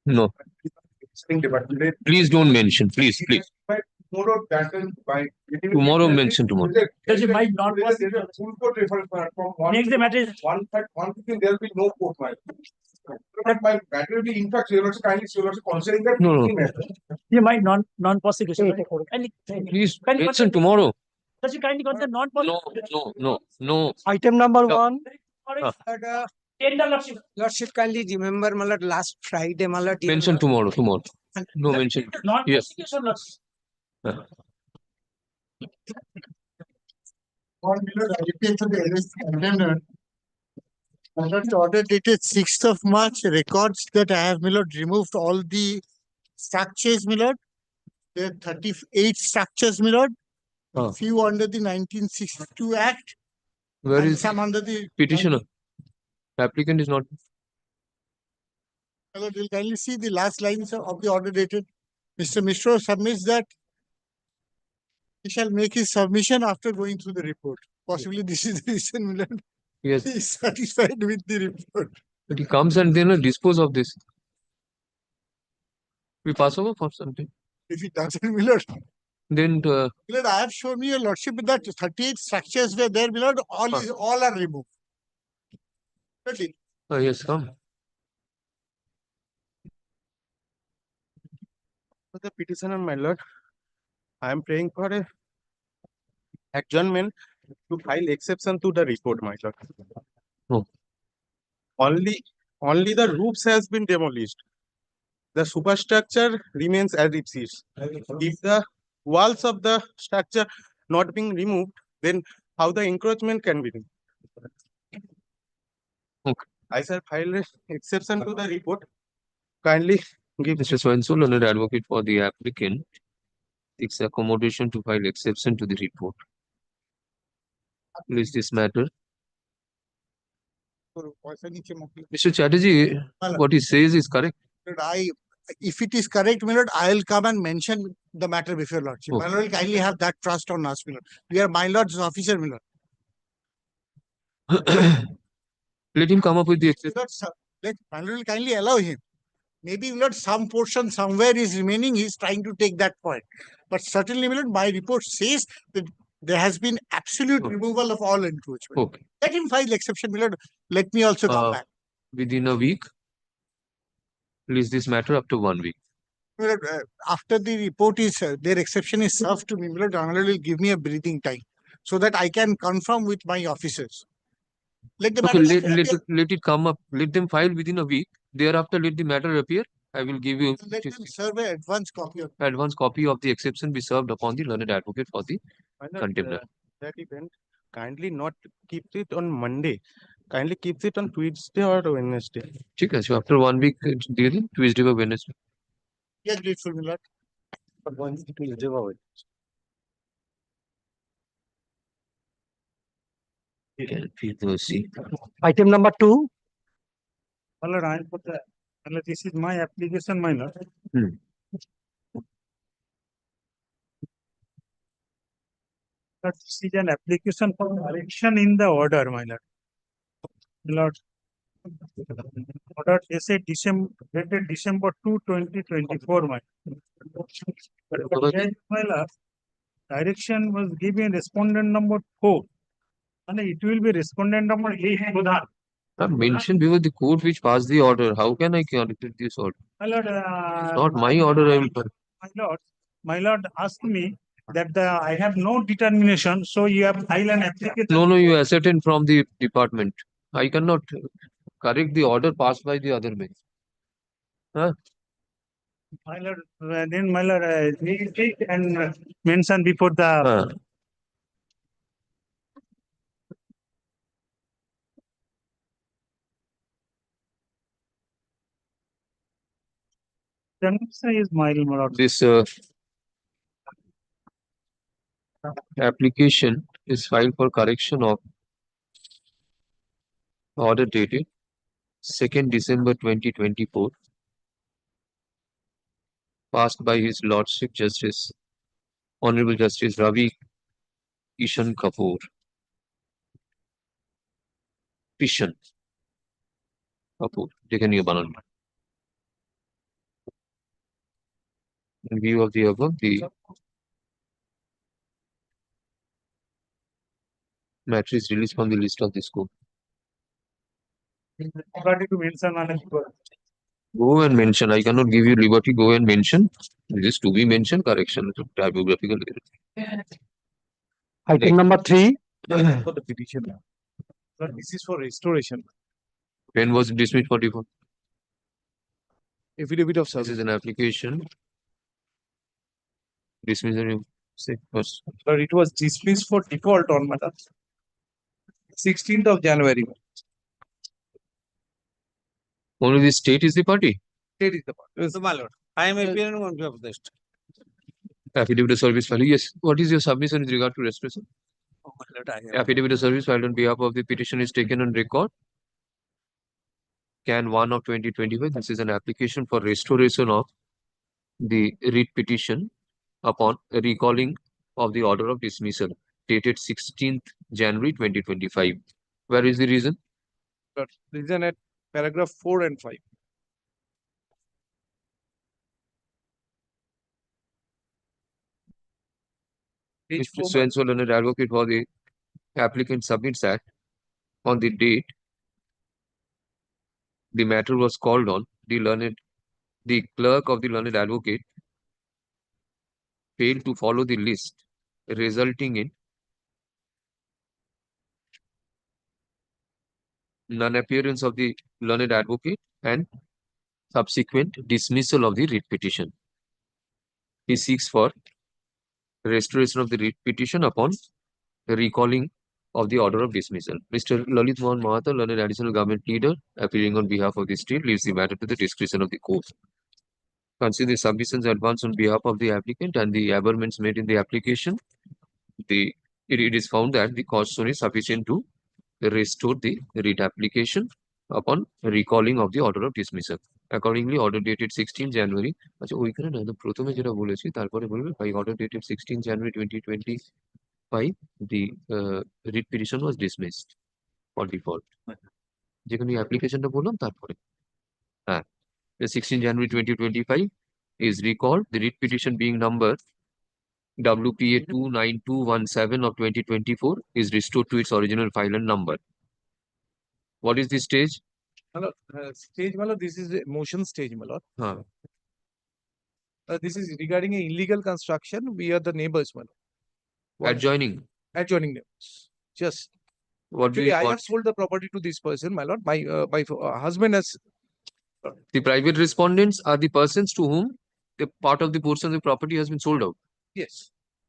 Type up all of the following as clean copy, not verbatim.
No. Please don't mention. Please. Tomorrow mention tomorrow. Next the matter is there will be no court file. But my matter will be, in fact, you also kindly considering that. No. you might non-prosecution. Please mention tomorrow. Does you kindly consider non-prosecution? No. Item number No. 1. Tender lordship. Lordship, kindly remember, Malad, last Friday, Malad. Mention tomorrow. No mention. Yes. Non-prosecution lordship. On repeat to the arrest contender. Order dated 6th of March records that I have, Milord, removed all the structures, Milord. There are 38 structures, Milord. Few under the 1962 Act. Where and is some under the petitioner? Applicant is not. Milord, you'll kindly see the last lines of the order dated. Mr. Mishra submits that he shall make his submission after going through the report. Possibly this is the reason, Milord. Yes. He is satisfied with the report. But he comes and then dispose of this. We pass over for something. If he doesn't, Milord. Then Milord, I have shown you, Your Lordship, that 38 structures were there, Milord. All are removed. Okay. yes, come. For the petitioner, my lord, I am praying for a adjournment to file exception to the report, my lord. Oh. Only the roofs has been demolished. The superstructure remains as it is. If the walls of the structure not being removed, then how the encroachment can be removed? Okay. I shall file an exception to the report. Kindly give Mr. So-and-so, learned advocate for the applicant, seeks accommodation to file exception to the report. Please this matter. Mr. Chatterjee, what he says is correct. If it is correct, Milord, I will come and mention the matter before Lordship. Oh. My Lord will kindly have that trust on us, Milord. We are my Lord's officer, Milord. Let him come up with the exception. Milord, my Lord will kindly allow him. Maybe, Milord, some portion somewhere is remaining. He is trying to take that point. But certainly, Milord, my report says that there has been absolute removal of all encroachment. Okay. Let him file exception, Milord. Let me also come back. Within a week, release this matter up to 1 week. Milord, after the report is, their exception is served to me, Milord, Milord will give me a breathing time so that I can confirm with my officers. Let the Okay, matter let it come up. Let them file within a week. Thereafter, let the matter appear. I will give you let them serve an advance copy of the exception be served upon the learned advocate for the contender. that event, kindly not keep it on Monday. Kindly keep it on Tuesday or Wednesday. Okay, so after 1 week, Tuesday or Wednesday. Yes, grateful, Milord. Item number 2. This is my application, my lord. This is an application for correction in the order, my lord. Lord, order dated December 2, 2024, my lord. My lord, direction was given respondent number 4. And it will be respondent number 8. I mentioned before the court which passed the order. How can I correct this order? My lord, It's not my order. I will. My lord asked me that I have no determination, so you have filed an application. No, you ascertain from the department. I cannot correct the order passed by the other man. Huh? My lord, then my lord, take and mention before the. Is my lord. This application is filed for correction of order dated 2nd December 2024, passed by His Lordship Justice, Honorable Justice Ravi Kishan Kapoor. Petition. Kapoor, দেখে নিও বানানটা। In view of the above, the matter is released from the list of this court. Liberty to mention on Go and mention. I cannot give you liberty. Go and mention. This to be mentioned. Correction. Typographical error. Item number 3, For the petition. But this is for restoration. When was it dismissed for default? Affidavit of This service. is an application. Dismissal. Say first. But it was dismissed for default on matter. 16th of January. Only the state is the party. State is the part. So, my lord, I am appearing on behalf of the state. Affidavit of service filed. Yes. What is your submission with regard to restoration? Oh, my lord, I have. Affidavit of service filed on behalf of the petition is taken on record. Can 1 of 2025. This is an application for restoration of the writ petition upon recalling of the order of dismissal dated 16th January 2025. Where is the reason? But reason at paragraph 4 and 5. Page Mr. 4, Swenson, learned advocate for the applicant submits that on the date the matter was called on, the clerk of the learned advocate failed to follow the list, resulting in non-appearance of the learned advocate and subsequent dismissal of the writ petition. He seeks for restoration of the writ petition upon recalling of the order of dismissal. Mr. Lalit Mohan Mahata, learned additional government leader, appearing on behalf of the state, leaves the matter to the discretion of the court. Consider the submissions advanced on behalf of the applicant and the aberments made in the application. It is found that the cause shown is sufficient to restore the writ application upon recalling of the order of dismissal. Accordingly, order dated 16 January. আচ্ছা ওইখানে না প্রথমে যেটা বলেছি তারপরে বলবে by order dated 16 January 2025 the writ petition was dismissed for default. যেখানে অ্যাপ্লিকেশনটা বললাম তারপরে হ্যাঁ the 16 January 2025 is recalled, the writ petition being number WPA 29217 of 2024 is restored to its original file and number. What is the stage? my lord, stage, my lord, this is a motion stage, my lord. Huh. This is regarding a illegal construction. We are the neighbors, my lord. What- Adjoining. Adjoining neighbors. Just What do actually, I you have sold the property to this person, my lord. My husband has The private respondents are the persons to whom the part of the portion of the property has been sold out. yes.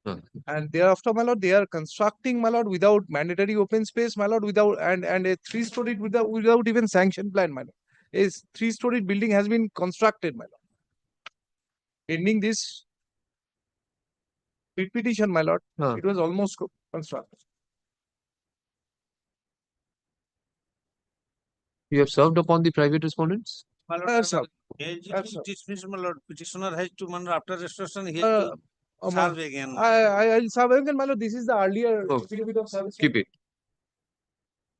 Huh. And thereafter, my lord, they are constructing, my lord, without mandatory open space, my lord, without and a 3-story without even sanction plan, my lord. A 3-story building has been constructed, my lord. Pending this writ petition, my lord, Huh. it was almost constructed. You have served upon the private respondents? My lord, Yes, sir. he has Yes, to sir. dismiss, my lord. Petitioner has to, my lord, after restoration, he Uh, has to Oh, my- serve again. I'll serve again, my lord. This is the earlier Oh. affidavit of service. Keep it.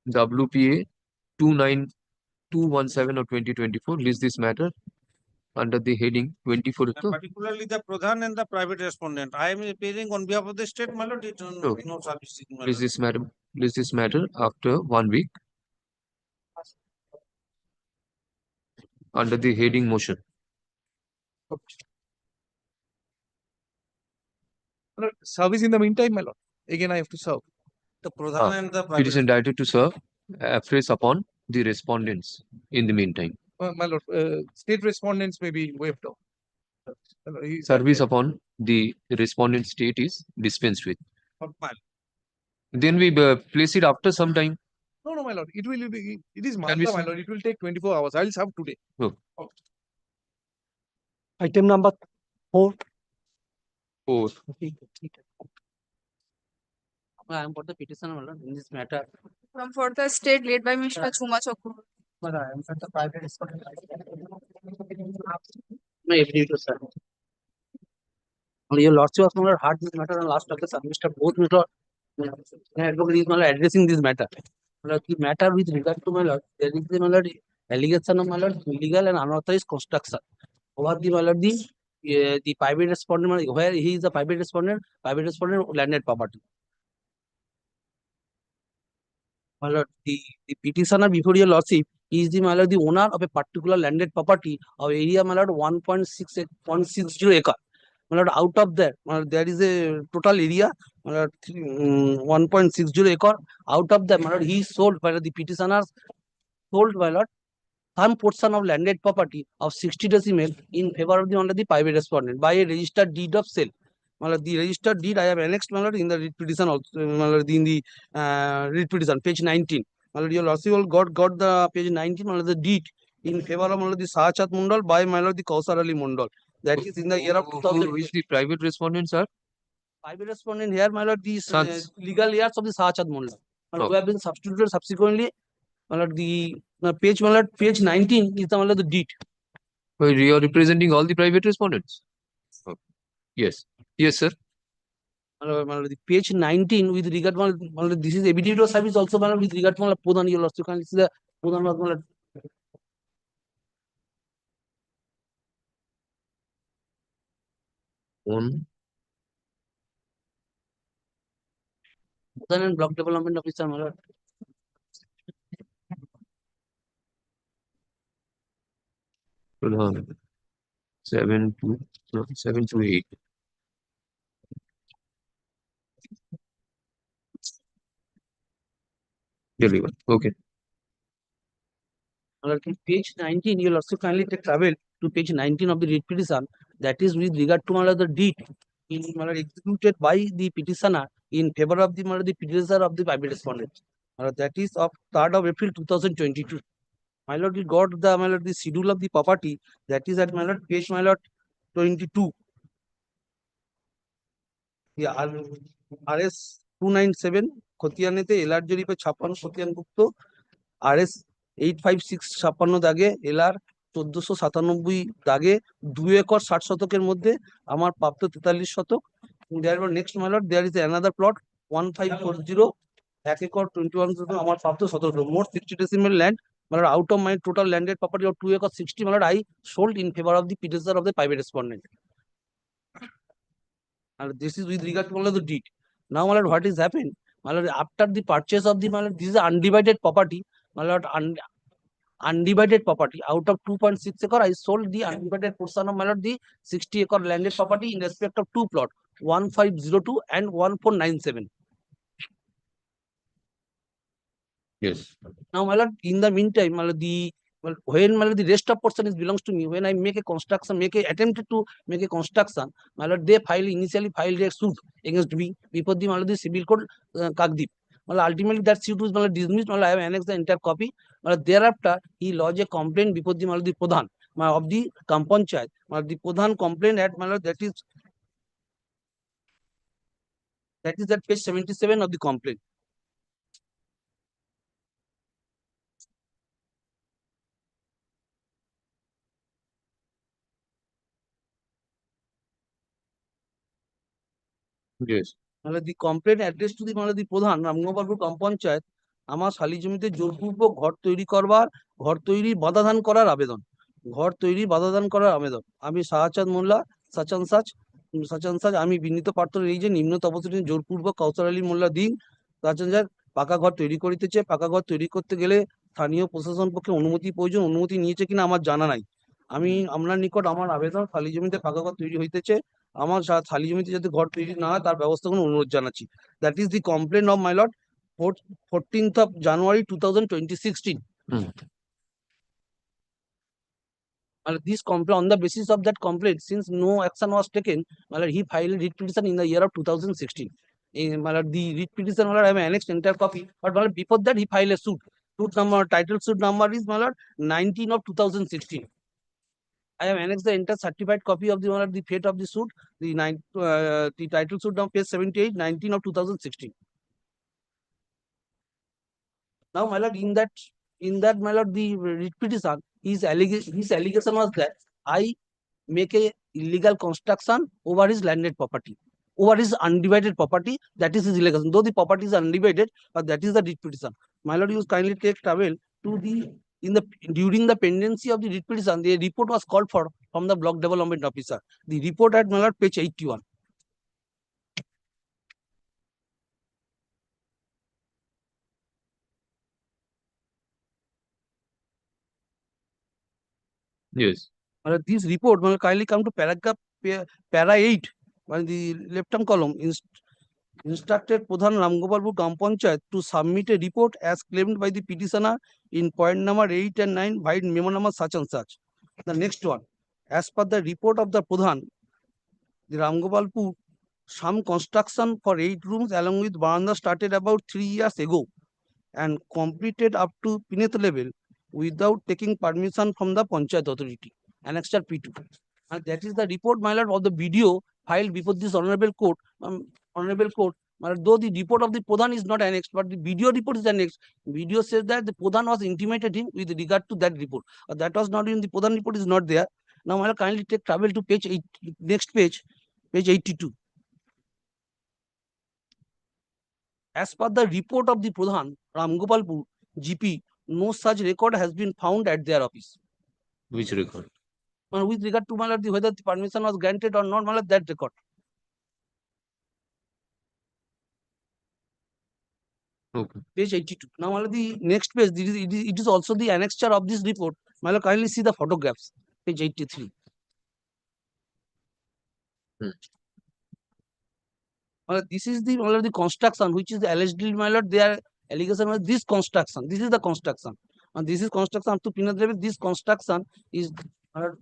WPA 29217 of 2024 lists this matter under the heading 24. And particularly the Pradhan and the private respondent. I am appearing on behalf of the state, my lord. It No. no service. My List lord. this matter after 1 week under the heading motion. My lord, service in the meantime, my lord. Again, I have to serve. The Pradhan and the It private. is indicted to serve afresh upon the respondents in the meantime. My lord, state respondents may be waived off. My lord, Service upon the respondent state is dispensed with. My lord. Then we place it after some time. No, no, my lord. It will be. It is we Manda, my serve? lord. It will take 24 hours. I'll serve today. item number 4. Oh, I am for the petition, my lord, in this matter. For the state led by Mr. Chuma Chokku. But I am for the private respondent. My affidavit, sir. Your lordship of my lord heard this matter on last August, Mr. Both Mr. Advocate is my lord addressing this matter. My lord, the matter with regard to my lord, there is the my lord allegation of my lord illegal and unauthorized construction over the my lord the the private respondent, where he is the private respondent landed property. My lord, the petitioner before your lordship is the, my lord, the owner of a particular landed property of area, my lord, 1.60 acre. My lord, out of that, my lord, there is a total area, my lord, 1.60 acre. Out of that, my lord, he sold, my lord, the petitioner sold, my lord, some portion of landed property of 60 decimal in favor of the under the private respondent by a registered deed of sale. My lord, the registered deed I have annexed, my lord, in the writ petition also, my lord, in the writ petition, page 19. My lord, your lordship all got the page 19, my lord, the deed in favor of, my lord, the Sahachat Mundal by, my lord, the Kausar Ali Mundal. That is in the year of Who 2000. is the private respondent, sir? Private respondent here, my lord, the Sons. legal heirs of the Sahachat Mundal. My lord, who Okay. have been substituted subsequently. My lord, the page, my lord, page 19 is the, my lord, the deed. Well, you are representing all the private respondents. Okay. Yes. Yes, sir. The page 19 with regard to this is evidence service also with regard to Pradhan, you also can see the Pradhan On and block development officer, my lord. Pradhan. 7 to 8. Deliver. Okay. Page 19, you'll also kindly take travel to page 19 of the writ petition. That is with regard to the deed in executed by the petitioner in favor of the petitioner of the private respondent. That is of 3rd of April 2022. My lord, you got the, my lord, the schedule of the property. That is at, my lord, page, my lord, 22. Yeah, RS 297 খতিয়ানেতে এলার জরিপে 56 খতিয়ানভুক্ত RS 856 56 দাগে এলার 1497 দাগে 2 acre 60 শতকের মধ্যে আমার প্রাপ্ত 43 শতক। There next my lord there is another plot 1540 1 acre 21 শতক আমার প্রাপ্ত 17 মোট 60 decimal land, my lord, out of my total landed property of 2 acres 60, my lord, I sold in favor of the petitioner of the private respondent. And this is with regard to the deed. Now, my lord, what is happened? My lord, after the purchase of the, my lord, this is undivided property, my lord, undivided property out of 2.6 acre, I sold the undivided portion of, my lord, the 60 acre landed property in respect of 2 plot 1502 and 1497. Yes. Now, my lord, in the meantime, my lord, when, my lord, the rest of portion is belongs to me, when I make a construction, attempted to make a construction, my lord, they initially filed a suit against me before the, my lord, the civil court Kakdeep. Well, ultimately that suit was, my lord, dismissed. Well, I have annexed the entire copy. Well, thereafter he lodged a complaint before the, my lord, the Pradhan of the Kampanchayat. Well, the Pradhan complaint at, my lord, that is at page 77 of the complaint. Yes. মানে দি complain address to the মানে দি প্রধান রামগোপালপুর গ্রাম পঞ্চায়েত আমার শালি জমিতে জোরপূর্বক ঘর তৈরি বাধাদান করার আবেদন আমি শাহচাঁদ মোল্লা সাচান সাজ আমি বিনীত প্রার্থনা এই যে নিম্ন তপশিলি জোরপূর্বক কাউসার আলী মোল্লা দিন সাচানজার পাকা ঘর তৈরি করিতেছে। পাকা ঘর তৈরি করতে গেলে স্থানীয় প্রশাসন পক্ষে অনুমতি প্রয়োজন, অনুমতি নিয়েছে কিনা আমার জানা নাই। আমি আপনার নিকট আমার আবেদন, শালি জমিতে পাকা ঘর তৈরি হইতেছে, আমার শালি জমিতে যাতে ঘর তৈরি না হয় তার ব্যবস্থা কোনো অনুরোধ জানাচ্ছি। That is the complain of my lord 14th of January 2016. And this complaint, on the basis of that complaint, since no action was taken, my lord, he filed a writ petition in the year of 2016. My lord, the writ petition, my lord, I have annexed entire copy, but my lord, before that he filed a suit. Title suit number is, my lord, 19 of 2016. I have annexed the entire certified copy of the, my lord, the fate of the suit, the title suit number page 78, 19 of 2016. Now, my lord, in that, my lord, the writ petition, his allegation was that I make a illegal construction over his landed property, over his undivided property. That is his allegation. Though the property is undivided, but that is the writ petition. My lord, you kindly take travel to the during the pendency of the writ petition, the report was called for from the block development officer. The report at my lord page 81. Yes. This report will kindly come to paragraph para 8, the left hand column, instructed Pradhan Ramgopalpur Gram Panchayat to submit a report as claimed by the petitioner in point number 8 and 9 by memo number such and such. The next one, as per the report of the Pradhan, the Ramgopalpur, some construction for 8 rooms along with veranda started about 3 years ago and completed up to Pineth level without taking permission from the Panchayat authority. Annexure P2. And that is the report, my lord, of the video filed before this honorable court. My lord, though the report of the Pradhan is not annexed, but the video report is annexed. Video says that the Pradhan was intimated him with regard to that report. That was not in the Pradhan report, is not there. Now, my lord, kindly take travel to page 8, next page, page 82. As per the report of the Pradhan, Ramgopalpur GP, no such record has been found at their office. Which record? With regard to my lord, whether the permission was granted or not, my lord, that record. Okay. Page 82. Now, my lord, the next page, it is also the annexure of this report. My lord, kindly see the photographs. Page 83. This is the, my lord, the construction which is allegedly, my lord, their allegation was this construction. This is the construction. And this is construction up to Pineth level. This construction is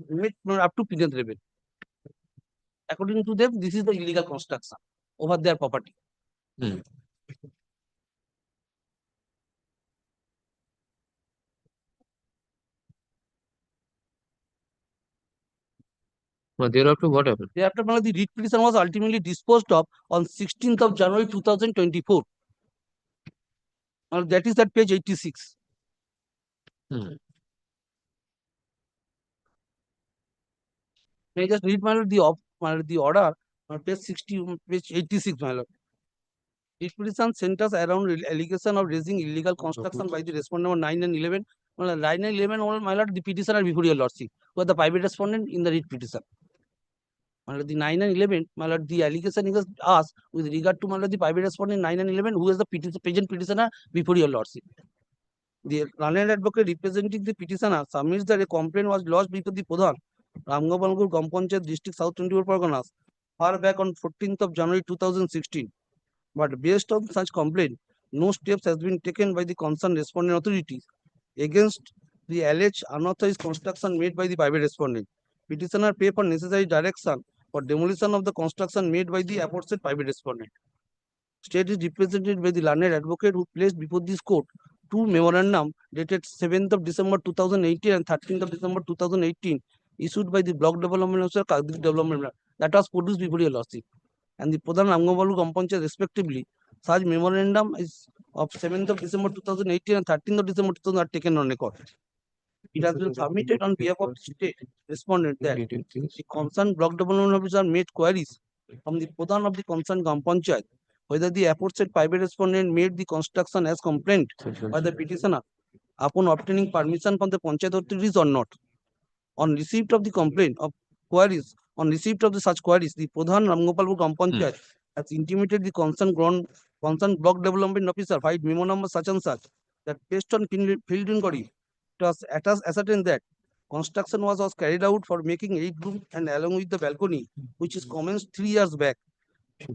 made up to Pineth level. According to them, this is the illegal construction over their property. But thereafter, what happened? Thereafter, my lord, the writ petition was ultimately disposed of on 16th of January 2024. That is at page 86. May I just read, my lord, the order on page 60, page 86, my lord. Writ petition centers around allegation of raising illegal construction by the respondent number 9 and 11. 9 and 11, my lord, the petitioner before your lordship, who are the private respondent in the writ petition. My lord, the 9 and 11, my lord, the allegation is asked with regard to, my lord, the private respondent 9 and 11, who is the present petitioner before your lordship. The learned advocate representing the petitioner submits that a complaint was lodged before the Pradhan, Ramgopalpur Gram Panchayat District South 24 Parganas, far back on 14th of January 2016. But based on such complaint, no steps has been taken by the concerned respondent authorities against the alleged unauthorized construction made by the private respondent. Petitioner pay for necessary direction for demolition of the construction made by the aforesaid private respondent. State is represented by the learned advocate who placed before this court 2 memorandum dated 7th of December 2018 and 13th of December 2018 issued by the block development officer, Kagdik development, that was produced before your lordship. And the Pradhan Ramgopalpur Gram Panchayat respectively, such memorandum is of 7th of December 2018 and 13th of December 2000 are taken on record. It has been submitted on behalf of the state respondent that the concerned block development officer made queries from the Pradhan of the concerned Gram Panchayat whether the aforesaid private respondent made the construction as complained by the petitioner upon obtaining permission from the Panchayat authorities or not. On receipt of the complaint of queries, on receipt of the such queries, the Pradhan Ramgopalpur Gram Panchayat has intimated the concerned block development officer filed memo number such and such that based on field inquiry, it was ascertained that construction was carried out for making 8 rooms and along with the balcony, which is commenced 3 years back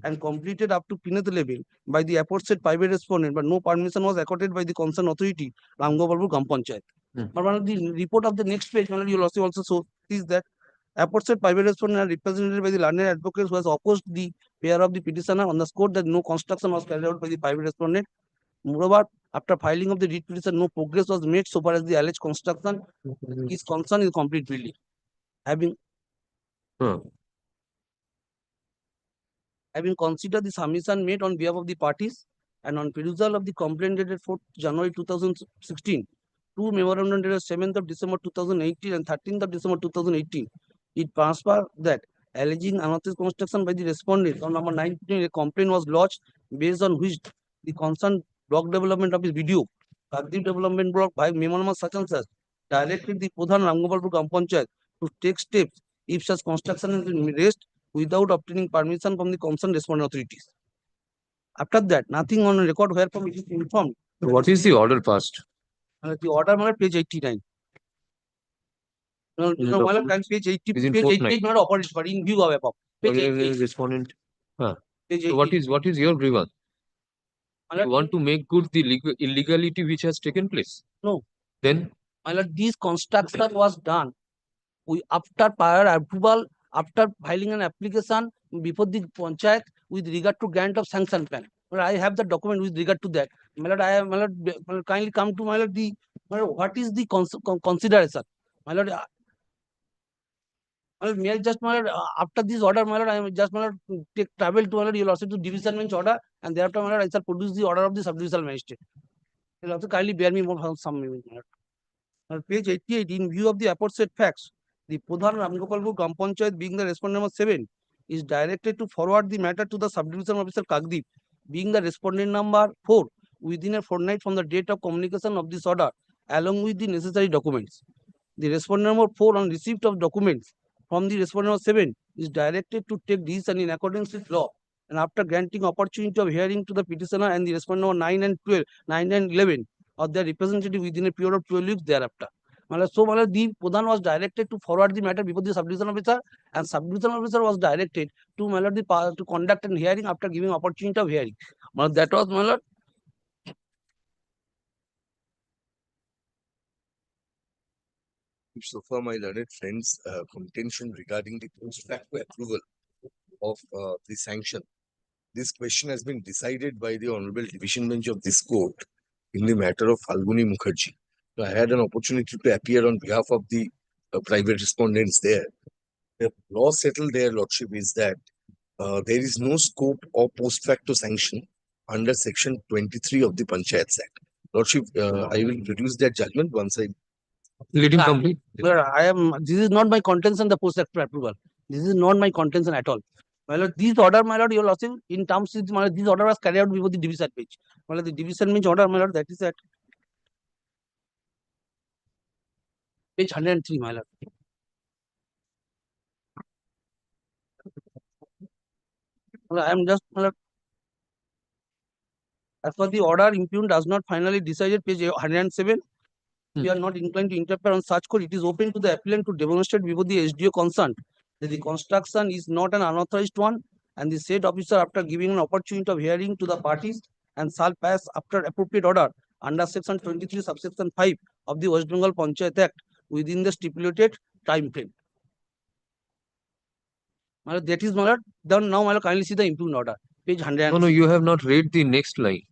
and completed up to Pineth level by the aforesaid private respondent, but no permission was accorded by the concerned authority, Ramgopalpur Gram Panchayat. But one of the report of the next page, you will also show is that aforesaid private respondent are represented by the learned advocates who has opposed the pair of the petitioner on the score that no construction was carried out by the private respondent. Moreover, after filing of the writ petition, no progress was made so far as the alleged construction is concerned is complete building. Having considered the submission made on behalf of the parties and on perusal of the complaint dated 4th January 2016, 2 memorandum dated 7th of December 2018 and 13th of December 2018, it transpired that alleging unauthorized construction by the respondent on number 19, a complaint was lodged based on which the concerned block development office video Kagdip Development Block by Memorandum such and such directed the Pradhan Ramgopalpur Gram Panchayat to take steps if such construction is in rest without obtaining permission from the concerned responding authorities. After that, nothing on record whereupon it is informed. What is the order passed? The order on page 89. No, Is no, it madam, page 80, is in page fortnight? 88 not operated, but in view of above. Page 88. Respondent. Page So what 88. is your grievance? My You want to make good the illegality which has taken place? No. Then My lord, this construction was done after prior approval, after filing an application before the panchayat with regard to grant of sanction plan. Well, I have the document with regard to that. My lord, I have, my lord, kindly come to my lord, what is the consideration? My lord, may I just, my lord, after this order, my lord, I am just, my lord, take travel to, my lord, you will also to division bench order, and thereafter, my lord, I shall produce the order of the sub-divisional magistrate. You will also kindly bear me more some minutes, my lord. Page 88, in view of the aforesaid facts, the Pradhan Ramgopalpur Gram Panchayat, being the respondent number 7, is directed to forward the matter to the subdivision officer Kagdip, being the respondent number 4, within a fortnight from the date of communication of this order, along with the necessary documents. The respondent number 4, on receipt of documents from the respondent number 7, is directed to take decision in accordance with law, and after granting opportunity of hearing to the petitioner and the respondent number 9 and 12, 9 and 11, or their representative within a period of 12 weeks thereafter. So, the Pradhan was directed to forward the matter before the subdivision officer, and subdivision officer was directed to to conduct an hearing after giving opportunity of hearing. That was, my lord. So far, my learned friends' contention regarding the post facto approval of the sanction. This question has been decided by the Honorable Division Bench of this court in the matter of Falguni Mukherjee. So I had an opportunity to appear on behalf of the private respondents there. The law settled their lordship is that there is no scope of post facto sanction under section 23 of the Panchayats Act. Lordship, I will produce that judgment once I let him complete. This is not my contention, the post facto approval. This is not my contention at all. My lord, this order, my lord, your lordship, in terms of, my lord, this order was carried out before the division bench. My lord, the division bench order, my lord, that is at page 103, my lord. I am just, my lord, as for the order, impugned does not finally decided, page 107. We are not inclined to interfere on such court. It is open to the appellant to demonstrate before the SDO concerned that the construction is not an unauthorized one, and the said officer, after giving an opportunity of hearing to the parties, and shall pass after appropriate order under section 23 subsection 5 of the West Bengal Panchayat Act within the stipulated time frame. My lord, that is, my lord. Then now, my lord, kindly see the impugned order, page 100. No, you have not read the next line.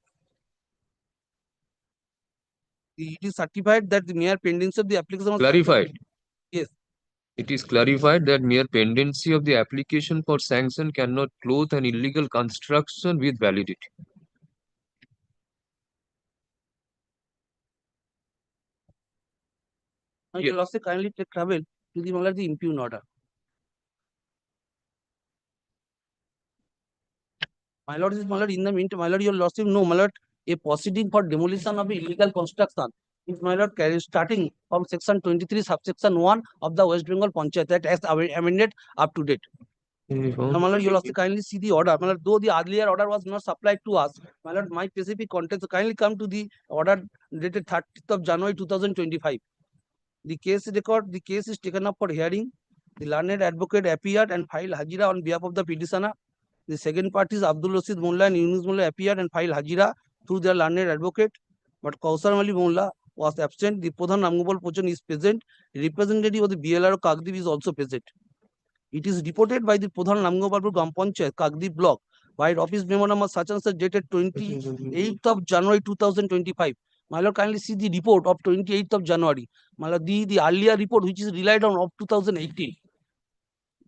It is certified that the mere pendency of the application was Clarified. Yes. It is clarified that mere pendency of the application for sanction cannot clothe an illegal construction with validity. Now, you will also kindly take travel to the, my lord, the impugned order. My lord, is, my lord, in the meantime, my lord, your lordship, no, my lord, a proceeding for demolition of illegal construction is, my lord, starting from section 23 subsection 1 of the West Bengal Panchayat Act as amended up to date. Now, my lord, you will also kindly see the order. My lord, though the earlier order was not supplied to us, my lord, my specific contents, kindly come to the order dated 30th of January 2025. The case record, the case is taken up for hearing. The learned advocate appeared and filed hajira on behalf of the petitioner. The second party is Abdul Rasid Mullah and Yunus Mullah appeared and filed hajira through their learned advocate. But Kausar Ali Mullah was absent. The Pradhan Ramgopal Pochan is present. Representative of the BLR Kagdip is also present. It is reported by the Pradhan Ramgopalpur Gram Panchayat Kagdip block by office memo number such and such dated 28th of January 2025. My lord, kindly see the report of 28th of January. My lord, the earlier report which is relied on of 2018.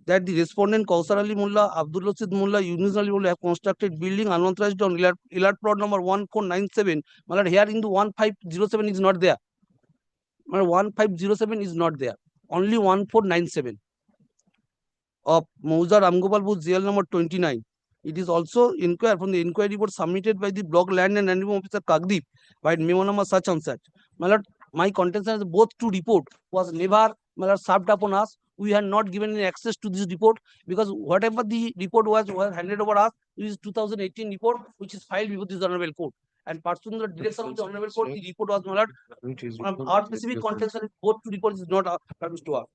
That the respondent Kausar Ali Mullah, Abdul Rasid Mullah, Yunus Ali Mullah have constructed building unauthorized on Elad plot number 1497. My lord, here in the 1507 is not there. My lord, 1507 is not there. Only 1497 of Mauza Ramgopalpur jail number 29. It is also inquired from the inquiry report submitted by the block land and animal officer Kagdeep by memo number such and such. My lord, my contention is both two report was never, my lord, served upon us. We had not given any access to this report because whatever the report was handed over us is 2018 report, which is filed before this honorable court. And pursuant to the direction of the honorable court, the report was, my lord, our specific contention is both two reports is not published to us.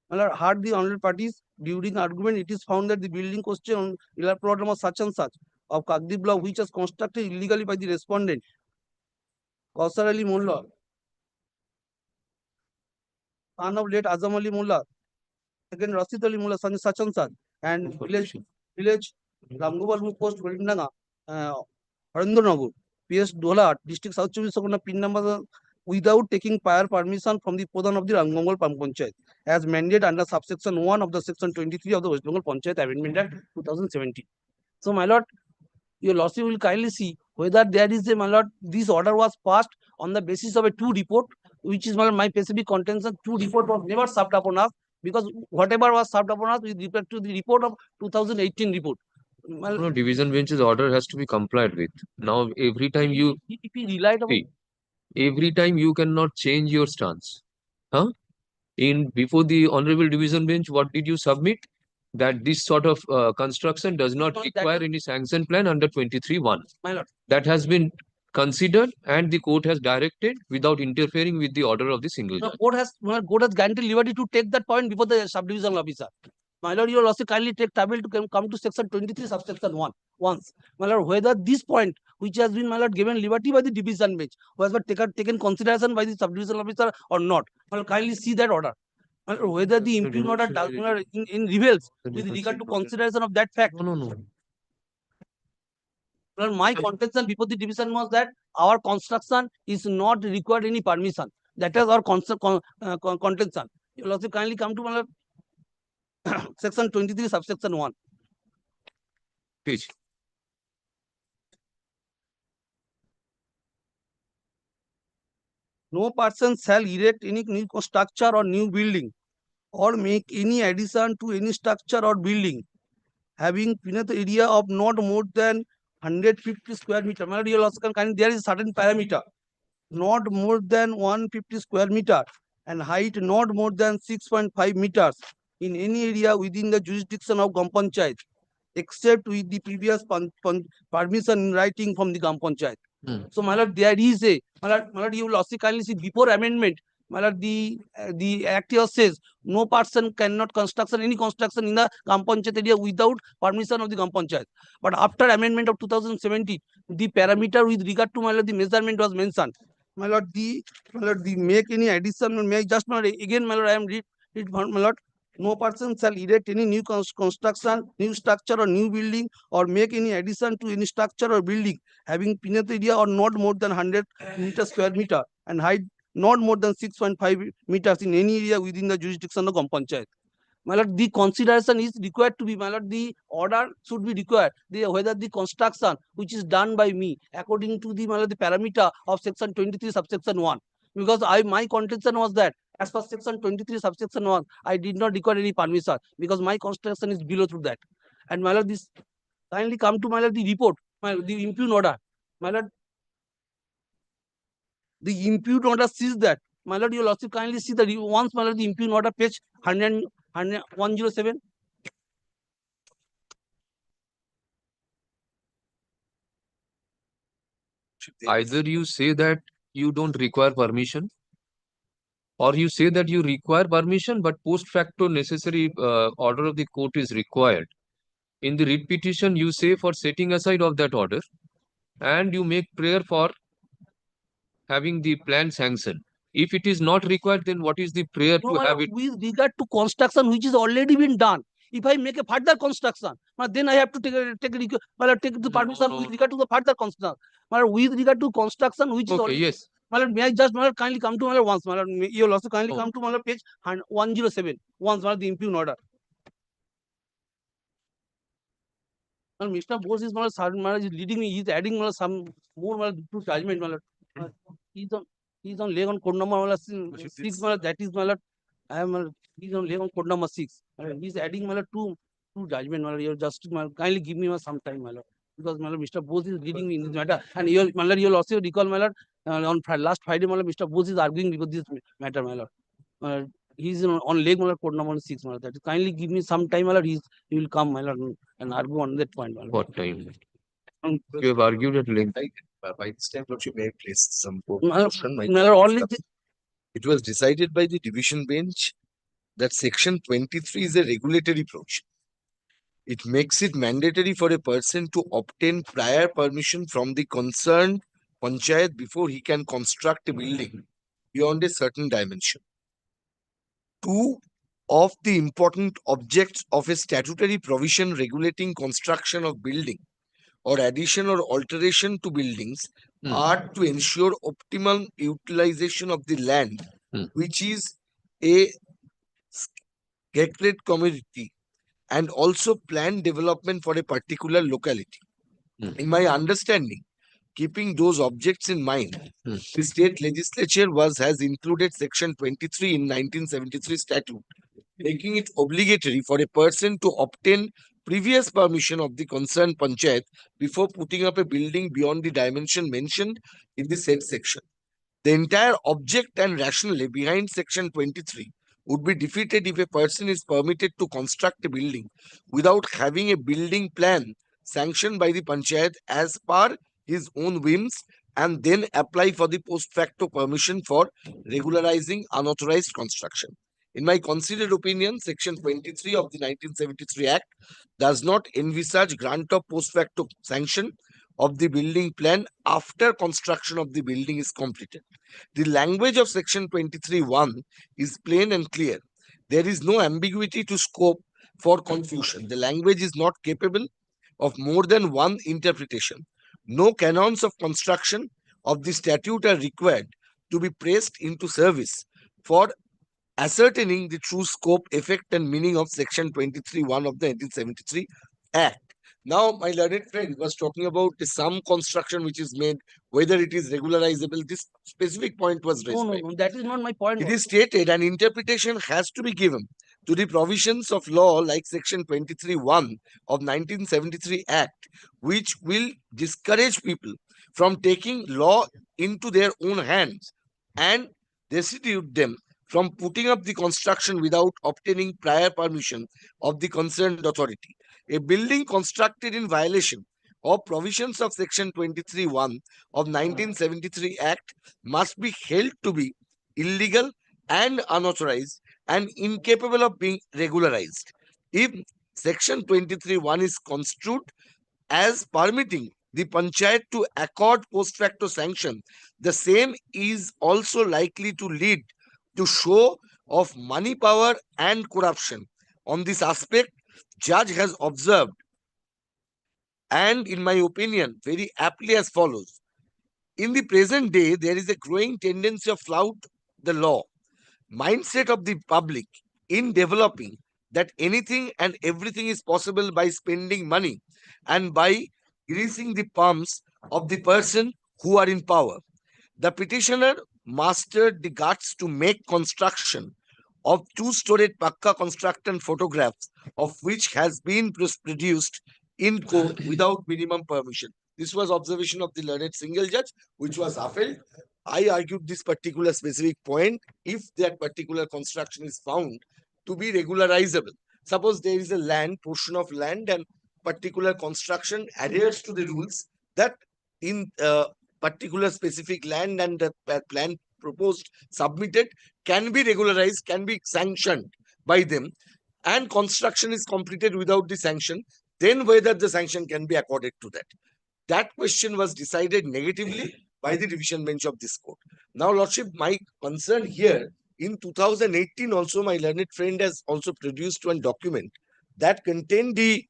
My lord, heard the honorable parties during argument, it is found that the building question on plot number such and such of Kagdeep block, which was constructed illegally by the respondent, Kausar Ali Mullah, son of late Azam Ali Mullah, second Rasid Ali Mullah, son such and such, and village Ramgopalpur post Gorindaga, Harendranagar, PS Dola, district South Chobis Purgana, pin number without taking prior permission from the Pradhan of the Rangamgal Panchayat, as mandated under subsection 1 of the section 23 of the West Bengal Panchayat Amendment Act 2017. So, my lord, your lordship will kindly see whether there is a, my lord, this order was passed on the basis of a two report, which is, my lord, my specific contention. Two report was never served upon us because whatever was served upon us with respect to the report of 2018 report. No, division bench's order has to be complied with. Now, every time you If we relied on see, every time you cannot change your stance. Huh? In before the honorable division bench, what did you submit? That this sort of construction does not That require any sanction plan under 23(1). my lord, That has been considered and the court has directed without interfering with the order of the single the judge. court has granted liberty to take that point before the subdivision officer. My lord, your lordship kindly take trouble to come to section 23 subsection 1 once. My lord, whether this point which has been, my lord, given liberty by the division bench was taken consideration by the subdivision officer or not. My lord, kindly see that order. My lord, whether the impugn order does, my lord, in reveals with regard to consideration of that fact. No. Well, my contention before the division was that our construction is not required any permission. That is our contention. You will also kindly come to, my lord, section 23 subsection 1. Page. No person shall erect any new structure or new building or make any addition to any structure or building having peanut area of not more than 150 square meter. My lord, you will also kindly, there is a certain parameter, not more than 150 square meter and height not more than 6.5 meters in any area within the jurisdiction of Gram Panchayat, except with the previous permission in writing from the Gram Panchayat. So, my lord, there is a, my lord, you will also kindly see before amendment, my lord, the act here says no person cannot construction any construction in the Gram Panchayat area without permission of the Gram Panchayat. But after amendment of 2017, the parameter with regard to, my lord, the measurement was mentioned. My lord, the make any addition, may I just, my lord, again, my lord, I am read, my lord, no person shall erect any new construction, new structure or new building or make any addition to any structure or building having peanut area or not more than 100 square meter and height not more than 6.5 meters in any area within the jurisdiction of Gram Panchayat. My lord, the consideration is required to be, my lord, the order should be required. Whether the construction which is done by me according to the, my lord, the parameter of section 23 subsection 1. Because my contention was that as per section 23 subsection 1, I did not require any permission because my construction is below through that. And my lord, this kindly come to, my lord, the report, my lord, the impugn order. My lord, the impugn order sees that. My lord, you will also kindly see the once, my lord, the impugn order page 107. Either you say that you don't require permission, or you say that you require permission, but post facto necessary order of the court is required. In the writ petition, you say for setting aside of that order, and you make prayer for having the plan sanctioned. If it is not required, then what is the prayer No, to my have lord, it? with regard to construction which is already been done, if I make a further construction, then I have to take the permission with regard to the further construction. With regard to construction which is Okay, already, yes. my lord, may I just, my lord, kindly come to, my lord, once, my lord, you will also kindly come to, my lord, page 107 once, my lord, the impugn order. Well, Mr. Bose is, my lord, is leading me, he is adding, my lord, some more, my lord, to judgment, my lord. He's on leg on code number, my lord, 6, my lord, that is, my lord, I am, he's on leg on code number 6. He's adding, my lord, two true judgment, my lord. You're just, kindly give me some time, my lord. Because, my lord, Mr. Bose is leading me in this matter. And you'll, my lord, you'll also recall, my lord, on last Friday, my lord, Mr. Bose is arguing because this matter, my lord. He's on leg, my lord, court number 6, my lord. That is, kindly give me some time, my lord. He will come, my lord, and argue on that point, my lord. What time? Um, You have argued at length. By this time, Lordship may place some My lord, portion. my lord, only It was decided by the division bench that section 23 is a regulatory provision. It makes it mandatory for a person to obtain prior permission from the concerned panchayat before he can construct a building beyond a certain dimension. Two of the important objects of a statutory provision regulating construction of building or addition or alteration to buildings are to ensure optimal utilization of the land, which is a sacred commodity, and also plan development for a particular locality. In my understanding, keeping those objects in mind, the state legislature has included section 23 in 1973 statute, making it obligatory for a person to obtain previous permission of the concerned panchayat before putting up a building beyond the dimension mentioned in the said section. The entire object and rationale behind section 23 would be defeated if a person is permitted to construct a building without having a building plan sanctioned by the panchayat as per his own whims, and then apply for the post facto permission for regularizing unauthorized construction. In my considered opinion, section 23 of the 1973 Act does not envisage grant of post facto sanction of the building plan after construction of the building is completed. The language of section 23(1) is plain and clear. There is no ambiguity to scope for confusion. The language is not capable of more than one interpretation. No canons of construction of the statute are required to be pressed into service for ascertaining the true scope, effect, and meaning of section 23(1) of the 1973 Act. Now, my learned friend was talking about some construction which is made, whether it is regularizable. This specific point was raised. no, that is not my point. It is stated an interpretation has to be given to the provisions of law like section 23(1) of 1973 Act, which will discourage people from taking law into their own hands and destitute them from putting up the construction without obtaining prior permission of the concerned authority. A building constructed in violation of provisions of section 23(1) of 1973 Act must be held to be illegal and unauthorized and incapable of being regularized. If section 23(1) is construed as permitting the panchayat to accord post facto sanction, the same is also likely to lead to show of money power and corruption. On this aspect, judge has observed, and in my opinion, very aptly as follows. In the present day, there is a growing tendency of flout the law mindset of the public in developing that anything and everything is possible by spending money and by greasing the palms of the person who are in power. The petitioner mastered the guts to make construction of two-storied pakka construction photographs of which has been produced in court without minimum permission. This was observation of the learned single judge, which was upheld. I argued this particular specific point. If that particular construction is found to be regularizable, suppose there is a portion of land and particular construction adheres to the rules that in particular specific land and the plan proposed submitted can be regularized, can be sanctioned by them, and construction is completed without the sanction, then whether the sanction can be accorded to that. That question was decided negatively by the division bench of this court. Now, Lordship, my concern here, in 2018 also, my learned friend has also produced one document that contained the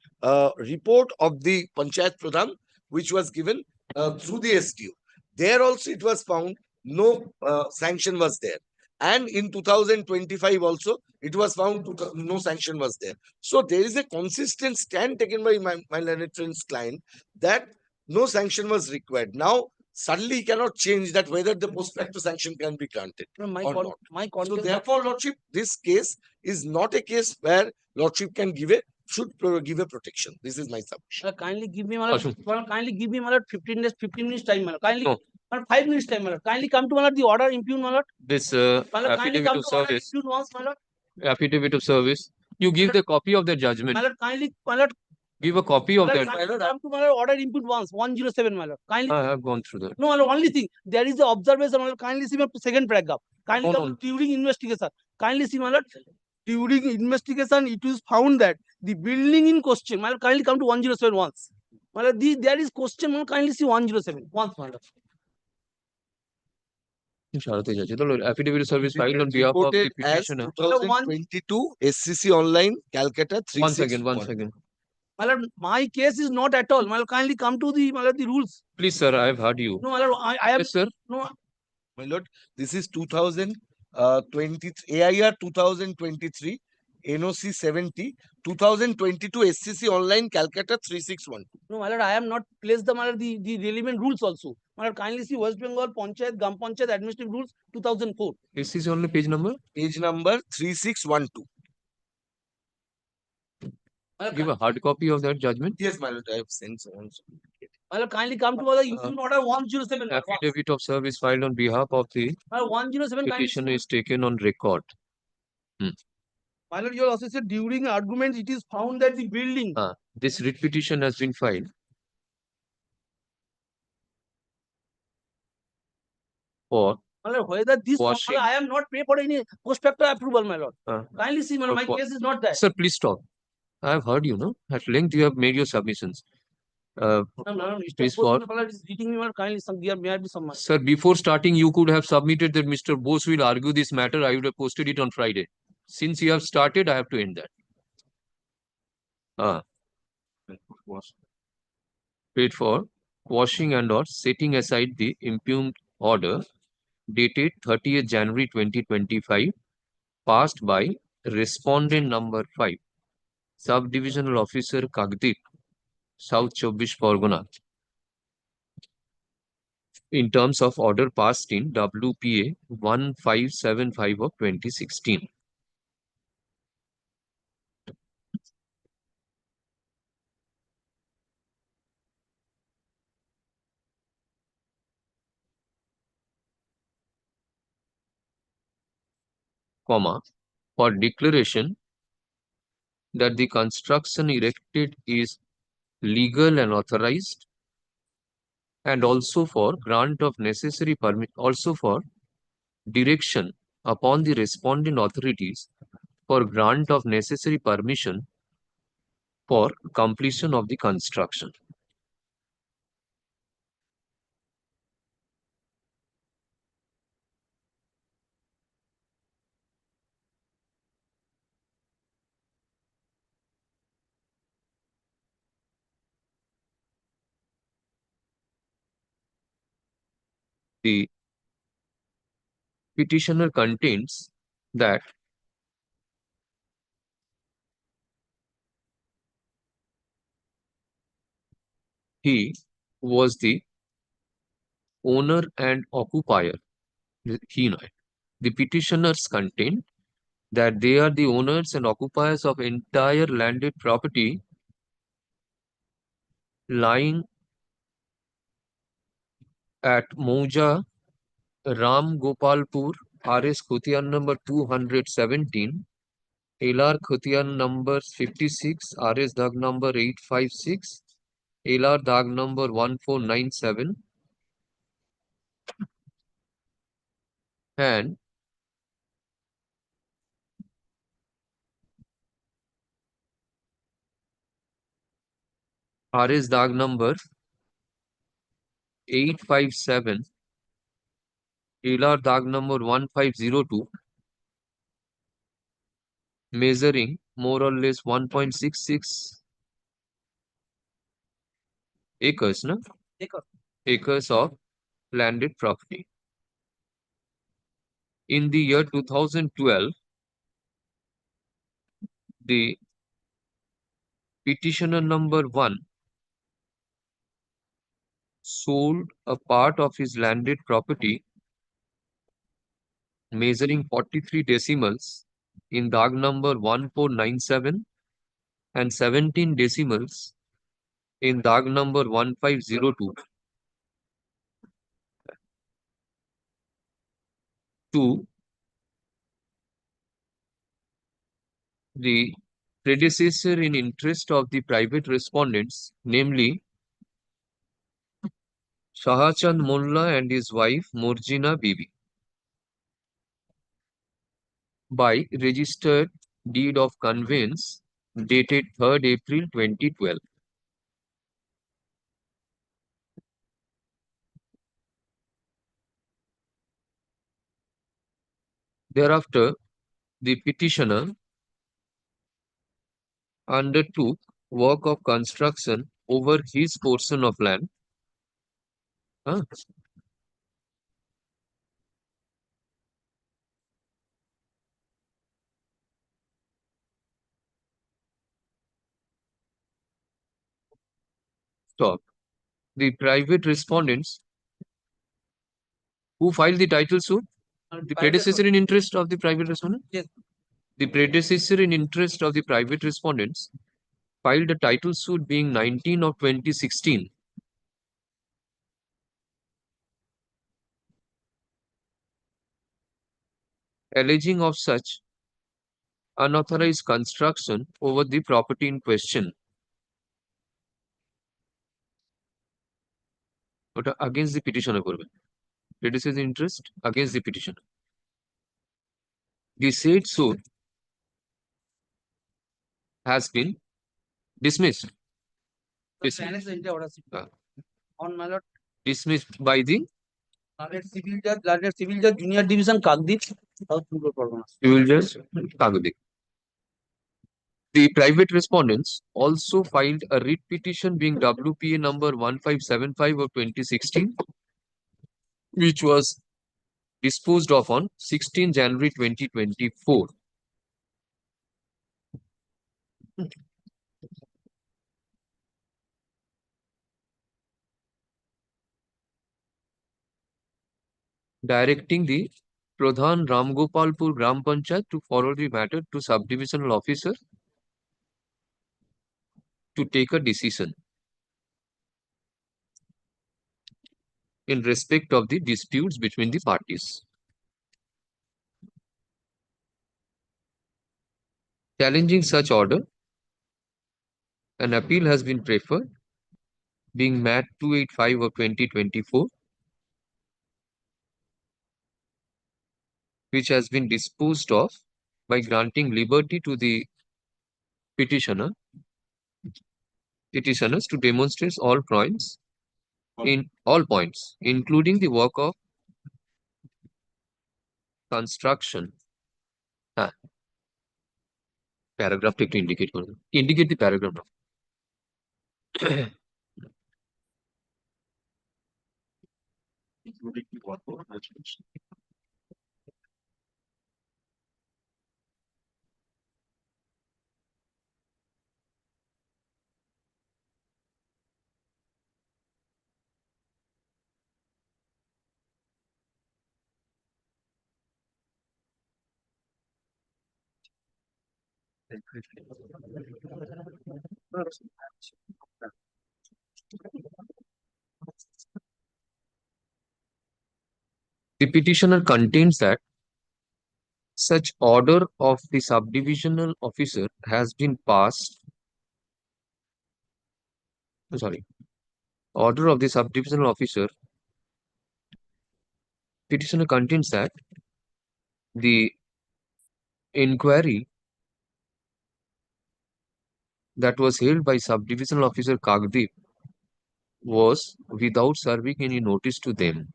report of the Panchayat Pradhan, which was given through the SDO. There also it was found no sanction was there. And in 2025 also, it was found no sanction was there. So there is a consistent stand taken by my learned friend's client that no sanction was required. Now, suddenly he cannot change that whether the post facto sanction can be granted or not. So therefore, Lordship, this case is not a case where Lordship can give a should give a protection. This is my submission. Kindly give me, Ashok. kindly give me 15 days, 15 minutes time, kindly, No. 5 minutes time, kindly come to the order impugn, This kindly affidavit come of to order service, impugn once, affidavit of service, you give the copy of the judgment. Kindly, Give a copy of that. come to order impugn once, 107, kindly. I have gone through that. No, only thing, there is the observation, kindly see my second paragraph. Kindly No, come no. during investigation. Kindly see, during investigation, it is found that the building in question, kindly come to 107 once. There is question, kindly see 107 once, Affidavit of service filed on behalf of the Reported as petitioner. 2022 SCC Online, Calcutta 361. Once again. My case is not at all. Kindly come to the rules. Please, sir, I have heard you. No, I have. Yes, sir. No, My lord, this is 2023 AIR 2023 NOC 70 2022 SCC Online, Calcutta 361. no, I am not placed the relevant rules also. Kindly see West Bengal Panchayat, Gram Panchayat Administrative Rules 2004. This is only page number. Page number 3612. Give a hard copy of that judgment. Yes, my lord, I have sent someone. Kindly come to the impugn order 107. Affidavit of service filed on behalf of the 107 petitioner is taken on record. My lord, you also said during arguments it is found that the building. This writ petition has been filed for Whether this, Washing. I am not paid for any prospective approval, my lord. Kindly see, my For- case is not that. Sir, please stop. I have heard you, no? At length you have made your submissions. Please for Kindly some there may be some. Sir, before starting, you could have submitted that Mr. Bose will argue this matter. I would have posted it on Friday. Since you have started, I have to end that. Paid for quashing and or setting aside the impugned order dated 30th January 2025, passed by respondent number 5, Sub-Divisional Officer Kagdip, South Chobbish Pargana, in terms of order passed in WPA 1575 of 2016. Comma, for declaration that the construction erected is legal and authorized, and also for grant of necessary permit, also for direction upon the respondent authorities for grant of necessary permission for completion of the construction. The petitioner contains that he was the owner and occupier. The petitioners contain that they are the owners and occupiers of entire landed property lying at Mouja, Ram Gopalpur, RS Khutian number 217, LR Khutian number 56, RS Dag number 856, LR Dag number 1497, and RS Dag number 857, LR Dag number 1502, measuring more or less 1.66 acres, no? Acres of landed property. In the year 2012, the petitioner number 1 sold a part of his landed property measuring 43 decimals in Dag number 1497 and 17 decimals in dag number 1502 to the predecessor in interest of the private respondents, namely Shahachand Molla and his wife Morjina Bibi, by registered deed of conveyance dated 3rd April 2012. Thereafter, the petitioner undertook work of construction over his portion of land. Huh? Stop. The private respondents who filed the title suit, the predecessor in interest of the private respondent? Yes. The predecessor in interest of the private respondents filed a title suit being 19 of 2016. Alleging of such unauthorized construction over the property in question. ওটা against the petitioner করবে predecessor interest against the petitioner. The said suit has been dismissed. Challenge the entire order on my lord, Dismissed by the Landed Civil Judge Junior Division Kagdip, South Bengal Pargana. civil judge Kagdik. The private respondents also filed a writ petition being WPA number 1575 of 2016, which was disposed of on 16 January 2024. Directing the Pradhan Ramgopalpur Gram Panchayat to forward the matter to subdivisional officer to take a decision in respect of the disputes between the parties. Challenging such order, an appeal has been preferred, being MAT 285 of 2024, which has been disposed of by granting liberty to the petitioners to demonstrate all points, including the work of construction. Paragraph to indicate the paragraph now. The petitioner contends that such order of the subdivisional officer has been passed. Order of the subdivisional officer. Petitioner contends that the inquiry that was held by subdivisional officer Kagdeep was without serving any notice to them.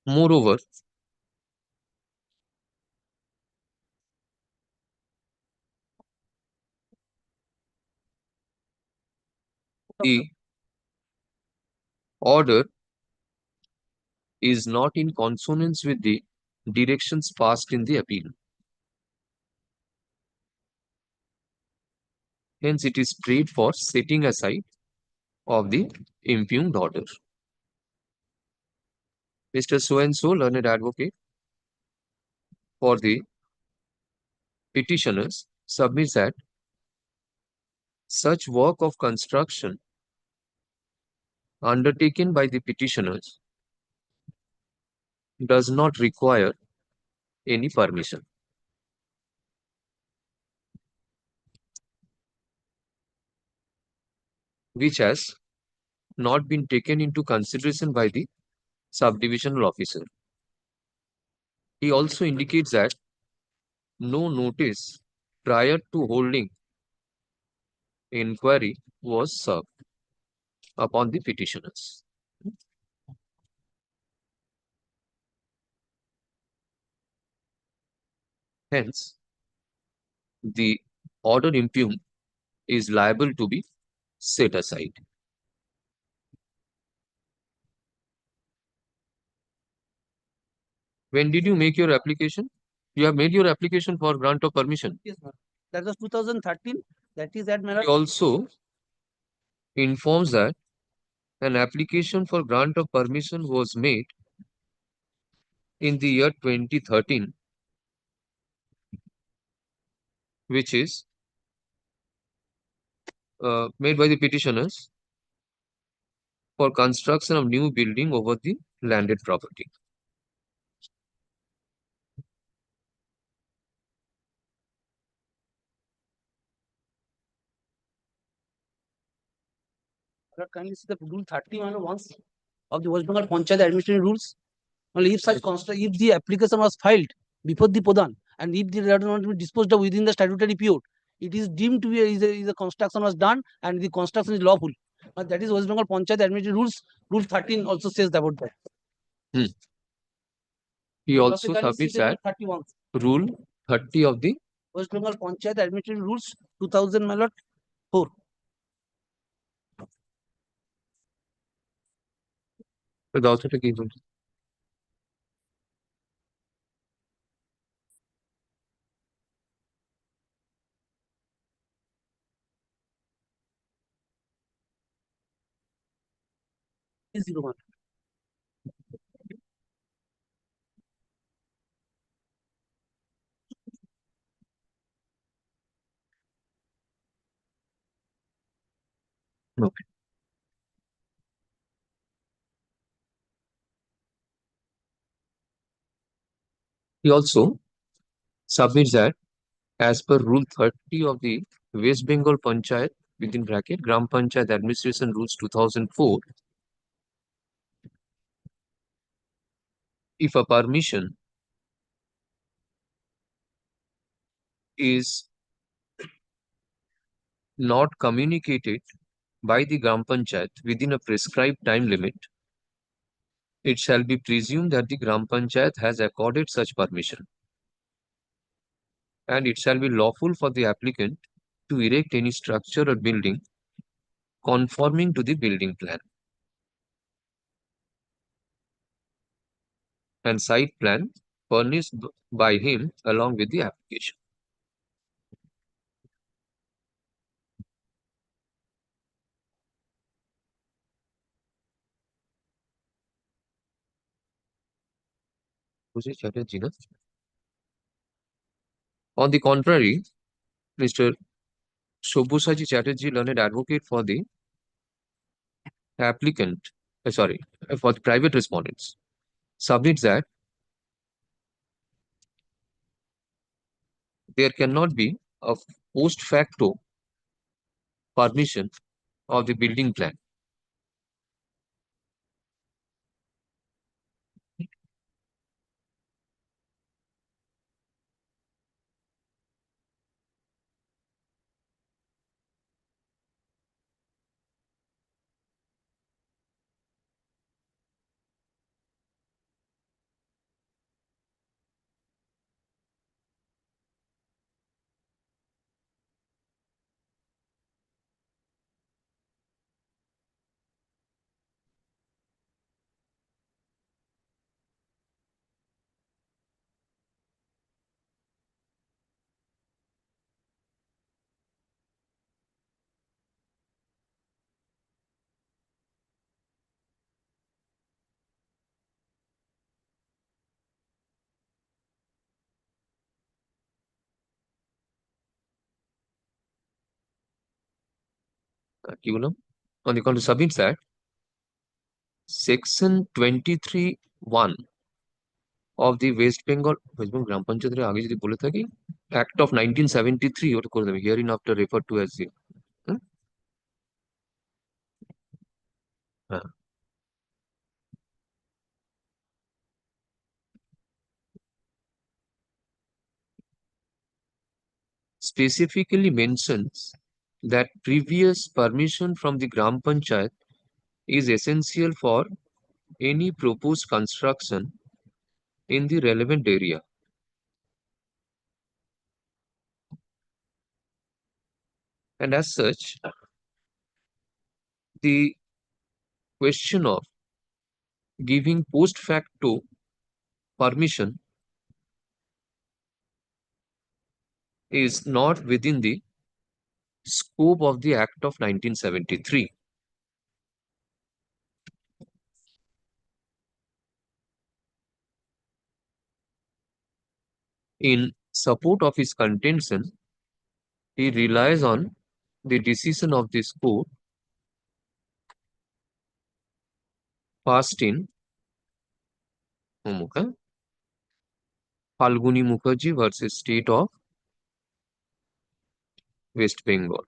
Moreover, the order is not in consonance with the directions passed in the appeal. Hence, it is prayed for setting aside of the impugned order. Mr. So and so, learned advocate for the petitioners, submits that such work of construction undertaken by the petitioners does not require any permission. Which has not been taken into consideration by the subdivisional officer. He also indicates that no notice prior to holding inquiry was served upon the petitioners. Hence, the order impugned is liable to be set aside. When did you make your application? You have made your application for grant of permission. Yes, ma'am. That was 2013. That is that, my He lord. also informs that an application for grant of permission was made in the year 2013, which is made by the petitioners for construction of new building over the landed property. Lord, kindly see the rule 30 once of the West Bengal Panchayat administrative rules. Only if if the application was filed before the Pradhan and if the data not be disposed of within the statutory period, it is deemed to be is a construction was done and the construction is lawful. But that is West Bengal Panchayat administrative rules. Rule 13 also says about that. He also submits that 31. Rule 30 of the West Bengal Panchayat administrative rules 2000, my lord, 4. with also taking rule. Is 01. Okay. He also submits that as per Rule 30 of the West Bengal Panchayat within bracket Gram Panchayat Administration Rules 2004, if a permission is not communicated by the Gram Panchayat within a prescribed time limit, it shall be presumed that the Gram Panchayat has accorded such permission, and it shall be lawful for the applicant to erect any structure or building conforming to the building plan and site plan furnished by him along with the application. On the contrary, Mr. Sobhusaji Chatterjee, learned advocate for the applicant, for the private respondents, submits that there cannot be a post facto permission of the building plan. কি বললাম on the count submits that section 23(1) of the West Bengal গ্রাম পঞ্চায়েতের আগে যদি বলে থাকি Act of 1973 ওটা করে দেবে herein after referred to as the হ্যাঁ specifically mentions that previous permission from the Gram Panchayat is essential for any proposed construction in the relevant area. And as such, the question of giving post facto permission is not within the scope of the Act of 1973. In support of his contention, he relies on the decision of this court passed in Falguni Mukherjee versus State of West Bengal.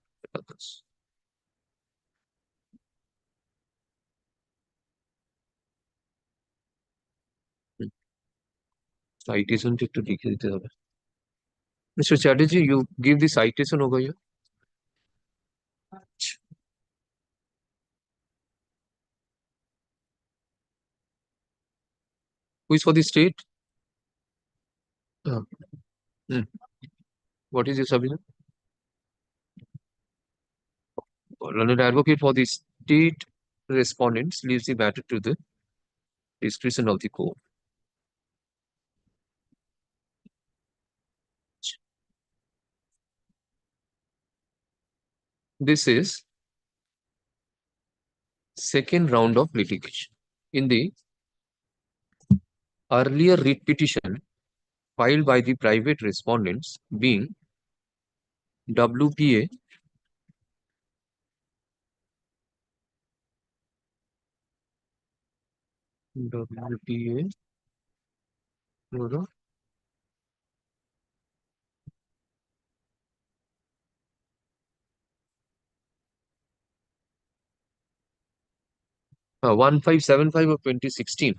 Citation একটু লিখে দিতে হবে Mr. Chatterjee, you give the citation over here. Who is for the state? What is your submission? Learned advocate for the state respondents leaves the matter to the discretion of the court. This is second round of litigation. In the earlier writ petition filed by the private respondents being WPA no, 1575 of 2016.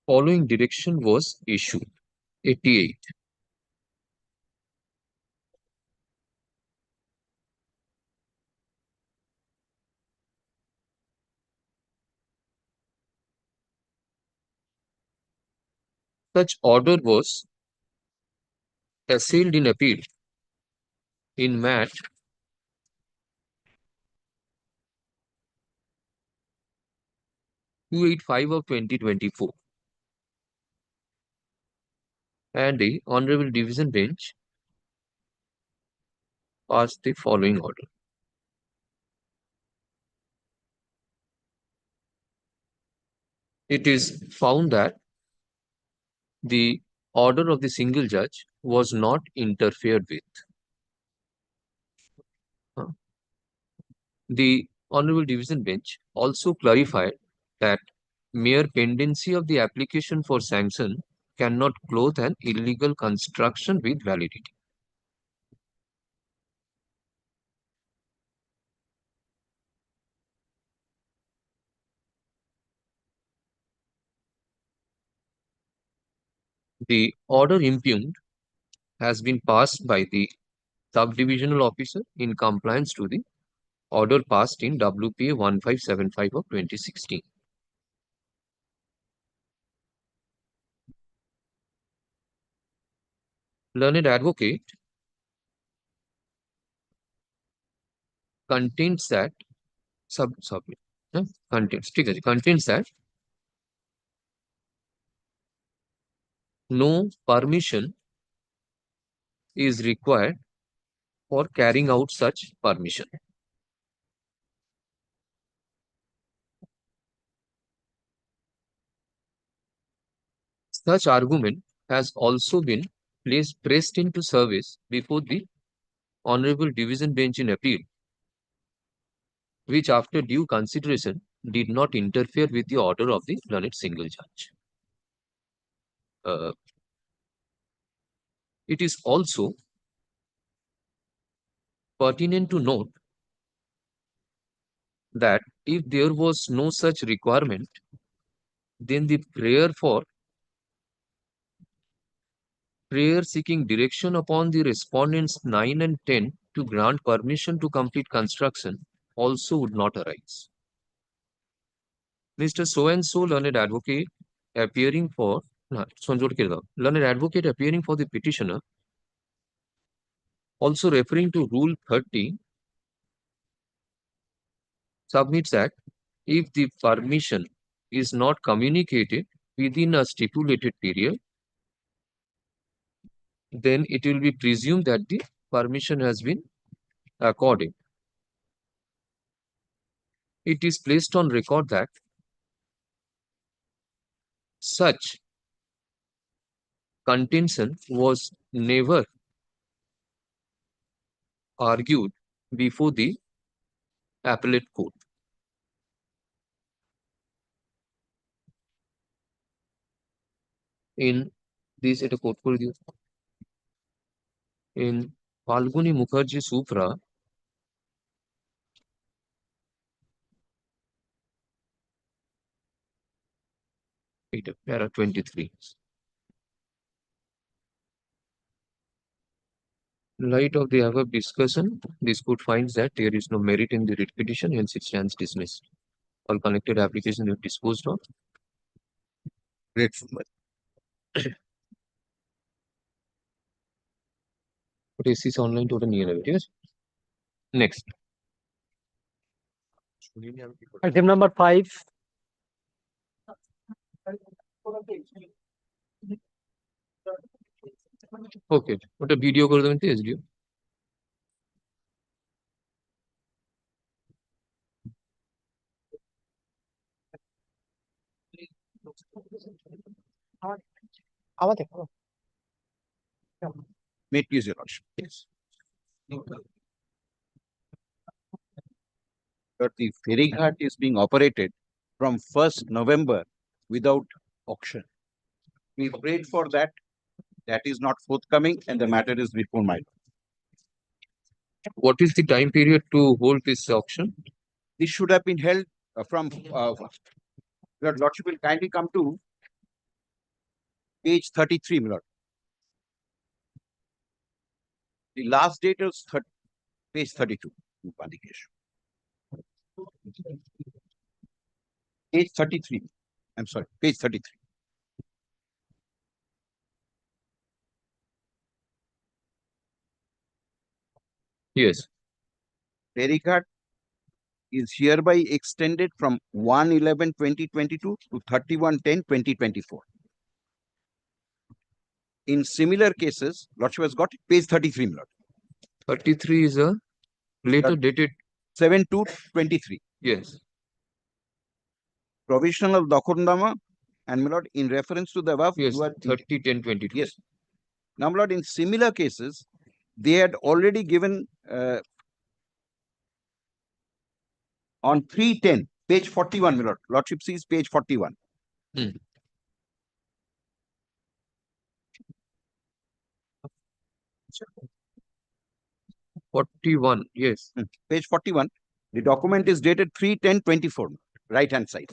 Following direction was issued. 88. Such order was assailed in appeal in MAT 285 of 2024. And the Honorable Division Bench passed the following order. It is found that the order of the single judge was not interfered with. The Honorable Division Bench also clarified that mere pendency of the application for sanction cannot clothe an illegal construction with validity. The order impugned has been passed by the subdivisional officer in compliance to the order passed in WPA 1575 of 2016. Learned advocate contains that contains that no permission is required for carrying out such permission. Such argument has also been pressed into service before the Honorable Division Bench in appeal, which after due consideration did not interfere with the order of the learned single judge. It is also pertinent to note that if there was no such requirement, then the prayer seeking direction upon the respondents 9 and 10 to grant permission to complete construction also would not arise. Mr. So and so learned advocate appearing for learned advocate appearing for the petitioner, also referring to Rule 30, submits that if the permission is not communicated within a stipulated period, then it will be presumed that the permission has been accorded. It is placed on record that such contention was never argued before the appellate court. In this, এটা coat করে দিও। In Falguni Mukherjee Supra, para 23. In light of the above discussion, this court finds that there is no merit in the writ petition, hence it stands dismissed. All connected applications are disposed of. Grateful. But is online to the near yes? Next. Item number 5. Okay. What a video করে দেবেন তো SDO. May it please your lordship. Yes. That the ferry ghat is being operated from 1st November without auction. We prayed for that. That is not forthcoming and the matter is before my lord. What is the time period to hold this auction? This should have been held from your lordship will kindly come to page 33, my lord. The last date is page 32. Page 33. I'm sorry, page 33. Yes. Ferry ghat is hereby extended from 1/11/2022 to 31/10/2024. In similar cases, lordship has got page 33, my lord. 33 is a later dated. 7/2/23. Yes. Provisional Dakundama and my lord, in reference to the above, Yes. you are 30/10/22. yes. Now, my lord, in similar cases, they had already given on 3/10, page 41, my lord. Lordship sees page 41. 41. Yes. Page 41. The document is dated 3/10/24, right hand side.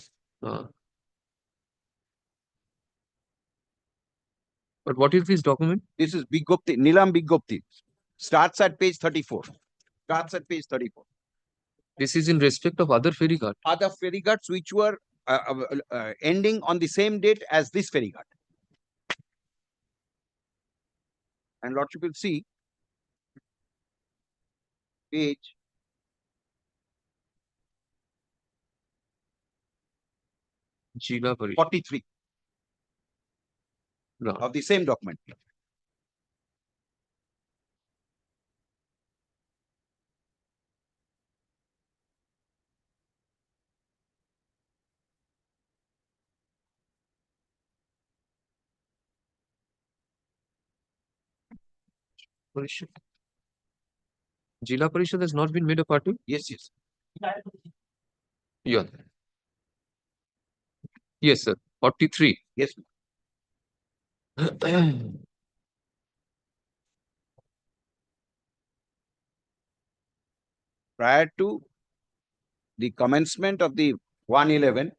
But what is this document? This is Bigopti, Nilam Bigopti. Starts at page 34. Starts at page 34. This is in respect of other ferry ghat. Other ferry ghats which were ending on the same date as this ferry ghat. And lordship will see page 43 No. of the same document. Parishad. Jila Parishad has not been made a party? Yes, yes. Yeah. Yes, sir. 43. Yes. Prior to the commencement of the 111,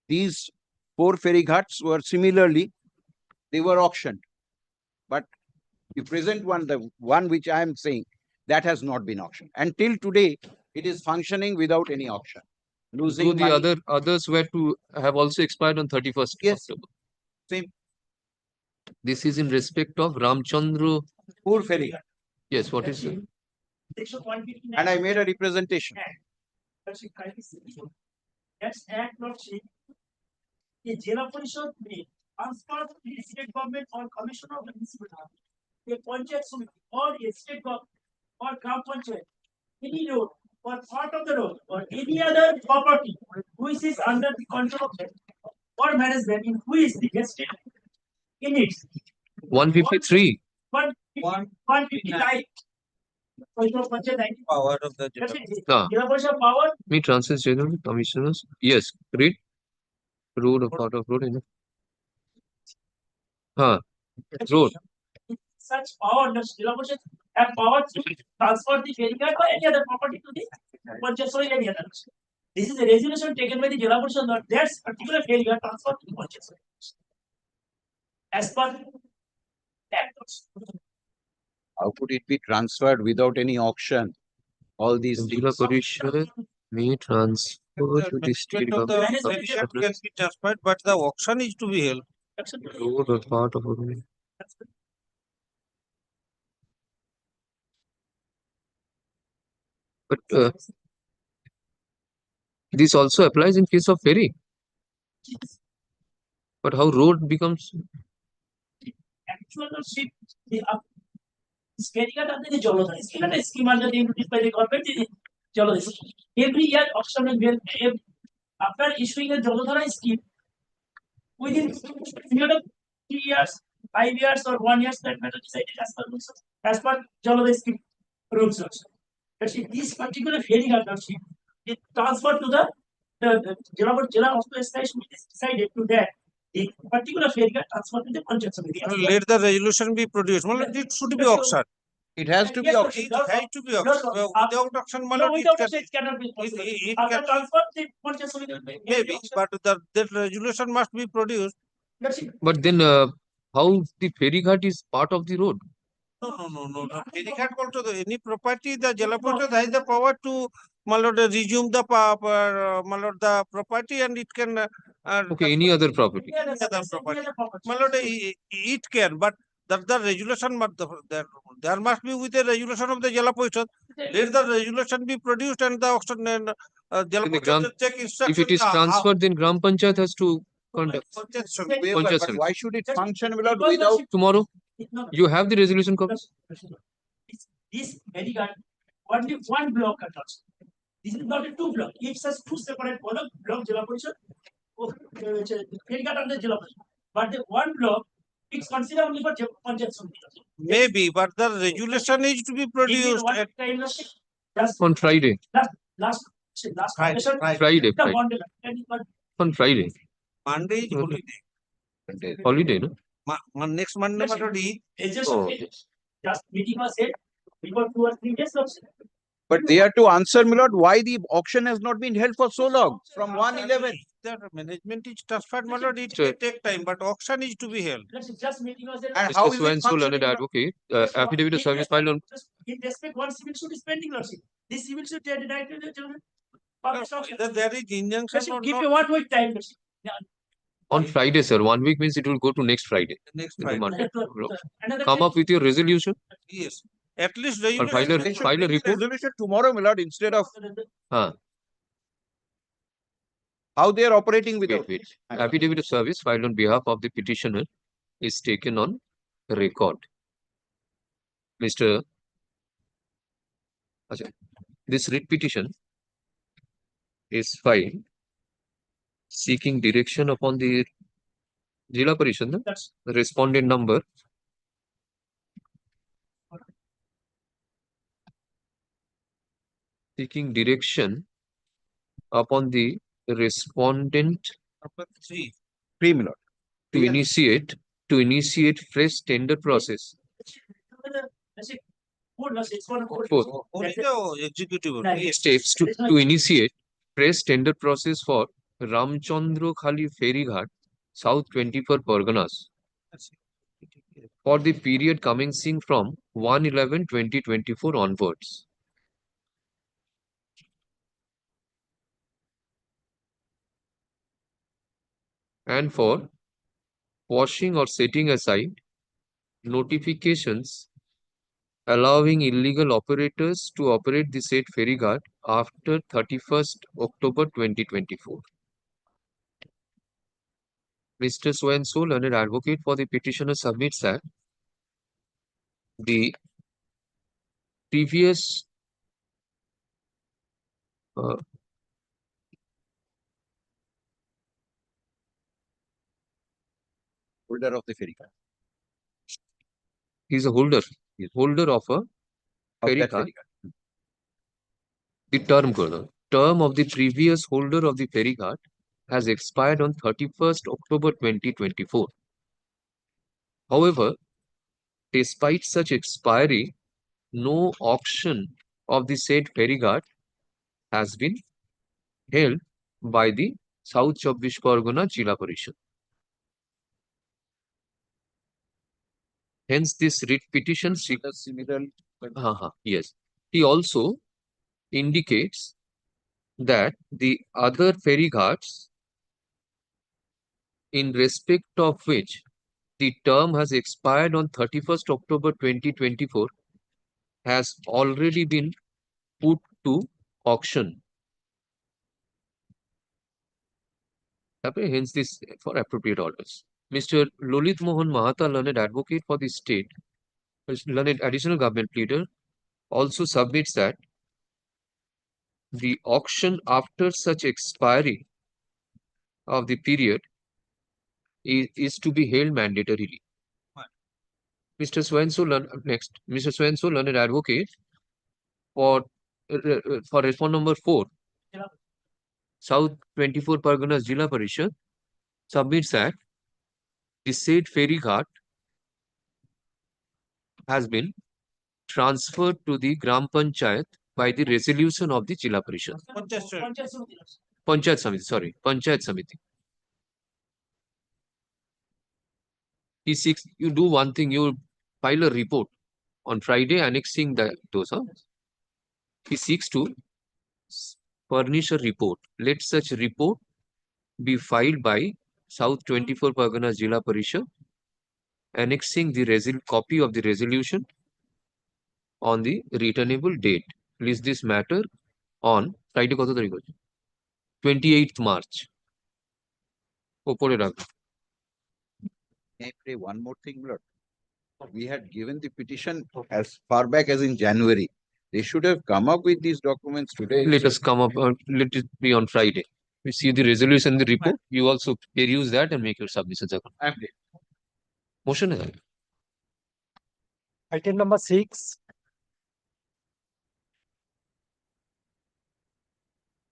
these 4 ferry ghats were similarly, they were auctioned. But the present one, the one which I am saying, that has not been auctioned. Until today, it is functioning without any auction. So Losing the money. others were to have also expired on 31st Yes. October. Same. This is in respect of Ramchandra. 4 ferry ghat. Yes, what is it? And I made a representation. That's act of shape. A Jila Parishad may transfer to the state government or commissioner of the municipality, a Panchayat Samiti or a state government or Gram Panchayat, any road or part of the road or any other property which is under the control of them or management in who is the vested in it. 153. 159. Power of the That's Jila. it. Ah. Jila Parishad power. Me transfers general commissioners. Yes, read. Road or part of road. Road. Such power does Jila Parishad have power to transfer the ferry ghat or any other property to the Panchayat or any other. This is a resolution taken by the Jila Parishad that that particular ferry ghat transferred to the Panchayat. As per Act. How could it be transferred without any auction? All these Jila things. Parishad may transfer to the state Management of the government. ferry ghat can be transferred, but the auction is to be held. Road or part of road. But this also applies in case of ferry. But how road becomes? Actual ship, the ferry ghat under the Jolodhara. It's not a scheme under the introduced by the government. Jolodhara. Every year auction is held. After issuing a Jolodhara scheme, within period of 3 years, 5 years, or 1 year, that matter decided as per Jolodhara scheme rules also. But if this particular ferry ghat is transferred to the Jila Hospital establishment is decided to that the particular ferry ghat transferred to the Panchayat Samiti. Let the resolution be produced. Well, it should be auctioned. It has to be Yes, auctioned. It has to be auctioned. Without auction, my No, lord, without it auction, it cannot be possible. it After can transfer, the Panchayat Samiti will be maybe, but that resolution must be produced. That's it. But then how the ferry ghat is part of the road? No. The ferry ghat also, any property, the Jila Parishad has the power to, my lord, resume the my lord, the property, and it can. Okay, any other property. Any other property. My lord, it can, but that the resolution, there must be with the resolution of the Jila Parishad. Let the resolution be produced and the auction and Jila In the Gram- Parishad take If instructions. it is transferred, then Gram Panchayat has to conduct. Waiver, Panchayat but Samiti. why should it function without? Tomorrow, you have the resolution copy. This ferry ghat, only one block attached. This is not a two block. It's a two separate block Jila Parishad. Ferry ghat under Jila Parishad. But the one block, it's considered only for Panchayat Samiti. Maybe, but the resolution is to be produced. One at- time last On Friday. last Friday, session, Friday. the bond and On Friday. Monday is Mhm. holiday. Holiday, no? Next Monday, Yes, Monday. it's just Oh. just meeting was said before 2 or 3 days. But they are to answer, my lord, why the auction has not been held for so long, from 111. The management is transferred, my lord, it Sure. may take time, but auction is to be held. Just meeting was said. And how Mr. is it Swan Soul, functioning? learned advocate, affidavit of service filed on. In respect, one civil suit is pending, lordship. This civil suit they are denied to the children. Whether there is injunction or Give not, you 1 week time, lordship. On Friday, sir. 1 week means it will go to next Friday. next In the Friday. Monday. Another Come up with your resolution Yes, at least or file resolution. They should a bring the report. resolution tomorrow, my lord, instead of Huh. how they are operating without. Wait. Affidavit of service filed on behalf of the petitioner is taken on record. Mr. Ajay, this writ petition is filed seeking direction upon the Jila Parishad, no? That's The respondent number seeking direction upon the respondent Number 3. Three, my lord. to initiate fresh tender process. Fourth, Executive. steps to initiate fresh tender process for Ramchandra Khali Ferry Ghat, South 24 Parganas, for the period commencing from 1/11/2024 onwards. And for quashing or setting aside notifications allowing illegal operators to operate the said ferry ghat after 31st October 2024. Mr. So-and-so, learned advocate for the petitioner, submits that the previous Holder of the ferry card. he's a holder of a Of ferry that card. ferry card. The term of the previous holder of the ferry card has expired on 31st October 2024. However, despite such expiry, no auction of the said ferry guard has been held by the South 24 Pargana Jila Parishad. Hence, this writ petition yes. He also indicates that the other ferry ghats in respect of which the term has expired on 31st October 2024 has already been put to auction. Hence, this for appropriate orders. Mr. Lolit Mohan Mahata, learned advocate for the state, learned additional government pleader, also submits that the auction after such expiry of the period is to be held mandatorily. Mr. So-and-so, next, Mr. So-and-so, learned advocate for respond number 4, South 24 Parganas Jila Parishad, submits that the said ferry ghat has been transferred to the Gram Panchayat by the resolution of the Jila Parishad. Panchayat Samiti. He seeks, you do one thing, you file a report on Friday annexing those. He seeks to furnish a report. Let such report be filed by South 24 Parganas Jila Parishad, annexing the copy of the resolution on the returnable date. Please this matter on Friday 28th March. May I pray one more thing, Lord? We had given the petition as far back as in January. They should have come up with these documents today. Let us come up, let it be on Friday. We see the resolution, the report. You also peruse that and make your submission. I'm ready. Motion is Item number 6.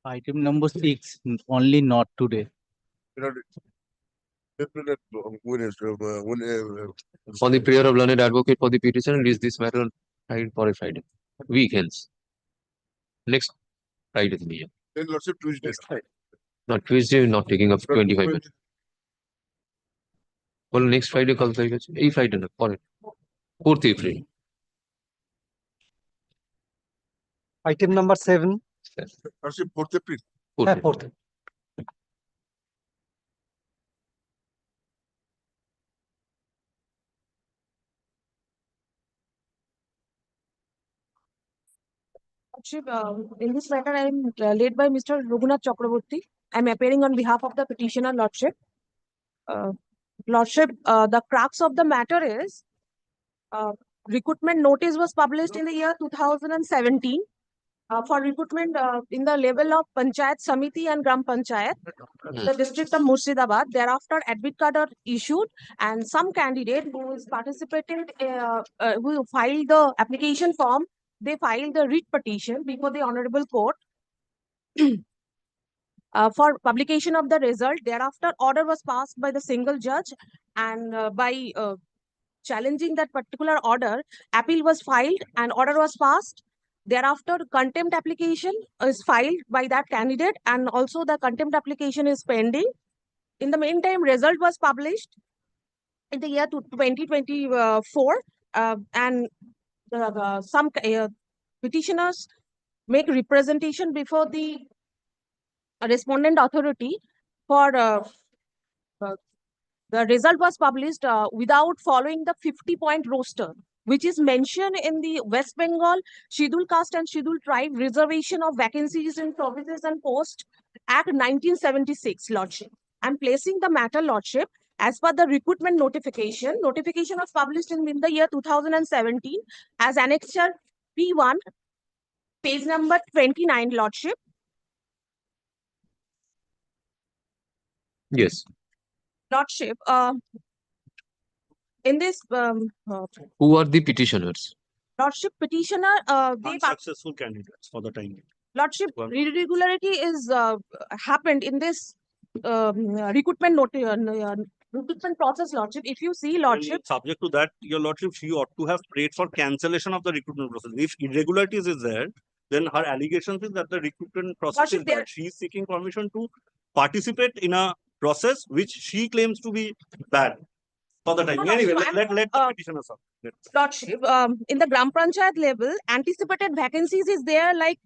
Item number 6, only not today. On the prayer of learned advocate for the petition, release this matter on Friday for a Friday. Weekends. Next Friday. Then Lordship Tuesday. Not Tuesday, not taking up 25 minutes. Well, next Friday, call Friday. Friday, no, 4th April. Item number 7. Lordship 4th April. 4th. In this matter, I am led by Mr. Raghunath Chakraborty. I am appearing on behalf of the petitioner, Lordship. Lordship, the crux of the matter is recruitment notice was published in the year 2017 for recruitment in the level of Panchayat Samiti and Gram Panchayat, the district of Murshidabad. Thereafter, admit card are issued, and some candidate who is participating, who filed the application form they filed the writ petition before the Honorable Court for publication of the result. Thereafter, order was passed by the single judge, and by challenging that particular order, appeal was filed and order was passed. Thereafter, contempt application is filed by that candidate, and also the contempt application is pending. In the meantime, result was published in the year 2024, and some petitioners make representation before the respondent authority for the result was published without following the 50-point roster, which is mentioned in the West Bengal Scheduled Caste and Scheduled Tribe Reservation of Vacancies in Provinces and Posts Act 1976, Lordship. I'm placing the matter, Lordship, as per the recruitment notification. Notification was published in the year 2017 as Annexure P1, page number 29, Lordship. Yes. Lordship, in this Who are the petitioners? Lordship petitioner, they Unsuccessful candidates for the time being. Lordship, Well- irregularity is happened in this recruitment recruitment process, Lordship. If you see, Lordship, Subject to that, your lordship, she ought to have prayed for cancellation of the recruitment process. If irregularities is there, then her allegations is that the recruitment process Lordship, is bad. She is seeking permission to participate in a process which she claims to be bad for the time. No, no, Anyway, so let the petitioner talk. Lordship, in the Gram Panchayat level, anticipated vacancies is there, like,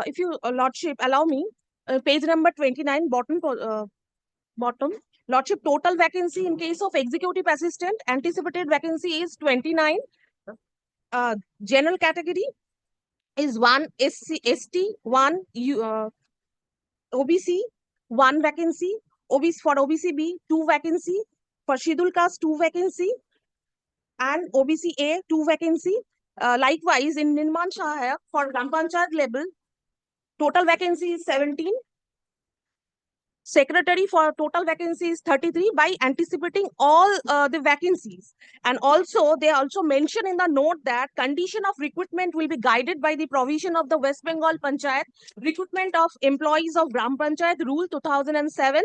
if you, Lordship, allow me, page number 29, bottom, Lordship, total vacancy in case of executive assistant, anticipated vacancy is 29. General category is 1 SC, ST, 1 OBC, 1 vacancy, OBC for OBC-B, 2 vacancy, for Scheduled Caste, 2 vacancy, and OBC-A, 2 vacancy. Likewise, in Nirman Sahayak, for Gram Panchayat level, total vacancy is 17. Secretary for total vacancy is 33 by anticipating all the vacancies. And also, they also mention in the note that condition of recruitment will be guided by the provision of the West Bengal Panchayat Recruitment of Employees of Gram Panchayat Rule 2007,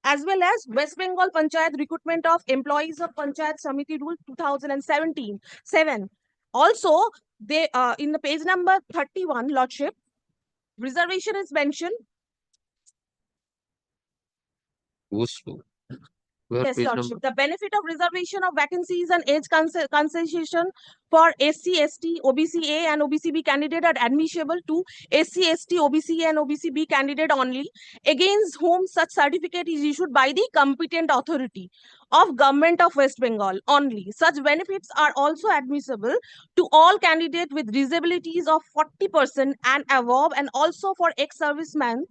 as well as West Bengal Panchayat Recruitment of Employees of Panchayat Samiti Rule 2017. Also, they in the page number 31, Lordship, reservation is mentioned. Yes, Lordship. The benefit of reservation of vacancies and age concession for SC, ST, OBC-A and OBC-B candidate are admissible to SC, ST, OBC-A and OBC-B candidate only, against whom such certificate is issued by the competent authority of Government of West Bengal only. Such benefits are also admissible to all candidates with disabilities of 40% and above, and also for ex-servicemen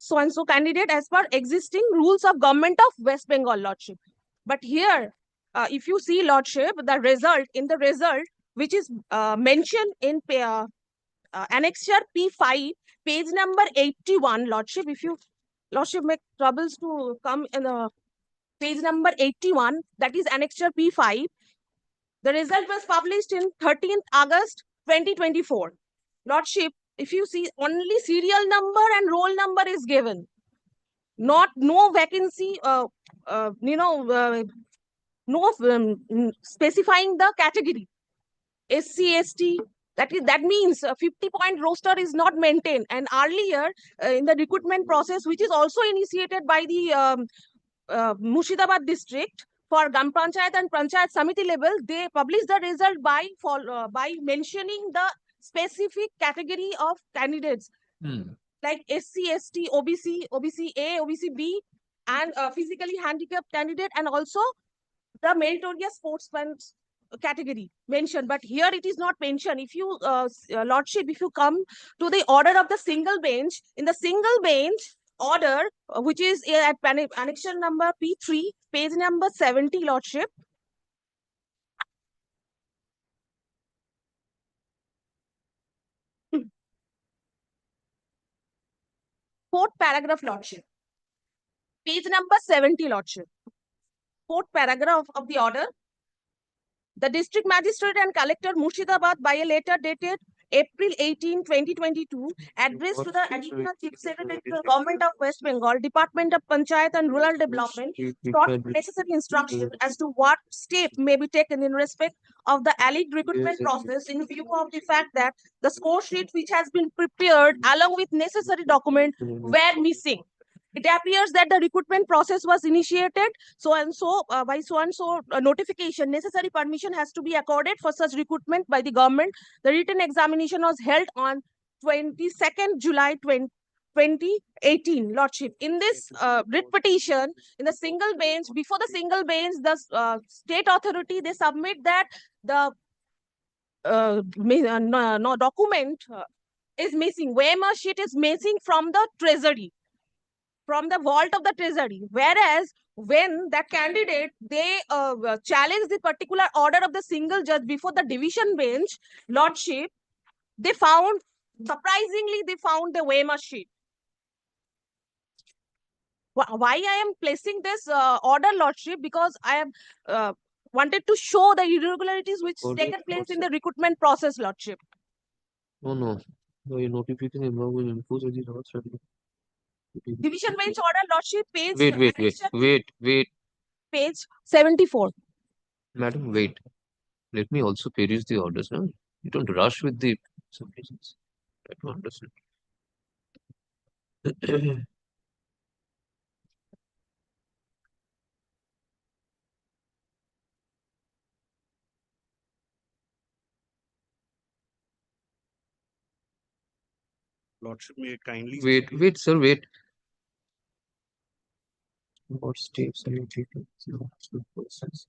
so-and-so candidate as per existing rules of Government of West Bengal, Lordship. But here, if you see, Lordship, the result, which is mentioned in Annexure P5, page number 81, Lordship, if you, Lordship, make troubles to come in page number 81, that is Annexure P5. The result was published in 13th August 2024. Lordship, if you see, only serial number and roll number is given, no vacancy, no specifying the category, SC, ST. That means a 50-point roster is not maintained. And earlier in the recruitment process, which is also initiated by the Murshidabad district for Gram Panchayat and Panchayat Samiti level, they publish the result by mentioning the specific category of candidates like SC, ST, OBC, OBC-A, OBC-B, and physically handicapped candidate, and also the meritorious sportsman category mentioned. But here it is not mentioned. If you, Lordship, if you come to the order of the single bench, in the single bench order, which is at annexure number P3, page number 70, Lordship, fourth paragraph, Lordship. Page number 70, Lordship. Fourth paragraph of the order. The district magistrate and collector Murshidabad by a letter dated April 18, 2022, addressed to the Additional Chief Secretary to the Government of West Bengal, Department of Panchayat and Rural Development, sought necessary instructions as to what step may be taken in respect of the alleged recruitment process in view of the fact that the score sheet which has been prepared along with necessary documents were missing. It appears that the recruitment process was initiated by so and so notification. Necessary permission has to be accorded for such recruitment by the government. The written examination was held on 22nd July 2018, Lordship. In this writ petition, in the single bench, before the single bench, the state authority, they submit that the no document is missing. Waiver sheet is missing from the treasury, from the vault of the treasury. Whereas when that candidate, they challenge the particular order of the single judge before the division bench, Lordship, they found, surprisingly, they found the waiver sheet. Why I am placing this order, Lordship? Because I have wanted to show the irregularities which taken place in the recruitment process, Lordship. No. Your notification will impose the laws. Division bench order, Lordship, page Wait. page 74. Madam, wait. Let me also peruse the orders now. You don't rush with the submissions. I don't understand. Lordship, may I kindly. Wait, sir, wait. What steps are you taking? Process.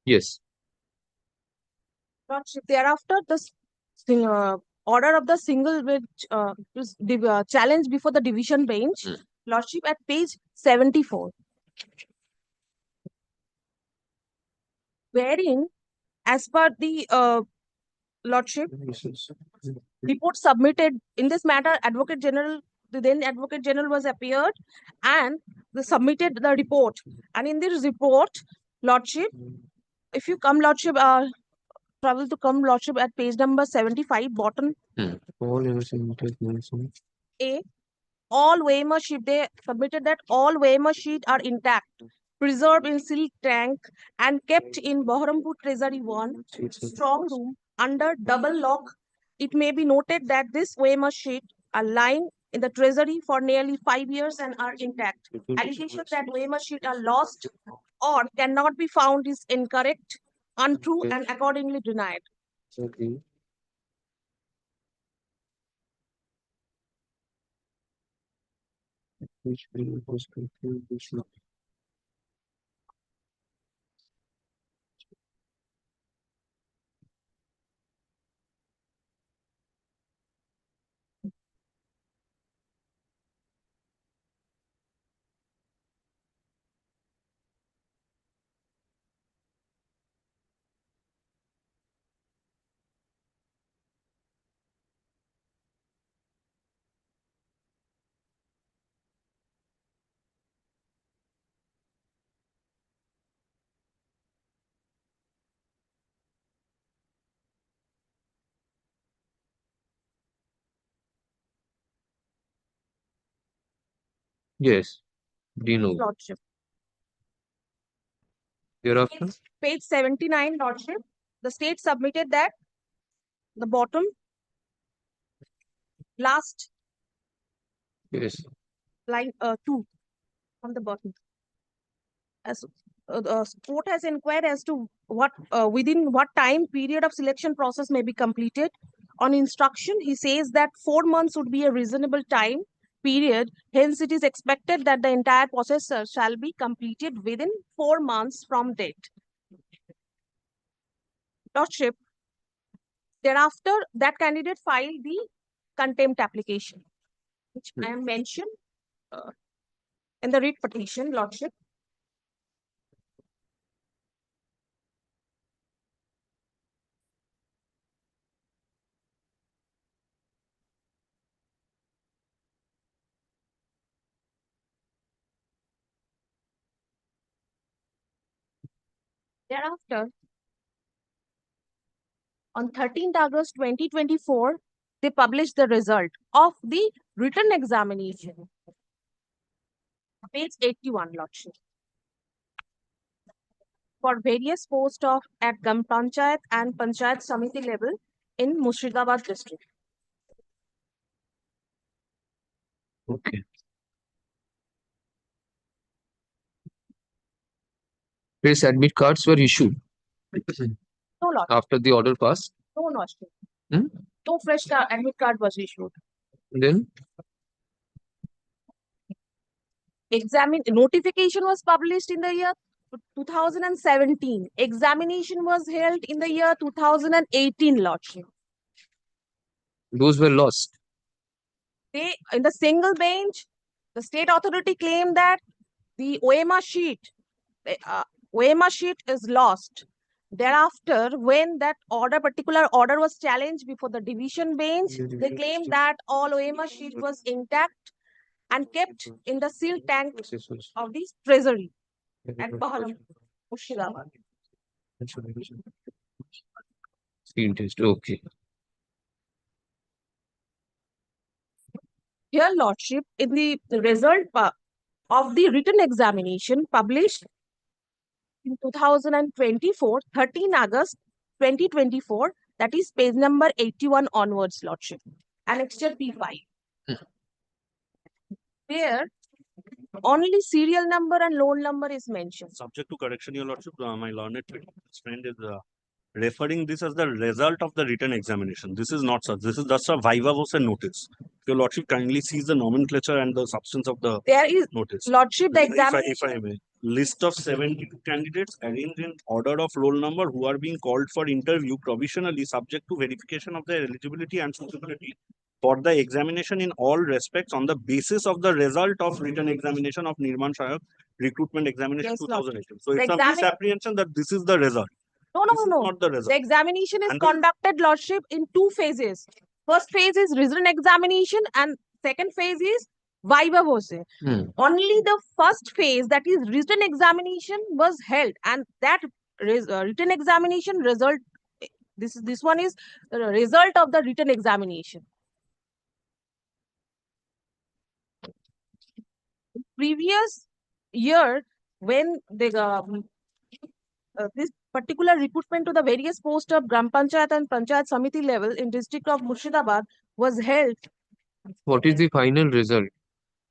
Yes. Lordship, thereafter, order of the single bench challenge before the division bench, Lordship, at page 74, wherein, as per the Lordship, report submitted in this matter, the then Advocate General was appeared and they submitted the report. And in this report, Lordship, if you come, Lordship, travel to come, Lordship, at page number 75, bottom A, all waiver sheet, they submitted that all waiver sheet are intact, preserved in silk tank and kept in Bahrampur Treasury 1 strong room under double lock. It may be noted that this waiver sheet are lying in the treasury for nearly 5 years and are intact. Allegations that waiver sheet are lost or cannot be found is incorrect, untrue, and accordingly denied. Okay. Which bill was confused? Yes. Dino. Lordship. Thereafter, Page 79, Lordship, the state submitted that the bottom last, yes. line 2 from the bottom. As the court has inquired as to what within what time period of selection process may be completed. On instruction, he says that 4 months would be a reasonable time period. Hence, it is expected that the entire process shall be completed within 4 months from date. Lordship, thereafter, that candidate filed the contempt application, which I am mentioned in the writ petition, Lordship. Thereafter, on 13th August 2024, they published the result of the written examination. Page 81, Lordship. For various posts of at Gram Panchayat and Panchayat Samiti level in Murshidabad district. Okay. Press admit cards were issued No, Lord. after the order passed. No, Lordship. Hmm? No fresh admit card was issued. Then Notification was published in the year 2017. Examination was held in the year 2018, Lordship. those were lost. They, in the single bench, the state authority claimed that the OMA sheet is lost. Thereafter, when that particular order was challenged before the division bench, they claimed that all OMA sheet was intact and kept in the sealed tank of the treasury at Baharam, Murshidabad. Screen test. Okay. Here, Lordship, in the result of the written examination published in 2024, 13 August 2024, that is page number 81 onwards, Lordship. Annexure P5. There, only serial number and loan number is mentioned. Subject to correction, Your Lordship, my learned friend is referring this as the result of the written examination. This is not such. This is just a viva voce notice. Your Lordship kindly sees the nomenclature and the substance of the There is, notice. Lordship, the If examination. I may, list of 72 candidates arranged in order of roll number who are being called for interview provisionally subject to verification of their eligibility and suitability for the examination in all respects on the basis of the result of written examination of Nirman Shayak recruitment examination Yes, 2018. So The it's a misapprehension that this is the result. No, This is no. not the result. The examination is And the- conducted, Lordship, in 2 phases. First phase is written examination and second phase is viva voce. Only the first phase, that is written examination, was held, and that written examination result, this one is the result of the written examination. Previous year, when this particular recruitment to the various posts of Gram Panchayat and Panchayat Samiti level in district of Murshidabad was held. What is the final result?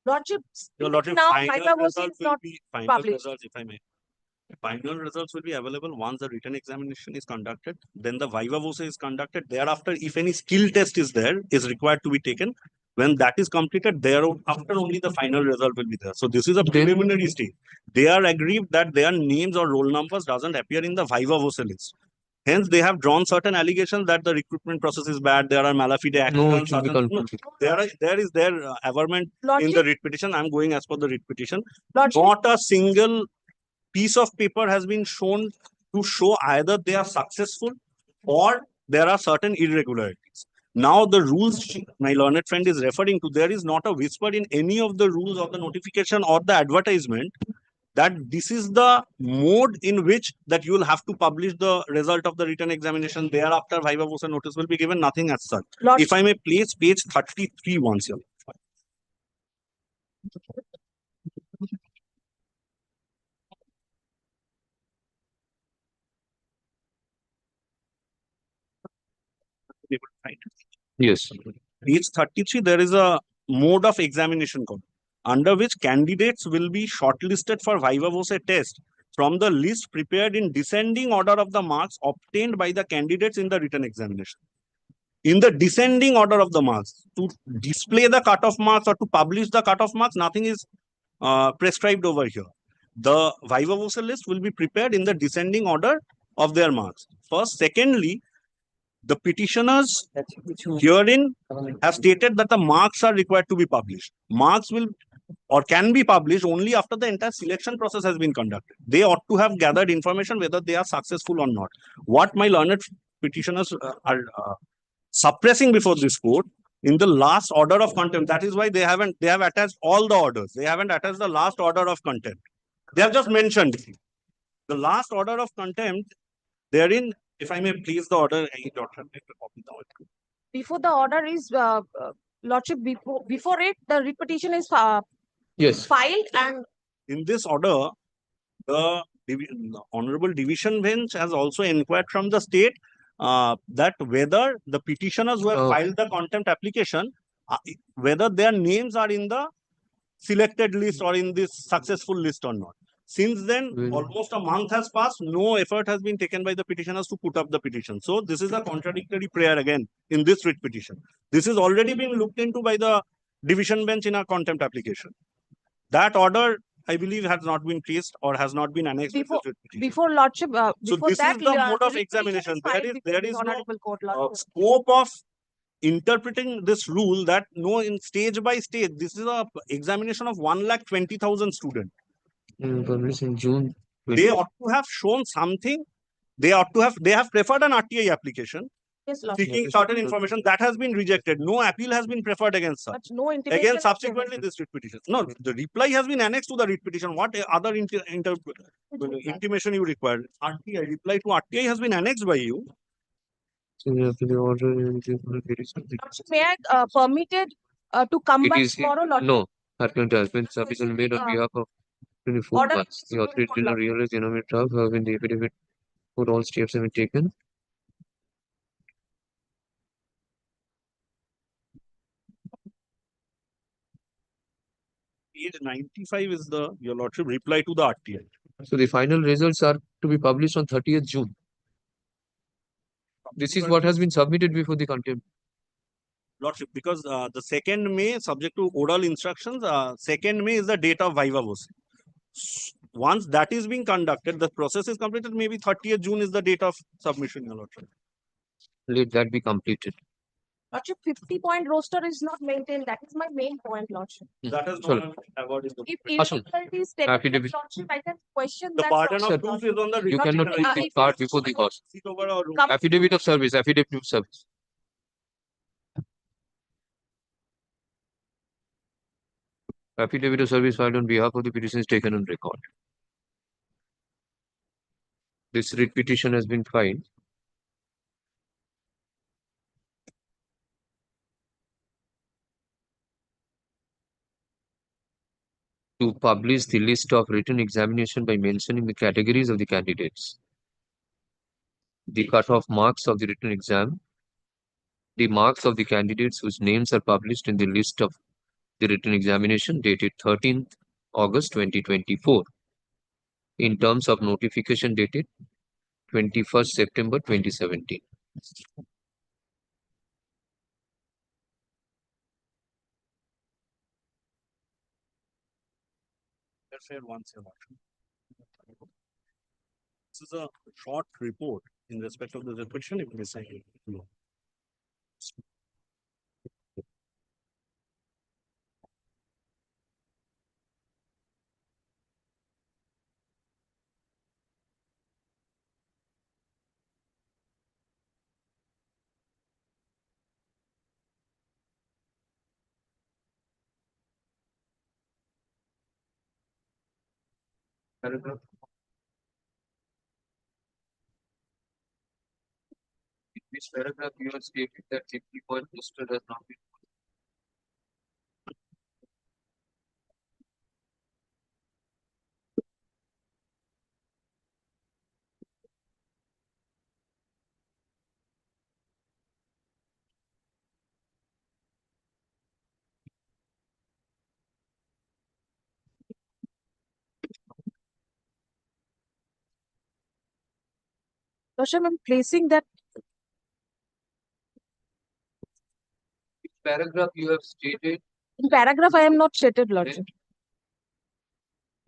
Lordship, Your Lordship, now final viva voce results is will not be final published. results, if I may. Final results will be available once the written examination is conducted. Then the viva voce is conducted. Thereafter, if any skill test is there, is required to be taken. When that is completed, thereafter only the final result will be there. So this is a preliminary stage. They are aggrieved that their names or roll numbers doesn't appear in the viva voce list. Hence, they have drawn certain allegations that the recruitment process is bad. There are malafide actions. No, it should be concluded. There is their averment in Lordship, the writ petition. I'm going as per the writ petition. Lordship, Not a single piece of paper has been shown to show either they are successful or there are certain irregularities. Now the rules my learned friend is referring to, there is not a whisper in any of the rules or the notification or the advertisement that this is the mode in which that you will have to publish the result of the written examination. Thereafter, viva voce notice will be given, nothing as such. Lordship. If I may place page 33 once here. Yes. Page 33, there is a mode of examination code. under which candidates will be shortlisted for viva voce test from the list prepared in descending order of the marks obtained by the candidates in the written examination. In the descending order of the marks, to display the cutoff marks or to publish the cutoff marks, nothing is prescribed over here. The viva voce list will be prepared in the descending order of their marks. First, secondly, the petitioners herein have stated that the marks are required to be published. Marks will or can be published only after the entire selection process has been conducted. They ought to have gathered information whether they are successful or not. What my learned petitioners are suppressing before this court in the last order of contempt. That is why they have attached all the orders. They haven't attached the last order of contempt. They have just mentioned the last order of contempt. Therein, if I may please the order, any doctor take a copy now. Before the order is, Lordship, before it, the writ petition is Yes. filed, and In this order, the Honorable Division Bench has also inquired from the state that whether the petitioners who have filed the contempt application, whether their names are in the selected list or in this successful list or not. Since then, almost a month has passed. No effort has been taken by the petitioners to put up the petition. So this is a contradictory prayer again in this writ petition. This has already been looked into by the division bench in a contempt application. That order, I believe, has not been placed or has not been annexed to this writ petition. before Lordship, So before this that, is the mode of writ petition examination. filed There before is the no Honorable Court, Lordship. scope of interpreting this rule that no, in stage by stage, this is a examination of 1,20,000 students. Published in June. They ought to have shown something. They have preferred an RTI application Yes, Lordship. seeking certain information that has been rejected. No appeal has been preferred against such. But no intimation. Again, of subsequently, this writ petition. No, the reply has been annexed to the writ petition. What other intimation you require? RTI, reply to RTI has been annexed by you. So we have to be ordered. Lordship, may I permitted to come It back is tomorrow, Lordship? no. Argument has been sufficient made on behalf of 24 order months. The is authority did not realize the economic draft have been the affidavit for all steps have been taken. Page 95 is the, your lordship, reply to the RTI. So the final results are to be published on 30th June. This is what has been submitted before the contempt. Lordship, because the 2nd May, subject to oral instructions, 2nd May is the date of viva voce. Once that is being conducted, the process is completed, maybe 30th June is the date of submission, your lordship. Let that be completed. Lordship, 50-point roster is not maintained. That is my main point, Lordship. That is Sorry. not awarded. If Ashwin, irregularity is taken, affidavit. Lordship, I can question The that. burden Lordship. of proof is on the You cannot Lordship, put the if cart it is before the horse. sit over our room. Come- Affidavit of service, affidavit of service. Affidavit of service filed on behalf of the petition is taken on record. This writ petition has been filed. To publish the list of written examination by mentioning the categories of the candidates, the cutoff marks of the written exam, the marks of the candidates whose names are published in the list of the written examination dated 13th August 2024 in terms of notification dated 21st September 2017. Fair once, your lordship. This is a short report in respect of the petition, if you may say. Paragraph. In this paragraph, you have stated that 50-point roster has not been. Lordship, I'm placing that Paragraph you have stated in paragraph I am not stated, Lordship.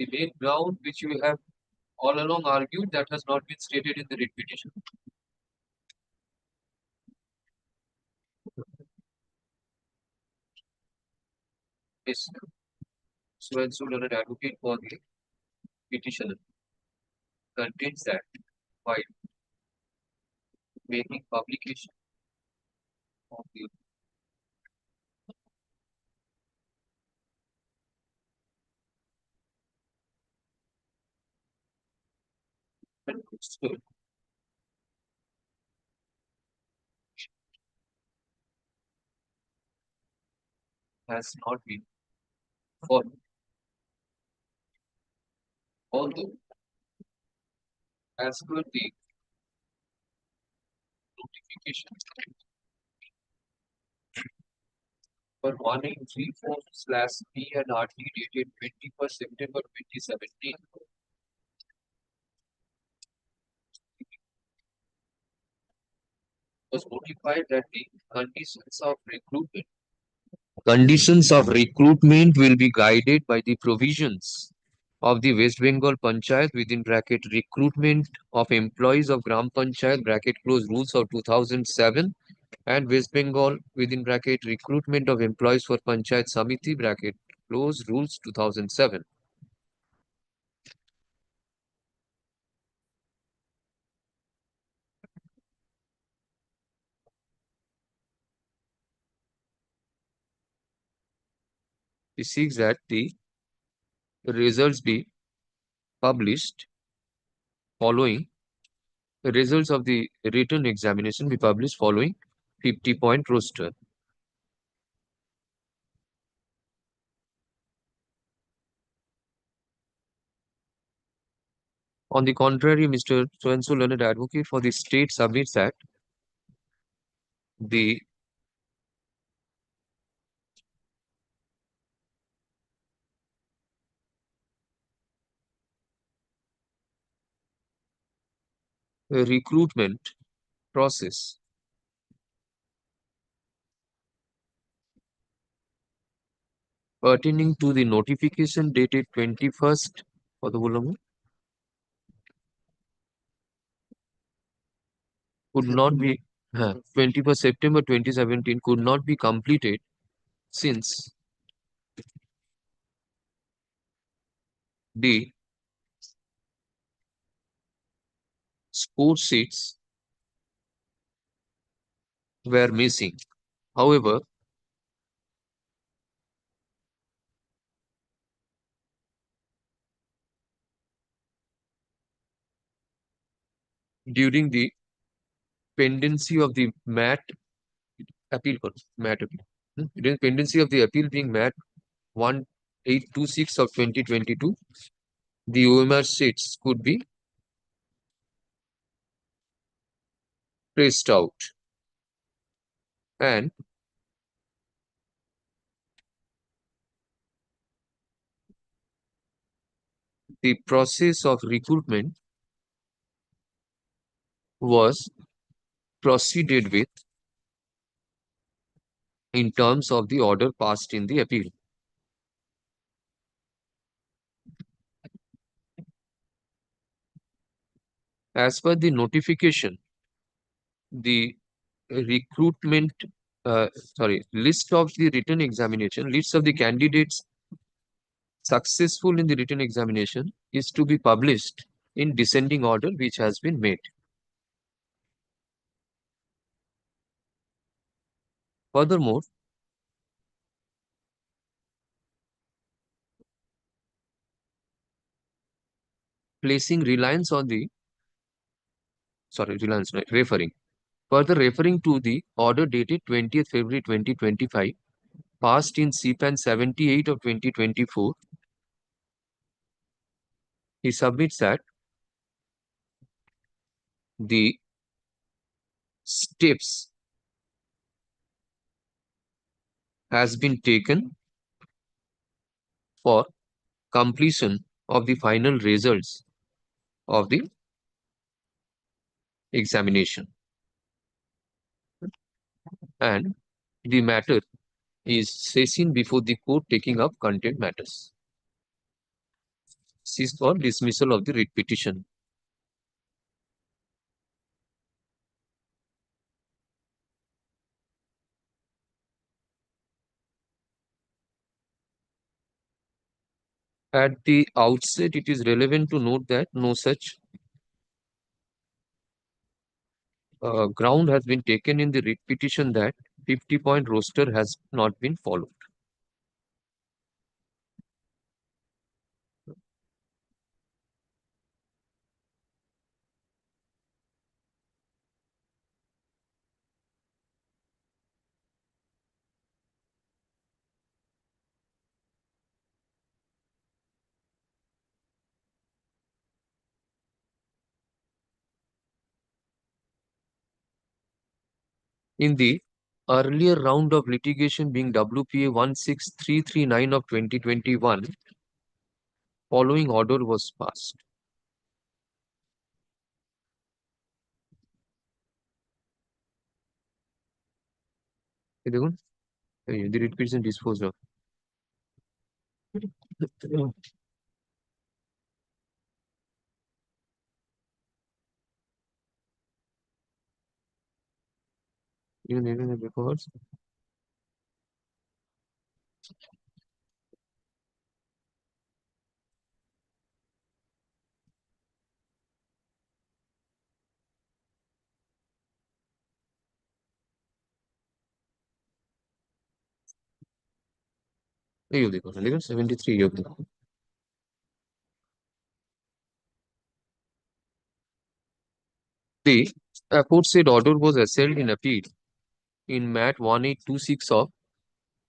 the main ground which you have all along argued that has not been stated in the writ petition. Yes. So and so learned advocate for the petitioner contains that while making publication of the understood has not been followed. Although, as per the notification for 1834/P and RT dated 21st September 2017, was notified that the conditions of recruitment will be guided by the provisions of the West Bengal Panchayat within bracket recruitment of employees of Gram Panchayat bracket close rules of 2007 and West Bengal within bracket recruitment of employees for Panchayat Samiti bracket close rules 2007. He seeks that the results be published following the results of the written examination be published following 50-point roster. On the contrary, Mr. So-and-so learned advocate for the state submits that the recruitment process pertaining to the notification dated 21st for the could not be 21st September 2017 could not be completed since the score sheets were missing. However, during the pendency of the appeal, during pendency of the appeal being MAT 1826 of 2022, the OMR sheets could be traced out and the process of recruitment was proceeded with in terms of the order passed in the appeal. As per the notification, the recruitment, list of the written examination, list of the candidates successful in the written examination is to be published in descending order which has been made. Furthermore, placing reliance on the, referring. Further referring to the order dated 20th February 2025, passed in CPAN 78 of 2024, he submits that the steps has been taken for completion of the final results of the examination. And the matter is session before the court taking up content matters. This is for dismissal of the writ petition. At the outset, it is relevant to note that no such ground has been taken in the writ petition that 50-point roster has not been followed. In the earlier round of litigation being WPA 16339 of 2021, following order was passed. এই দেখুন, the writ petition disposed of. Even the papers. এই দেখুন 73 দেখুন। The aforesaid order was assailed in appeal in MAT 1826 of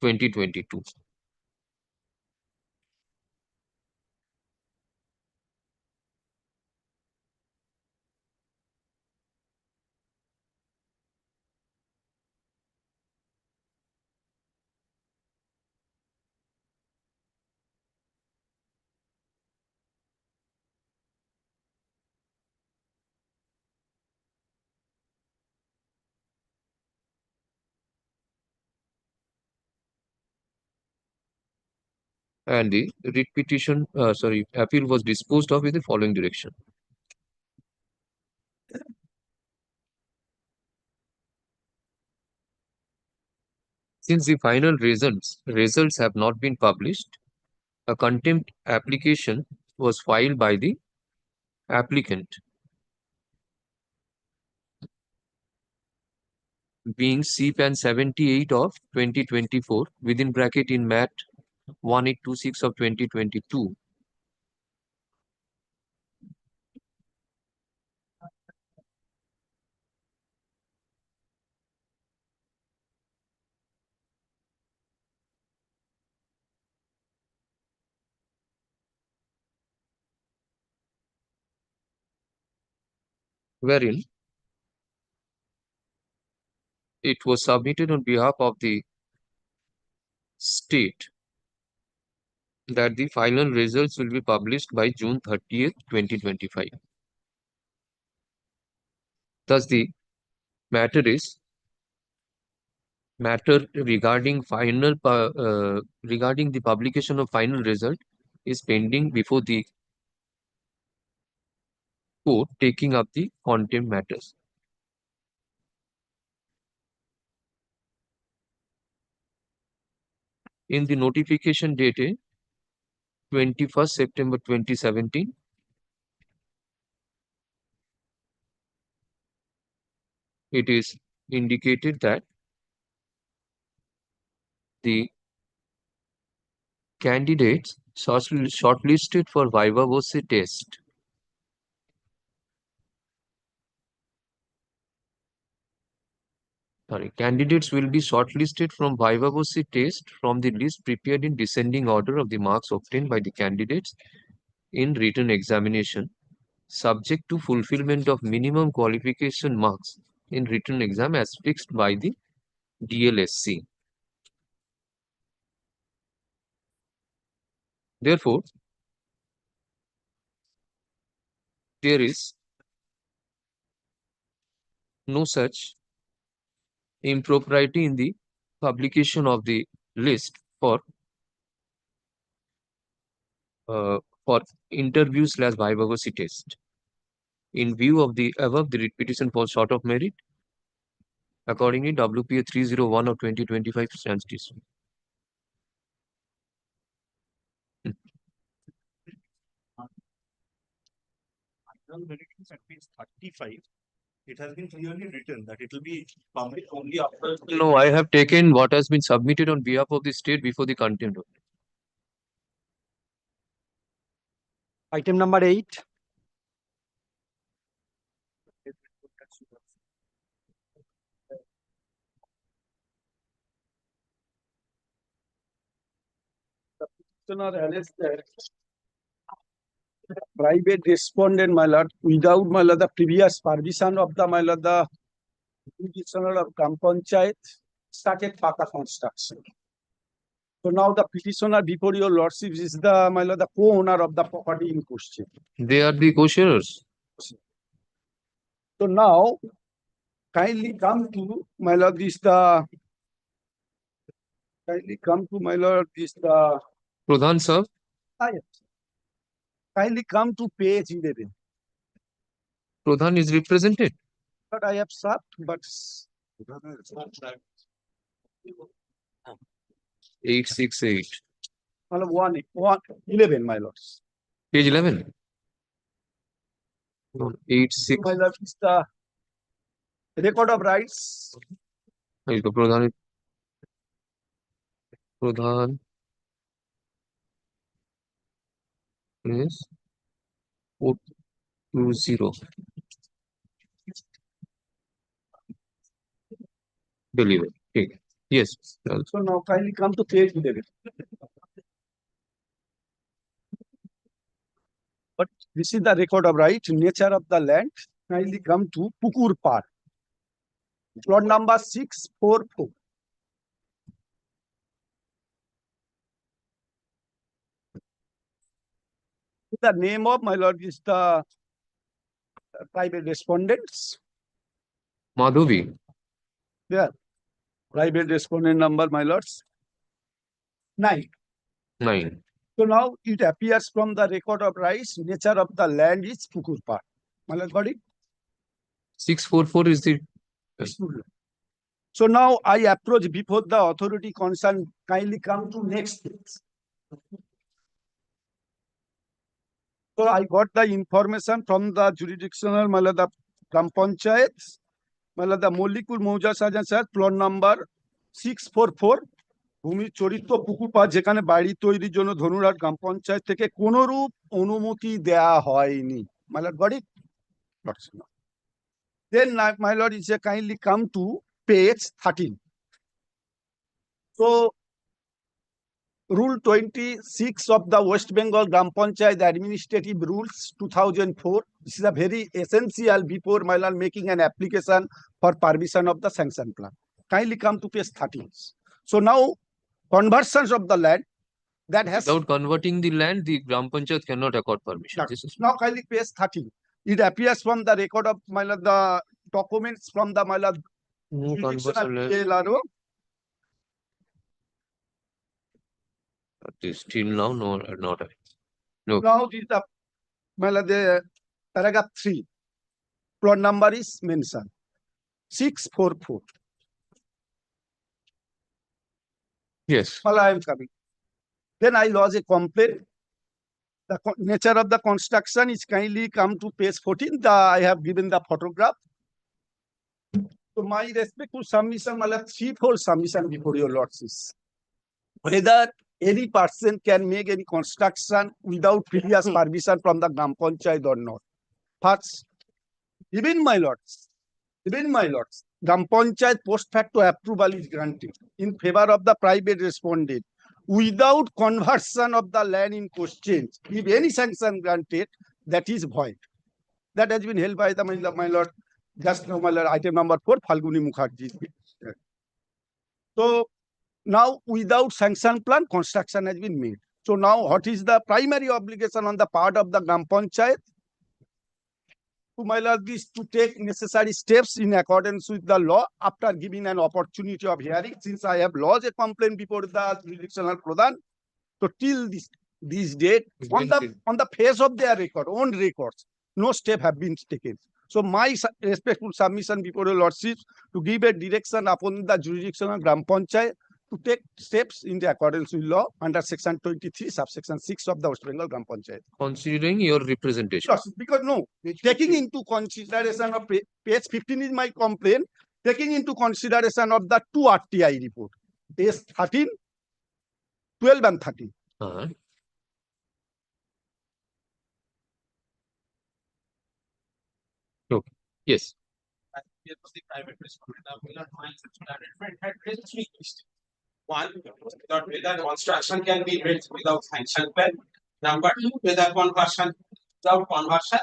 2022. And the writ petition, appeal was disposed of with the following direction. Since the final results have not been published, a contempt application was filed by the applicant, being CPAN 78 of 2024 within bracket in MAT 1826 of 2022. Wherein it was submitted on behalf of the state that the final results will be published by June 30th, 2025. Thus, the matter regarding regarding the publication of final result is pending before the court taking up the contempt matters. In the notification dated 21st September 2017, it is indicated that the candidates shortlisted for viva voce test candidates will be shortlisted from viva voce test from the list prepared in descending order of the marks obtained by the candidates in written examination, subject to fulfillment of minimum qualification marks in written exam as fixed by the DLSC. Therefore, there is no such impropriety in the publication of the list for interview / vivacity test. In view of the above, the writ petition falls short of merit. Accordingly, WPA 301 of 2025 stands dismissed. At page 35, it has been clearly written that it will be public only after. No, I have taken what has been submitted on behalf of the state before the contempt. Item number 8. Private respondent, my lord, without my lord, the previous permission of the my lord, the petitioner of Gram Panchayat started Paka construction. So now the petitioner before your lordship is the my lord, the co-owner of the property in question. They are the co-sharers. So now kindly come to my lord, this the kindly come to my lord, this the Pradhan sir, kindly come to page 11. Pradhan is represented. But I have served, but 868. one 11, my lords. Page 11. No, 86. My lord, is the record of rights. Pradhan. Pradhan is 420. Deliver. Okay. Yes. So now kindly come to page 11. But this is the record of right, nature of the land. Kindly come to Pukur Park. Plot number 644. The name of my lord is the private respondents. Madhavi. Yeah. Private respondent number, my lords. 9. 9. So now it appears from the record of rights, nature of the land is Pukur Park. My lord, got it? 644 is the. So now I approach before the authority concerned, kindly come to next page. So I got the information from the jurisdictional Malada Gram Panchayat, Malada Molikul Mouja Sajan sir, plot number 644. ভূমি চরিত্র পুকুর পাড় যেখানে বাড়ি তৈরির জন্য ধনুরাট গ্রাম পঞ্চায়েত থেকে কোন রূপ অনুমতি দেয়া হয়নি। My lord, got it? Then my lord is kindly come to page 13. So Rule 26 of the West Bengal Gram Panchayat Administrative Rules 2004. This is a very essential before my lord making an application for permission of the sanction plan. Kindly come to page 13. So now conversions of the land that has. Without converting the land, the Gram Panchayat cannot accord permission. This is Now kindly page 13. It appears from the record of my lord, the documents from the my lord no jurisdictional conversion. PLRO. Still now, no, not. No. Now this is the my lord, the paragraph 3. Plot number is mentioned 644. Yes. Well, I am coming. Then I lodge a complaint. The nature of the construction is kindly come to page 14. I have given the photograph. So my respectful submission, my lord, threefold submission before your lordships. Whether any person can make any construction without previous permission from the Gram Panchayat or not. First, even my lords, Gram Panchayat post facto approval is granted in favor of the private respondent without conversion of the land in question. If any sanction granted, that is void. That has been held by the my lord, just now my lord, item number 4, Falguni Mukherjee. So now without sanction plan, construction has been made. So now what is the primary obligation on the part of the Gram Panchayat? to my lord this to take necessary steps in accordance with the law after giving an opportunity of hearing, since I have lodged a complaint before the jurisdictional Pradhan. So till this date, on the face of their record, own records, no step have been taken. So my respectful submission before the lordship to give a direction upon the jurisdictional Gram Panchayat to take steps in the accordance with law under section 23, subsection 6 of the West Bengal Gram Panchayat. Considering your representation. Yes, because no, taking into consideration of page 15 is my complaint, taking into consideration of the two RTI report, page 13, 12 and 13. Okay. Yes. One, whether construction can be built without sanction plan. Number two, whether conversion without conversion,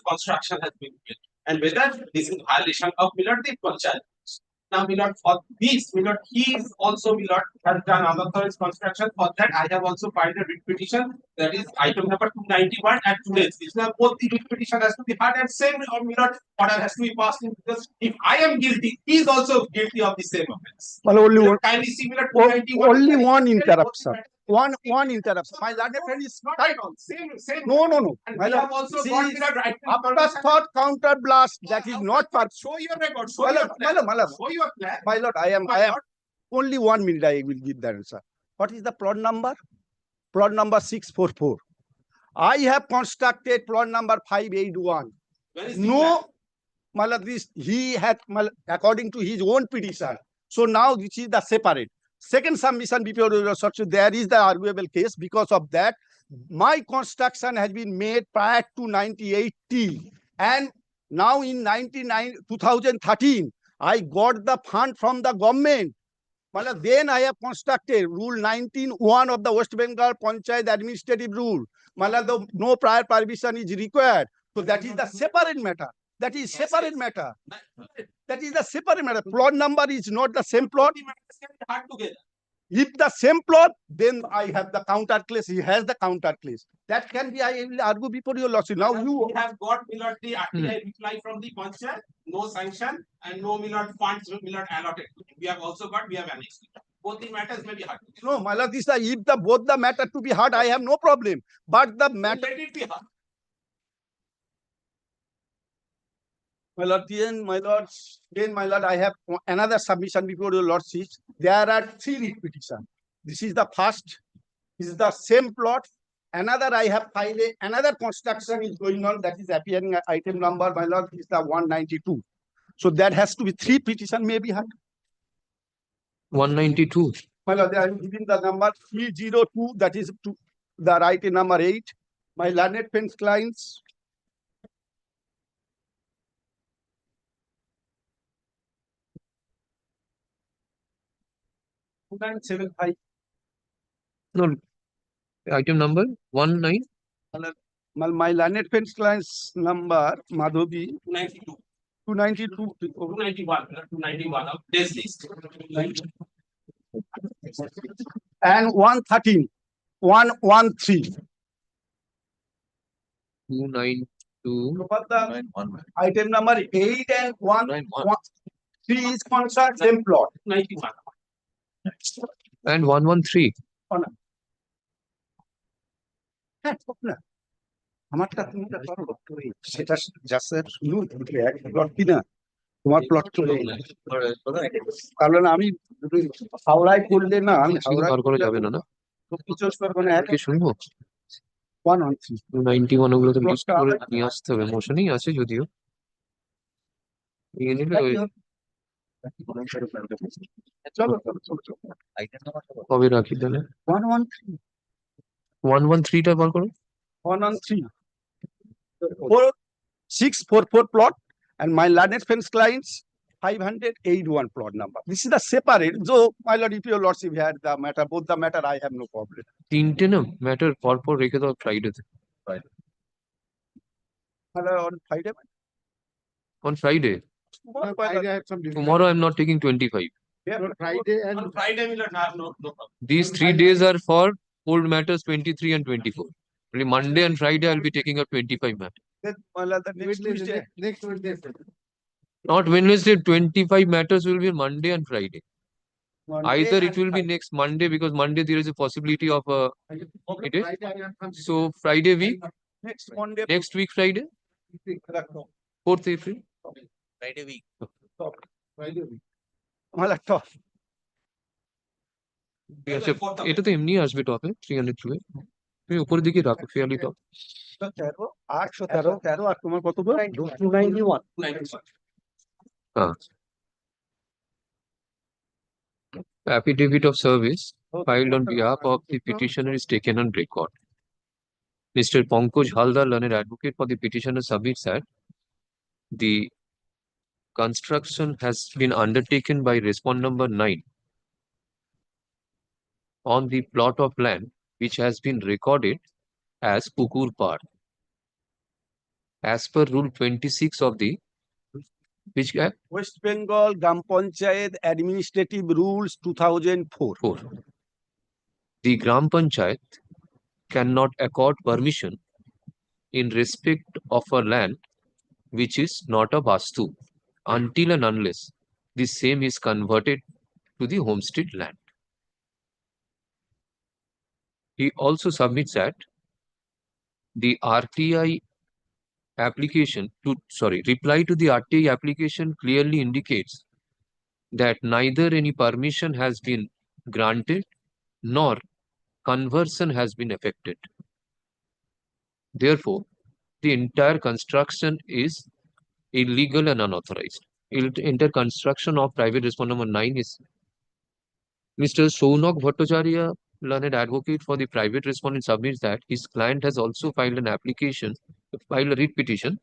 construction has been built. And whether this is violation of the Panchayat. Now, for this, he is also has done unauthorized construction. For that, I have also filed a writ petition. That is item number 291 at today's. This now both the writ petition has to be heard and same order has to be passed in, because if I am guilty, he is also guilty of the same offense. Well, only one, kindly similar 291. only one interruption. One interruption. My lord friend is not right on. Same. No. And My we lord, have also see, got the right. after thought counter blast, that is not part. Show your record. My lord, Show your plan. my lord, I am only 1 minute I will give the answer. What is the plot number? Plot number 644. I have constructed plot number 581. No, my lord, this he had according to his own petition. So now this is the separate. Second submission before there is the arguable case. Because of that, my construction has been made prior to 1980, and now in 2013, I got the fund from the government. Then I have constructed Rule 19(1) of the West Bengal Panchayat Administrative Rule. No prior permission is required. So that is the separate matter. That is separate matter. That is the separate matter. Plot number is not the same plot. If the same plot, then I have the counter clause. He has the counter clause. That can be, I will argue before your lawsuit. Now you have got the RTI reply from the Panchayat, no sanction and no funds allotted. We have also got, we have annexed. Both the matters may be heard. No, my lord, if both the matter to be heard, I have no problem. But the matter. Let it be heard. My lord, then my lord, I have another submission before your lordship. There are 3 writ petitions. This is the first. This is the same plot. Another I have filed. Another construction is going on. That is appearing item number. My lord, is the 192. So that has to be 3 petitions may be heard. 192. My lord, I am giving the number 302. That is to the item number 8. My learned friends clients. 2975. No. Item number 19. My learned friends clients number Madhavi 292. 292. 291. 291 of this list. And 113. 113. 292. Item number 8 and 113 is concerned same plot. 91. And 113. আমারটা তুমি সেটা just plot কিনা তোমার plot চলে কারণ আমি হাওড়ায় করলে না আমি হাওড়ায় বার করা যাবে না না পিছস করবো না কি শুনবো 113 91 ওগুলো তো লিস্ট করে নিয়ে আসতে হবে মোশনই আছে যদিও নিয়ে নিলে ওই চলো কবে রাখি তাহলে 113 টা বার করো 113 644 plot and my learned friends clients 581 plot number. This is the separate. So my lord, if your lordship had the matter, both the matter, I have no problem. তিনটে না ম্যাটার পরপর রেখে দাও ফ্রাইডেতে On Friday. on Friday. Friday I have some Tomorrow I'm not taking 25. Yeah, Friday and On Friday, we'll have no problem. These 3 days are for old matters 23 and 24. Only Monday and Friday I'll be taking up 25 matter. Next Tuesday. Next Tuesday. Not Wednesday, 25 matters will be Monday and Friday. Either it will be next Monday because Monday there is a possibility of a it is. So Friday week, Next Monday. next week Friday, 4th April. Friday week. ঠিক আছে এটা তো এমনি আসবে টপে 302 এ তুমি উপরের দিকে রাখো ফেয়ারলি টপ 813 আর তোমার কত গো 291 হ্যাঁ affidavit of service filed on behalf of the petitioner is taken on record. Mr. Pankaj Haldar, learned advocate for the petitioner, submits that the construction has been undertaken by respondent number 9 on the plot of land which has been recorded as Pukur Park. As per Rule 26 of the which West Bengal Gram Panchayat Administrative Rules 2004. 4. The Gram Panchayat cannot accord permission in respect of a land which is not a vastu until and unless the same is converted to the homestead land. He also submits that the RTI application reply to the RTI application clearly indicates that neither any permission has been granted nor conversion has been effected. Therefore, the entire construction is illegal and unauthorized. Entire construction of private respondent number 9 is Mr. Sounak Bhattacharya, learned advocate for the private respondent, submits that his client has also filed a writ petition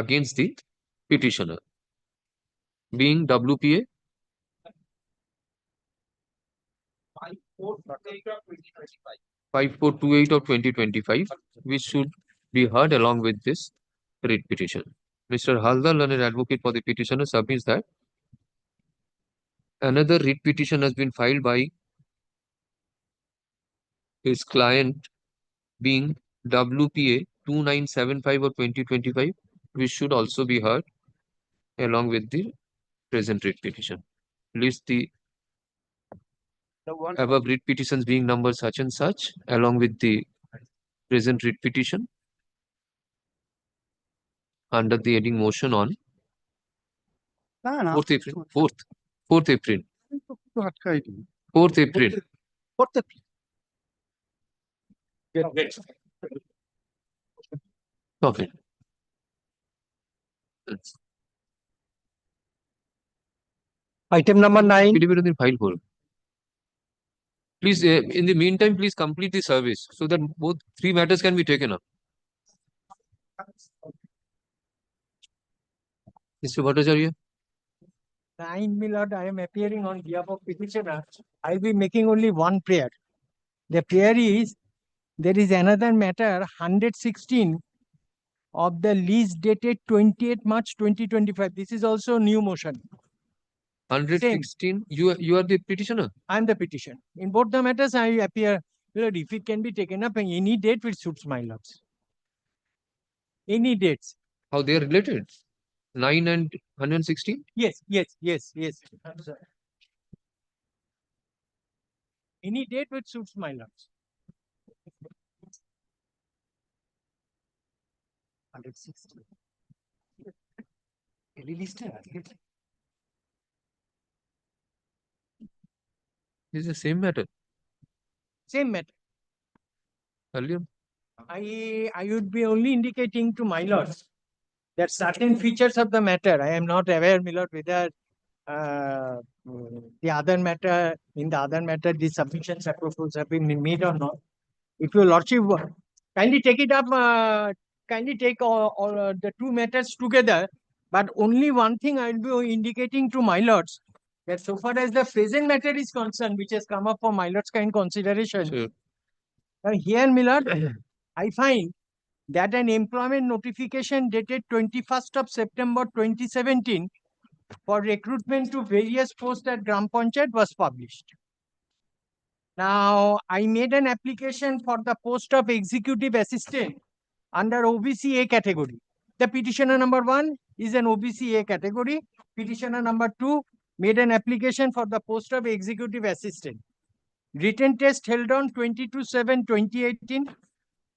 against the petitioner, being WPA 5428 of 2025, which should be heard along with this writ petition. Mr. Haldar, learned advocate for the petitioner, submits that another writ petition has been filed by his client, being WPA 2975 of 2025, which should also be heard along with the present writ petition. List the above writ petitions being numbered such and such along with the present writ petition under the heading motion on 4th April. 4th April. 4th April. Okay. Item number 9. Affidavit in file hold. Please, in the meantime, please complete the service so that both 3 matters can be taken up. Mr. Bhattacharya. 9, my lord, I am appearing on behalf of petitioner. I will be making only one prayer. The prayer is, there is another matter, 116 of the lease dated 28 March 2025. This is also new motion. 116, you are the petitioner? I am the petition. In both the matters, I appear, Lord, if it can be taken up in any date which suits my lords. Any dates. How they are related? 9 and 116? Yes. I'm sorry. Any date which suits my lords. 160. Any list? This is the same matter. Same matter. Earlier. I would be only indicating to my lords that certain features of the matter, I am not aware, my lord, whether the other matter, the submissions are proposed have been made or not. If your lordship kindly take it up, kindly take all the 2 matters together. But only one thing I will be indicating to my lords, that so far as the present matter is concerned, which has come up for my lord's kind consideration. Sure. Here, my lord, I find that an employment notification dated 21st of September 2017 for recruitment to various posts at Gram Panchayat was published. Now, I made an application for the post of executive assistant under OBC A category. The petitioner number 1 is an OBC A category. Petitioner number 2 made an application for the post of executive assistant. Written test held on 22/7/2018.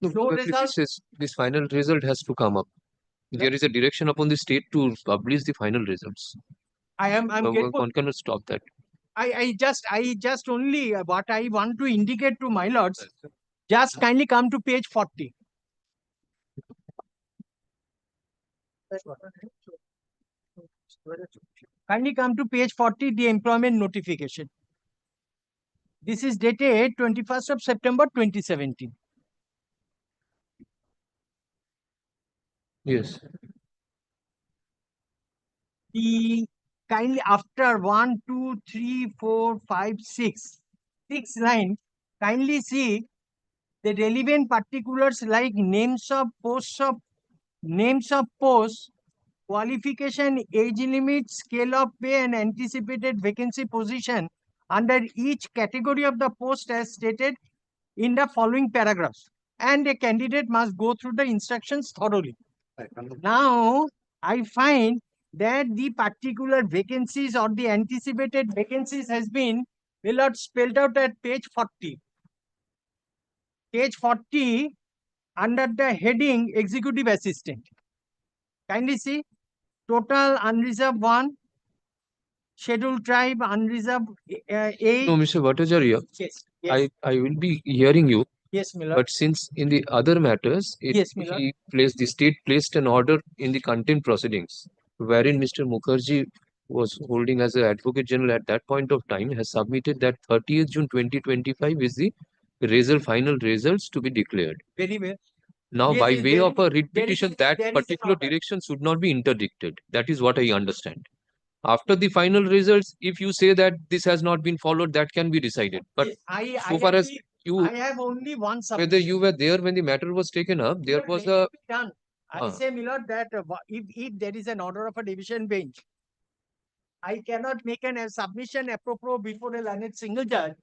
No, No but result. this final result has to come up. There is a direction upon the state to publish the final results. I'm grateful. One cannot stop that. I just only what I want to indicate to my lords, just kindly come to page 40. Kindly come to page 40, the employment notification. This is dated 21st of September 2017. Yes. The kindly after 1, 2, 3, 4, 5, 6, 6 line, kindly see the relevant particulars like names of posts, qualification, age limit, scale of pay, and anticipated vacancy position under each category of the post as stated in the following paragraphs. And a candidate must go through the instructions thoroughly. Now, I find that the particular vacancies or the anticipated vacancies has been spelled out at page 40. Page 40 under the heading executive assistant. Kindly see total unreserved 1, scheduled tribe unreserved 8. No, Mr. Bhattacharya, Yes, yes, I will be hearing you, yes, my lord. but since in the other matters, Yes, my lord. the state placed an order in the contempt proceedings, wherein Mr. Mukherjee was holding as an advocate general at that point of time, has submitted that 30th June 2025 is the final results to be declared. Very well. Now, Yes, by yes, way there of a is- writ there is- petition, that there is an particular order. direction should not be interdicted. That is what I understand. After the final results, if you say that this has not been followed, that can be decided. But Yes, I so far as you, I have only one submission. whether you were there when the matter was taken up, there But was let a it be done. I Ah. say, my lord, that if there is an order of a division bench, I cannot make a submission appropriate before a learned single judge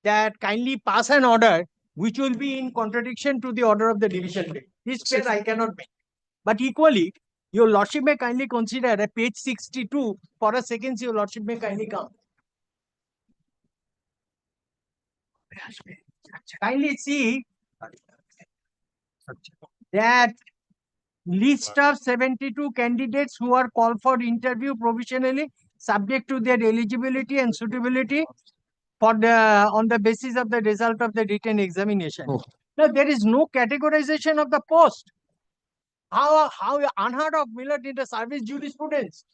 that kindly pass an order which will be in contradiction to the order of the division bench. This pair I cannot make. But equally, your lordship may kindly consider at page 62 for a second, your lordship may kindly come. Kindly see that list of 72 candidates who are called for interview provisionally subject to their eligibility and suitability for on the basis of the result of the written examination. Oh. Now there is no categorization of the post. How unheard of, Millard, in the service jurisprudence.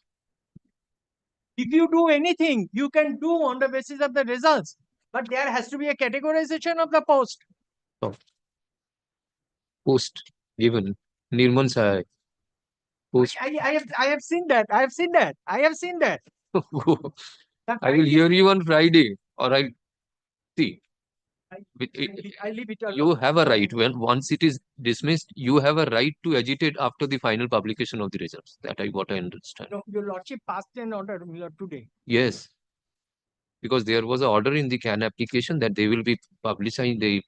If you do anything, you can do on the basis of the results, but there has to be a categorization of the post. post given. Nirman Sahai. Post. I have seen that. I have seen that. I have seen that. I will hear you on Friday, or I'll see. I leave it alone. You have a right. When once it is dismissed, you have a right to agitate after the final publication of the results. That I what I understand. No, your lordship passed an order, Millard, today. Yes, because there was an order in the CAN application that they will be publishing the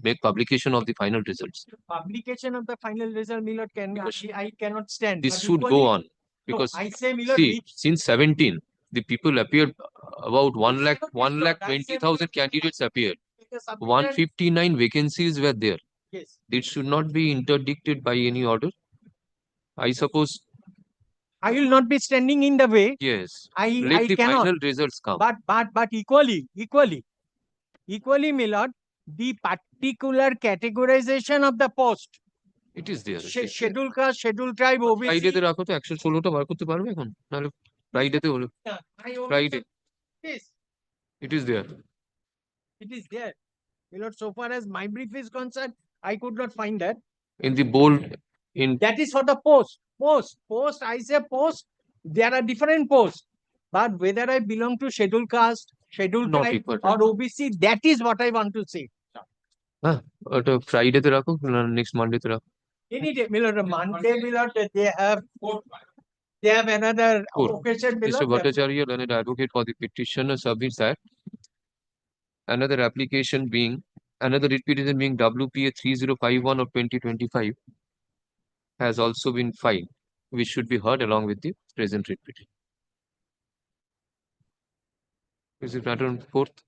make publication of the final results. Publication of the final result, Millard, I cannot stand. This But should equally- go on No, because I say, Millard, see, since 17, the people appeared about 1,20,000 candidates appeared. 159 vacancies were there. Yes. It should not be interdicted by any order. I suppose, I will not be standing in the way. yes. I Let the cannot. final results come. But equally, Millard, the particular categorization of the post, It is there. schedule caste, schedule tribe, Friday তে OBC. রাখো তো 116টা বার করতে পারবে এখন নাহলে Friday তে হলো Friday. Yes, It is there. it is there. Millard, so far as my brief is concerned, I could not find that. In the bold, in That is for the post. Post, I say post, there are different posts. But whether I belong to scheduled caste, scheduled Not tribe equal. or OBC, that is what I want to say. ওটা Friday তে রাখো next Monday তে রাখো Any day, Millard, Monday, Millard, they have another Cool. occasion, Mr. Millard. Bhattacharya, learned advocate for the petitioner, submits that another application being another writ petition being WPA 3051 of 2025 has also been filed, which should be heard along with the present writ petition. Is it matter on 4th?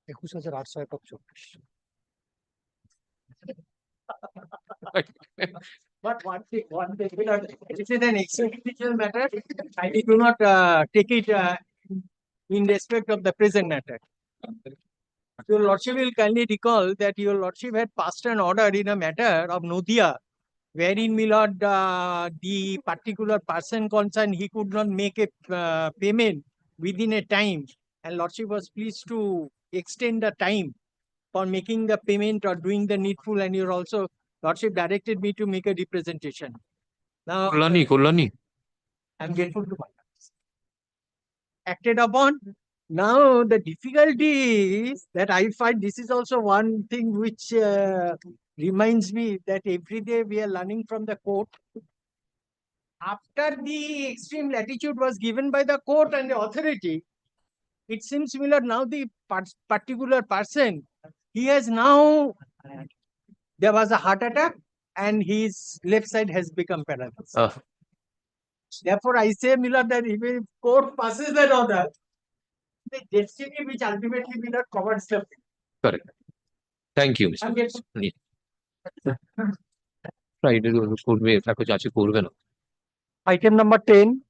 21,824 But one thing, this is an extrajudicial matter. I do not take it in respect of the present matter. Your Lordship will kindly recall that your Lordship had passed an order in a matter of Nodia, wherein, my lord, the particular person concerned, he could not make a payment within a time, and Lordship was pleased to extend the time for making the payment or doing the needful, and you're also, Lordship directed me to make a representation. Now, Kolani. I'm grateful to my acted upon. Now, the difficulty is that I find this is also one thing which reminds me that every day we are learning from the court. After the extreme latitude was given by the court and the authority, it seems, Miller, now the particular person, he has now, there was a heart attack and his left side has become paralyzed. Therefore, I say, Miller, that if a court passes that order, the destiny which ultimately Miller covers the field. Correct. Thank you, Mr. Friday করবে তাকে যাচ্ছে করবে না Item number 10.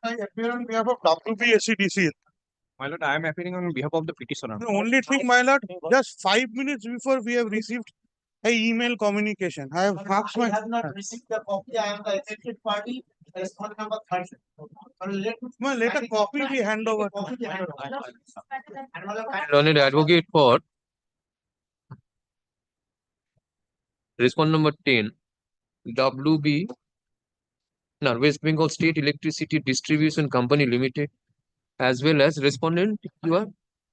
I appear on behalf of WPSCDC. My lord, I am appearing on behalf of the petitioner. The only thing, my lord, just 5 minutes before we have received a email communication. I have asked my. I have not received the copy. I am the affected party. Respondent number 30. Let a copy be hand over. Learned advocate for respondent number 10, WB, West Bengal State Electricity Distribution Company Limited, as well as respondent your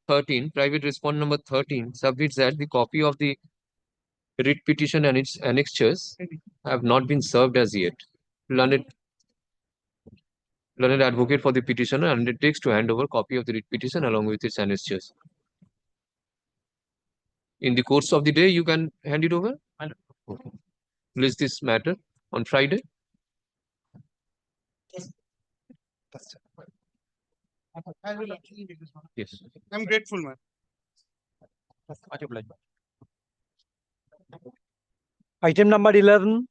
13, private respondent number 13, submits that the copy of the writ petition and its annexures have not been served as yet. Learned advocate for the petitioner undertakes to hand over copy of the writ petition along with its annexures. In the course of the day, you can hand it over. Okay. List this matter on Friday. Yes. I'm grateful, man. Item number 11.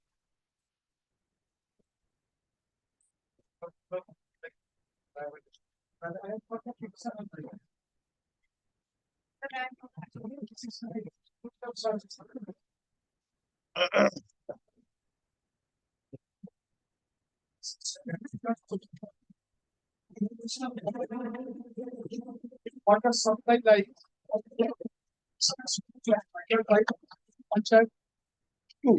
Water supply like Panchayat 2.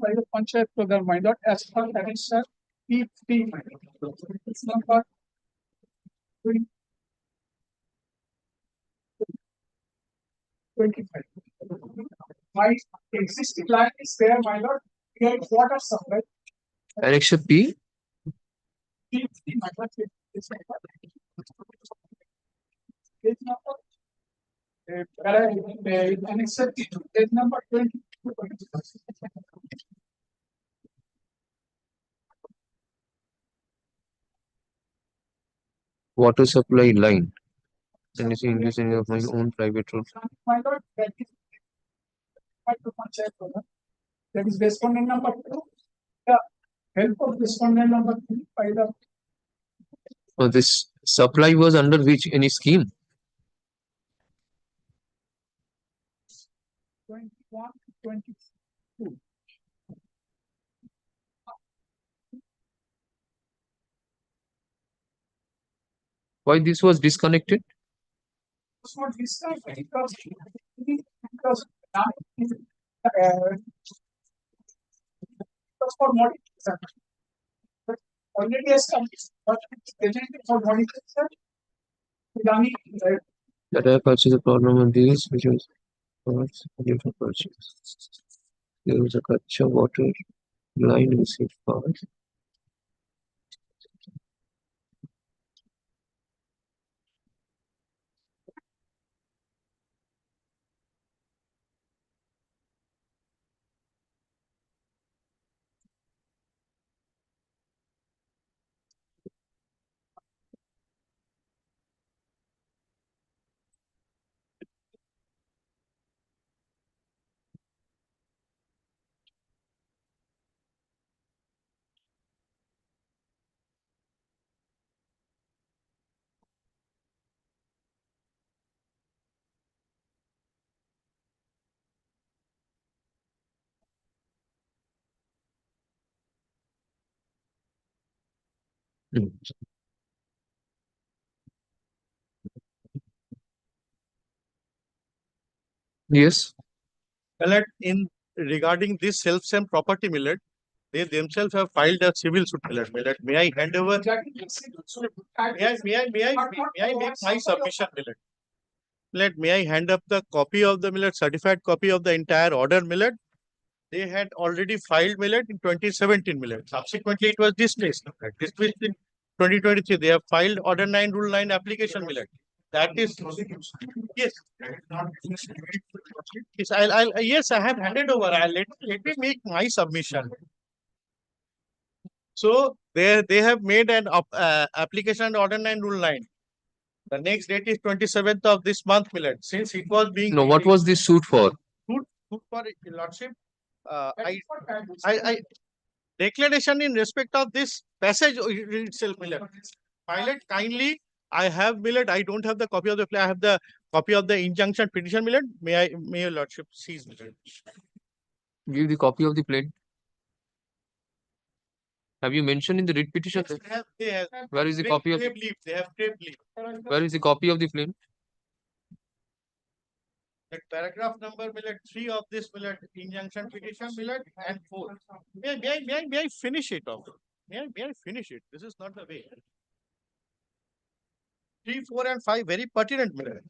By the Panchayat program, my lord, as per annexure P3, it's number 25. My existing line is there, my lord. We have water supply. Annexure P. P3, my lord. Page number. Annexure P2, page number 20. Water supply line. And it's English in my own private road. My lord, that is to Panchayat program. That is respondent number 2. The help of respondent number 3 by the This supply was under which any scheme? 21 to 22. Why this was disconnected? It's not this time because for modification. But already has come, but it's presented for modification. That I purchase a problem on these, which was for purchase. There was a Kutcha water line received part. Mm. Yes. Millet, in regarding this self-same property, Millet, they themselves have filed a civil suit, Millet. Millet, may I hand over? May I make my submission, Millet? Millet, may I hand up the copy of the Millet, certified copy of the entire order, Millet? They had already filed, Millet, in 2017, Millet. Subsequently, it was dismissed. Dismissed in 2023. They have filed order 9, rule 9 application, Millet. That is, yes. Yes, yes, I have handed over. Let me make my submission. So they have made an application order 9, rule 9. The next date is 27th of this month, Millet. Since it was being No, what was this suit for? Suit for your lordship. I declaration in respect of this passage itself, Millet. Pilot, kindly, I have, Millet. I don't have the copy of the I have the copy of the injunction petition, Millet. May your lordship seize, Millet. Give the copy of the plaint. Have you mentioned in the writ petition? They have. Where is the copy of? They have taped leaf. Where is the copy of the plaint? That paragraph number, Millet, 3 of this, Millet, injunction petition, Millet, and 4. May I finish it off? May I finish it? This is not the way. 3, 4, and 5, very pertinent, Millet.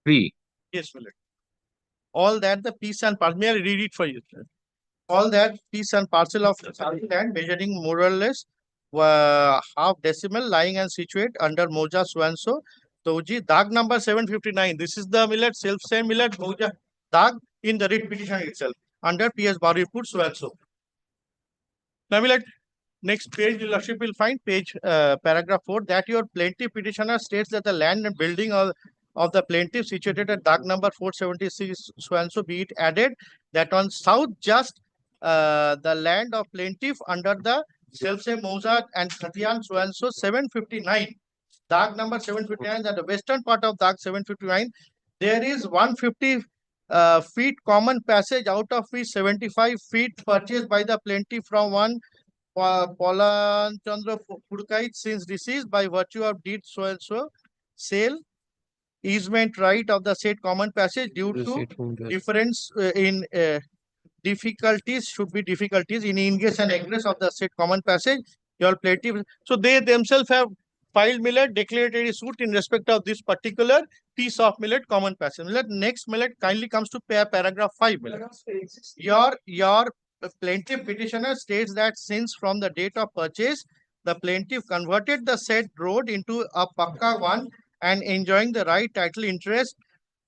Three. Yes, Millet. All that the piece and parcel, may I read it for you, sir? All that piece and parcel of land measuring more or less half decimal lying and situate under Moja so Toji, Dag number 759. This is the Millet, self-same Millet, Moja, Dag in the writ petition itself under PS Baripur so. Now, Millet, next page, your lordship will find page paragraph 4 that your plaintiff petitioner states that the land and building of the plaintiff situated at Dag number 476 so be it added that on south just the land of plaintiff under the self-same Mozart and Khatian so 759. Dag number 759 at the western part of Dag 759, there is 150 feet common passage out of which 75 feet purchased by the plaintiff from one Polan Chandra Purkait since deceased by virtue of deed so sale easement right of the said common passage due to difference in difficulties in ingress and egress of the said common passage. Your plaintiff, so they themselves have filed Millet declaratory suit in respect of this particular piece of Millet common passage. Millet, next Millet kindly comes to paragraph 5, Millet. Your plaintiff petitioner states that since from the date of purchase, the plaintiff converted the said road into a Pakka one and enjoying the right title interest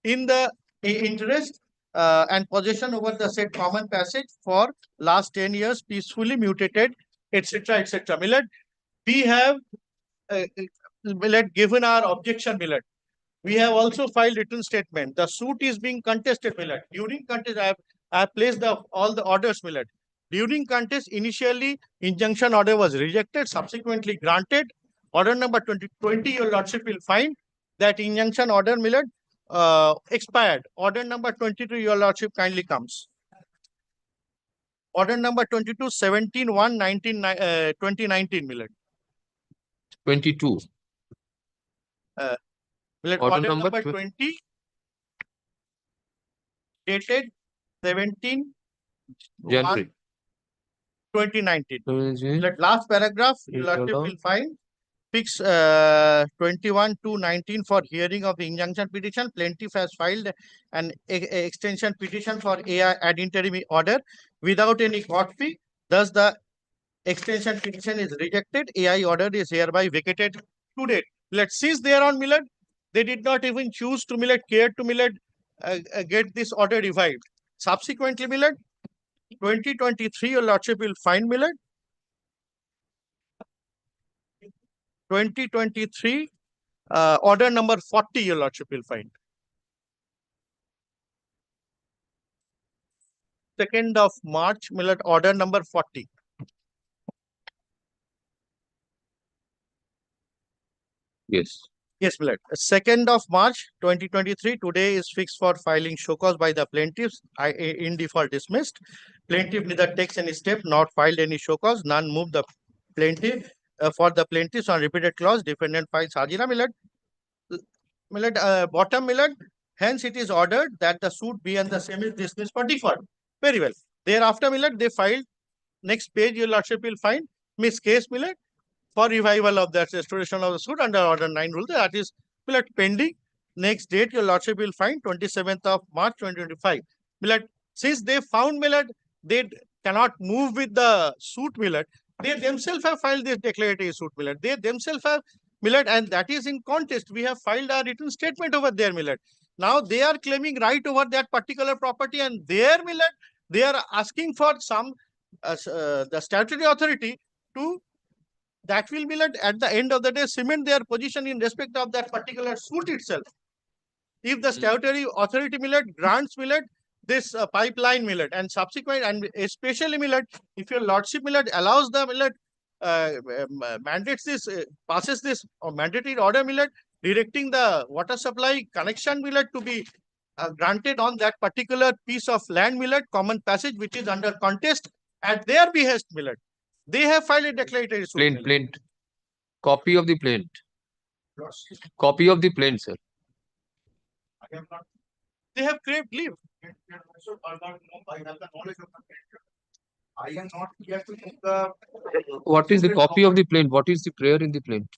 in the interest and possession over the said common passage for last 10 years peacefully mutated, etc., etc. Millet, we have Millet given our objection, Millet. We have also filed written statement. The suit is being contested, Millet. During contest, I have placed all the orders, Millet. During contest, initially injunction order was rejected, subsequently granted. Order number 2020, your lordship will find that injunction order, Millet, expired. Order number 22, your lordship kindly comes. Order number 22, 17/1/2019, Millet. 22. Millet, Order order number number 20, dated 17 January. 2019. Millet, last paragraph, your lordship will find. Fix 21/2/19 for hearing of the injunction petition. Plaintiff has filed an extension petition for AI ad interim order without any court fee. Thus, the extension petition is rejected. AI order is hereby vacated today. Since they are on Millet, they did not even choose to care to get this order revived. Subsequently, Millet, 2023, your lordship will find Millet. 2023, order number 40, your lordship will find. 2nd of March, Millet, order number 40. Yes. Yes, my lord. 2nd of March 2023, today is fixed for filing show cause by the plaintiffs in default dismissed. Plaintiff neither takes any step nor filed any show cause, none move the plaintiff for the plaintiffs on repeated clause, defendant files Hajira, my lord. My lord, bottom, my lord. Hence, it is ordered that the suit be and the same is dismissed for default. Very well. Thereafter, my lord, they filed. Next page, your lordship will find Miss Case, my lord, for revival of that restoration of the suit under order 9 rule. That is, my lord, pending. Next date, your lordship will find 27th of March 2025. My lord, since they found, my lord, they cannot move with the suit, my lord, they themselves have filed this declaratory suit, my lord. They themselves have, my lord, and that is in contest. We have filed our written statement over there, my lord. Now they are claiming right over that particular property, and there, my lord, they are asking for some the statutory authority to that will be at the end of the day cement their position in respect of that particular suit itself. If the statutory authority grants this pipeline and subsequent and especially if your lordship allows the mandates this passes this or mandatory order directing the water supply connection to be granted on that particular piece of land common passage which is under contest at their behest they have filed a declaratory suit. Plaint. Copy of the plaint. Copy of the plaint, sir. They have craved leave. I am not here to take the. What is the copy of the plaint? What is the prayer in the plaint?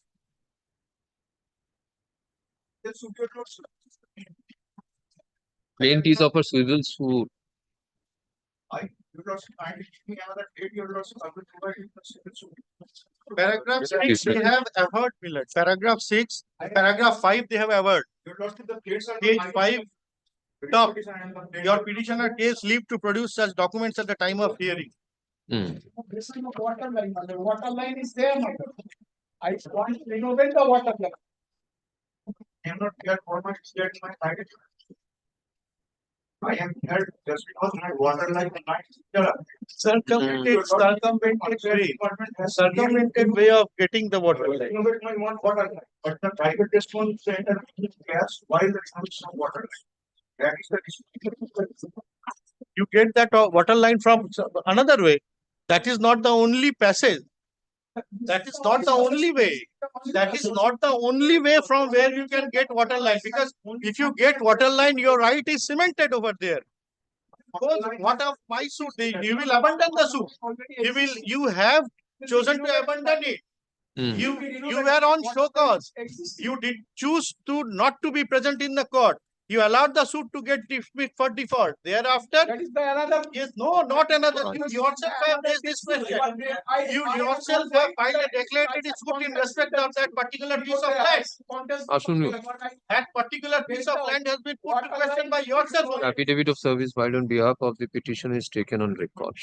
Plaint is of a civil suit. Paragraph 6, they have averred, Paragraph 6, paragraph 5, they have averred. Page 5, top. Your petitioner takes leave to produce such documents at the time of hearing. This is a water line. The water line is there. I want to renovate the water line. I am not here for my state, my private. I am here just because my water line is not Circumvented way of getting the water line. Renovate my water line. But the private response center gas while the water line. That is the You get that water line from another way. That is not the only passage. That is not the only way. That is not the only way from where you can get water line. Because if you get water line, your right is cemented over there. Because what of my suit? You will abandon the suit. You have chosen to abandon it. You were on show cause. You did choose to not to be present in the court. You allowed the suit to get dismissed for default. Thereafter, that is the another. Yes, no, not another. You yourself have raised this question. You yourself have filed a declaratory suit in respect of that particular piece of land. That particular piece of land has been put to question by yourself. Affidavit of service filed on behalf of the petitioner is taken on record.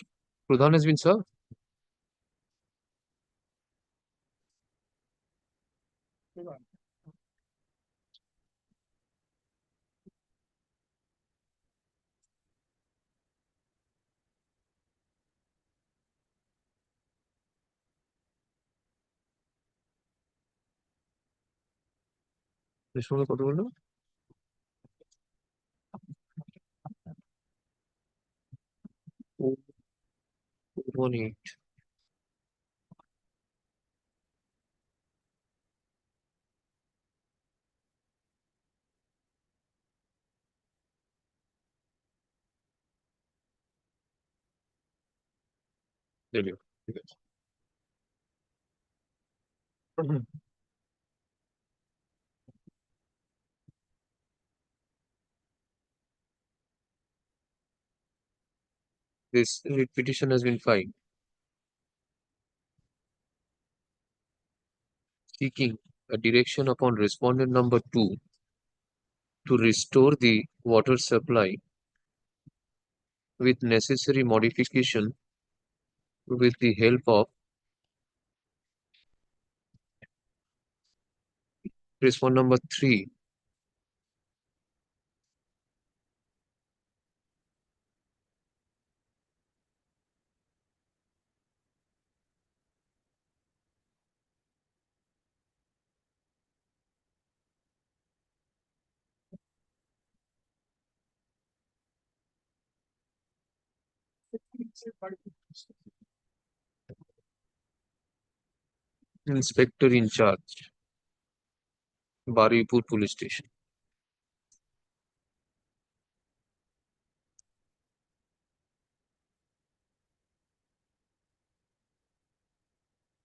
Pradhan has been served. কত বললো? 418. There you go. This petition has been filed, seeking a direction upon respondent number 2 to restore the water supply with necessary modification with the help of respondent number 3. Inspector in charge, Baripur Police Station.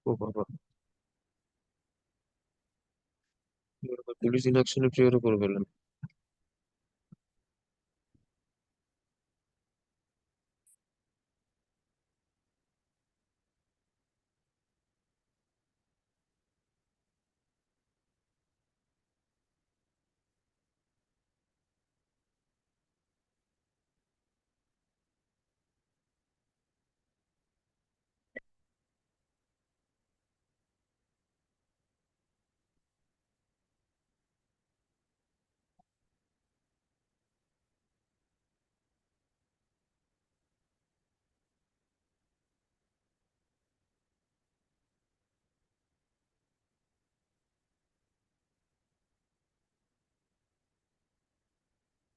ও বাবা, police ইনঅ্যাকশনে প্রেয়ারও করে ফেললেন।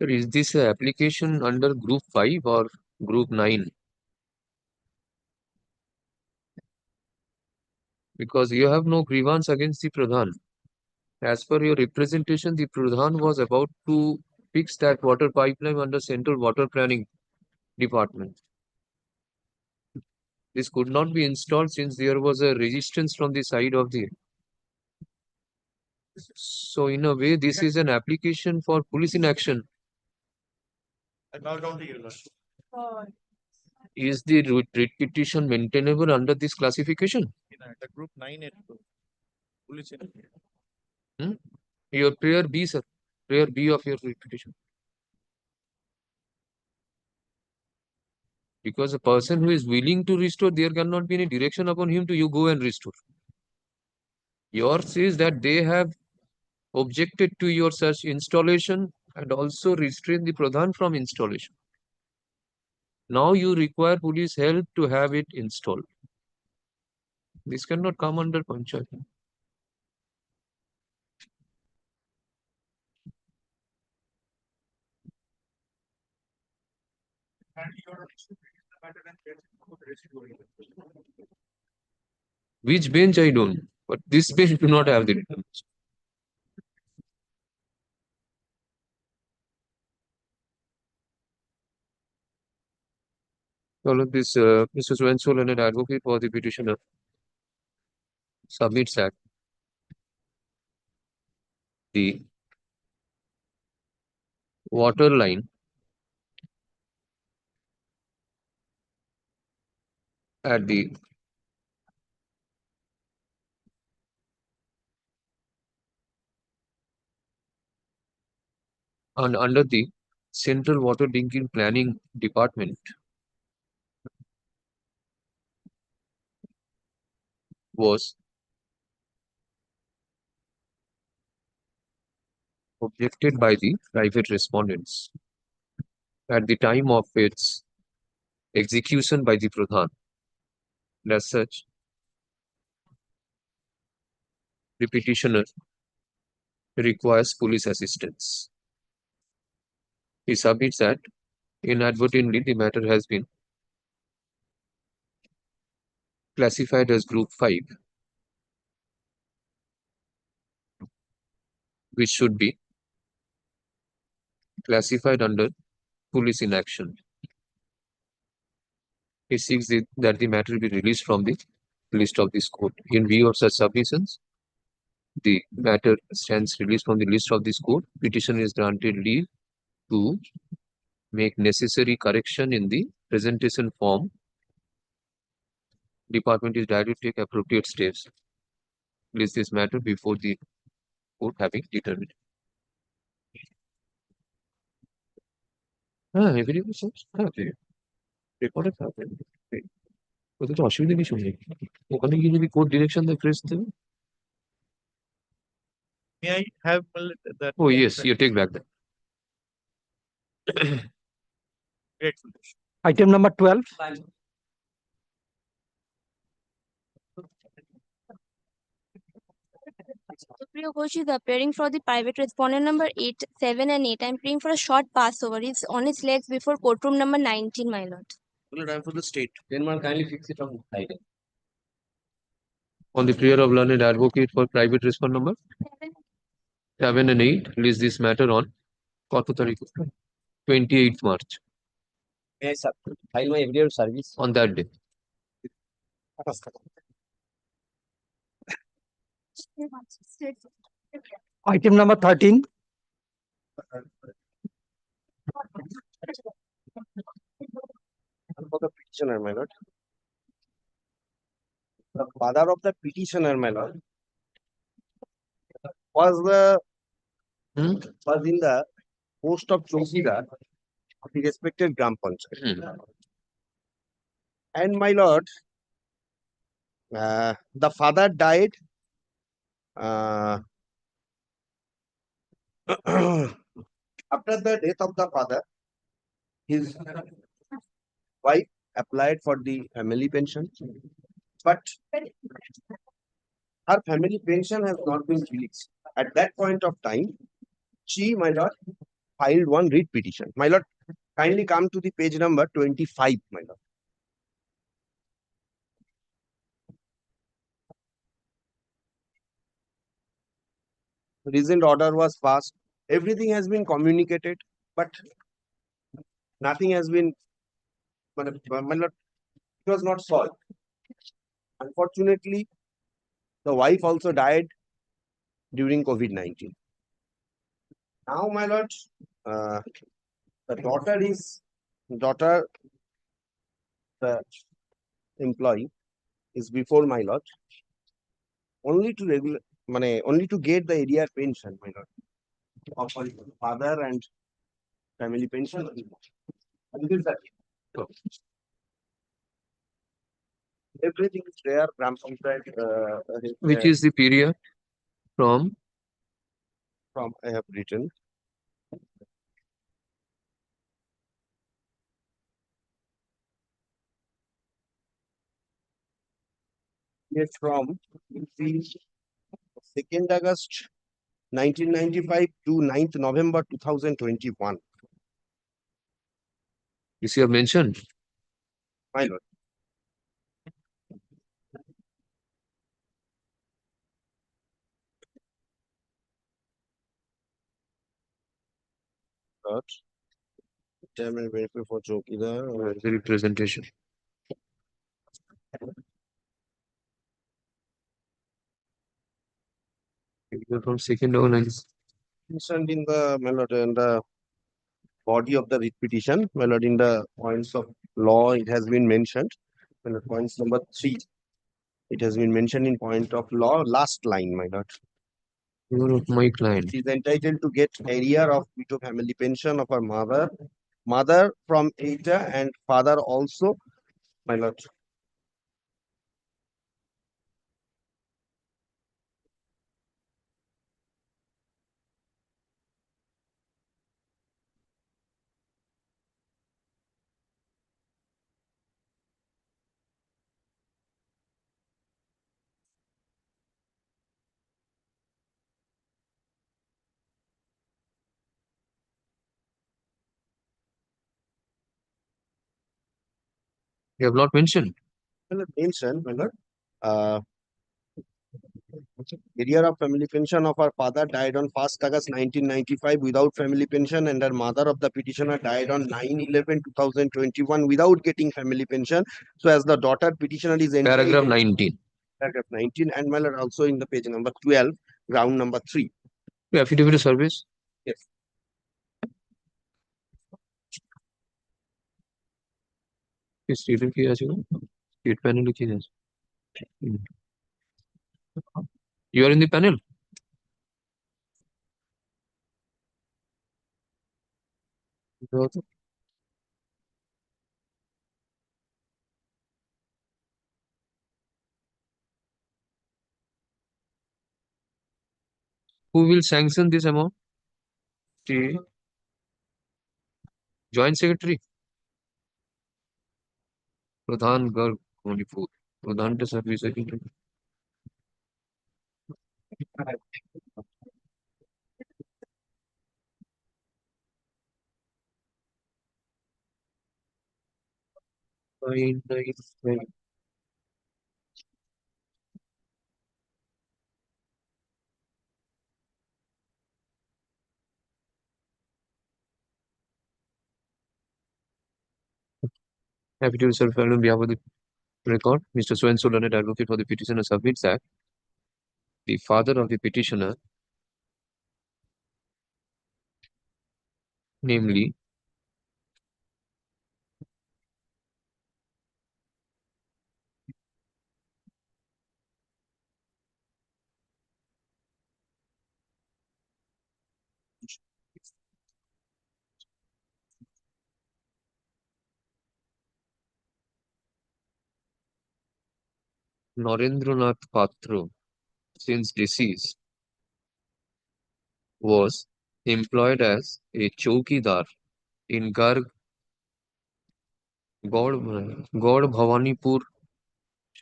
Sir, is this a application under Group 5 or Group 9? Because you have no grievance against the Pradhan. As per your representation, the Pradhan was about to fix that water pipeline under Central Water Planning Department. This could not be installed since there was a resistance from the side of the. So in a way, this is an application for police in action. I bow down to you, Lord. Is the writ petition maintainable under this classification? The group 9 at police. Your prayer B, sir. Prayer B of your writ petition. Because a person who is willing to restore, there cannot be any direction upon him to you go and restore. Yours is that they have objected to your such installation and also restrain the Pradhan from installation. Now you require police help to have it installed. This cannot come under Panchayat. Which bench I don't, but this bench do not have the written. All of this, Mr. Swensol and an advocate for the petitioner submits that the water line at the and under the Central Water Drinking Planning Department was objected by the private respondents at the time of its execution by the Pradhan. And as such, the petitioner requires police assistance. He submits that inadvertently the matter has been classified as Group 5, which should be classified under police in action. He seeks that the matter be released from the list of this court. In view of such submissions, the matter stands released from the list of this court. Petition is granted leave to make necessary correction in the presentation form. Department is directed to take appropriate steps. Release this matter before the court having determined. Everybody says, recorded happened. ওদের তো অসুবিধা কিছু নেই ওখানে গিয়ে যদি court direction দেয় press দেবে May I have that? Oh yes, you take back that. Grateful. Item number 12. Supriya Ghosh is appearing for the private respondent number 8, 7 and 8. I'm praying for a short passover. He's on his legs before courtroom number 19, my lord. I'm for the state. Then one kindly fix it on title. On the prayer of learned advocate for private response number 7 and 8, list this matter on কত তারিখ? 28th March. Yes, sir. File my every service. On that day. Item number 13. For the petitioner, my lord. The father of the petitioner, my lord, was in the post of Chowkidar of the respected Gram Panchayat. And my lord, the father died after the death of the father. His wife applied for the family pension, but her family pension has not been released. At that point of time, she, my lord, filed one writ petition. My lord, kindly come to the page number 25, my lord. Recent order was passed. Everything has been communicated, but nothing has been, my lord, it was not solved. Unfortunately, the wife also died during COVID-19. Now, my lord, the the employee is before my lord, only to get the area pension, my lord, of her father and family pension. Everything is there. Which is the period from I have written. Yes, from the 2nd August 1995 to 9th November 2021. this you have mentioned? My lord. Retirement benefit for Chowkidar. The representation. From 2nd August. Mentioned in the, my lord, in the body of the writ petition, my lord, in the points of law, it has been mentioned. My lord, points number 3. It has been mentioned in point of law, last line, my lord. You're of my client. She is entitled to get arrear of widow family pension of her mother from Eta and father also, my lord. You have not mentioned. Mentioned, my lord. Arrear of family pension of her father died on 1st August 1995 without family pension, and her mother of the petitioner died on 9/11/2021 without getting family pension. So as the daughter petitioner is Paragraph 19. Paragraph 19, and my lord, also in the page number 12, ground number 3. Affidavit of service. Yes. State কি আছে? State panel কি আছে? You are in the panel. Who will sanction this amount? The Joint Secretary. প্রধান গড় Manipur প্রধানটা service 999. Happy to serve on behalf of the record. Mr. So-and-so learned advocate for the petitioner submits that the father of the petitioner, namely Narendranath Patra, since deceased, was employed as a chowkidar in Gord Bhawanipur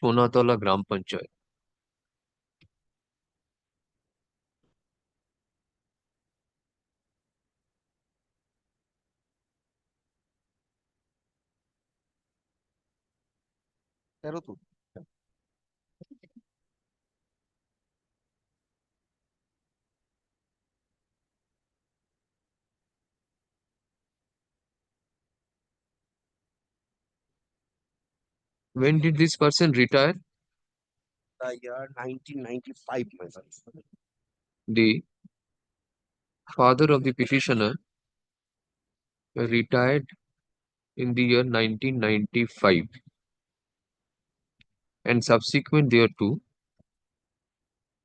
Sonatala Gram Panchayat. When did this person retire? The year 1995, my son. The father of the petitioner retired in the year 1995 and subsequent thereto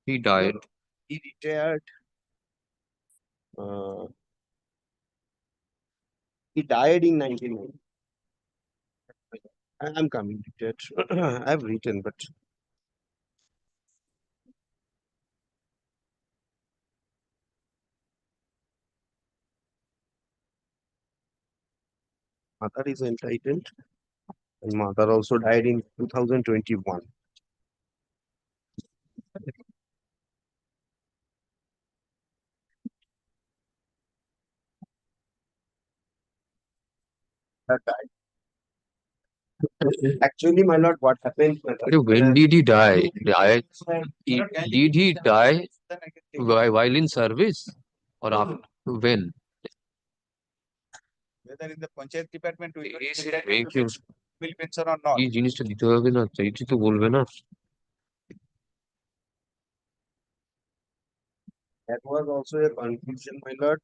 he died. He retired. Uh, he died in 1990. I'm coming to that. I've written, but mother is entitled, and mother also died in 2021. That died. Actually, my lord, what happened? When did he die? Did he die while in service or after? When? Whether in the Panchayat department we Thank you. will pension or not. এই জিনিসটা দিতে হবে না চাইছি তো বলবে না That was also a confusion, my lord.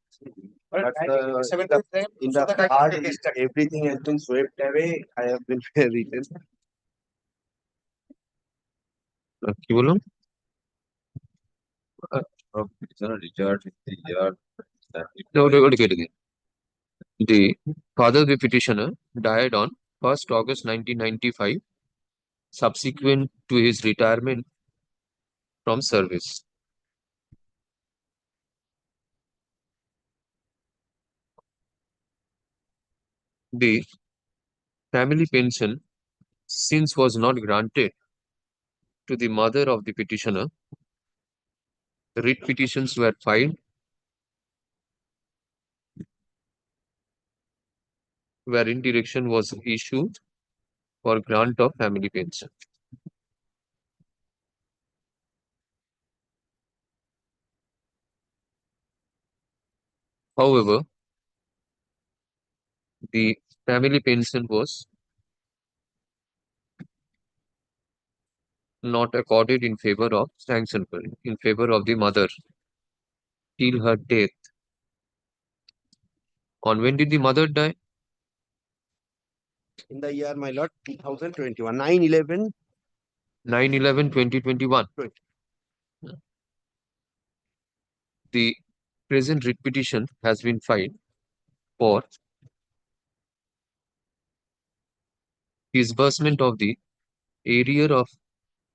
But In the part, everything has been swept away. I have been written. কি বললাম ওটা কেটে দিন The father of the petitioner died on 1st August 1995 subsequent to his retirement from service. The family pension, since was not granted to the mother of the petitioner, writ petitions were filed wherein direction was issued for grant of family pension. However, the family pension was not accorded in favor of in favor of the mother till her death. On when did the mother die? In the year, my lord, 2021, 9/11. 9/11/2021. The present writ petition has been filed for disbursement of the arrear of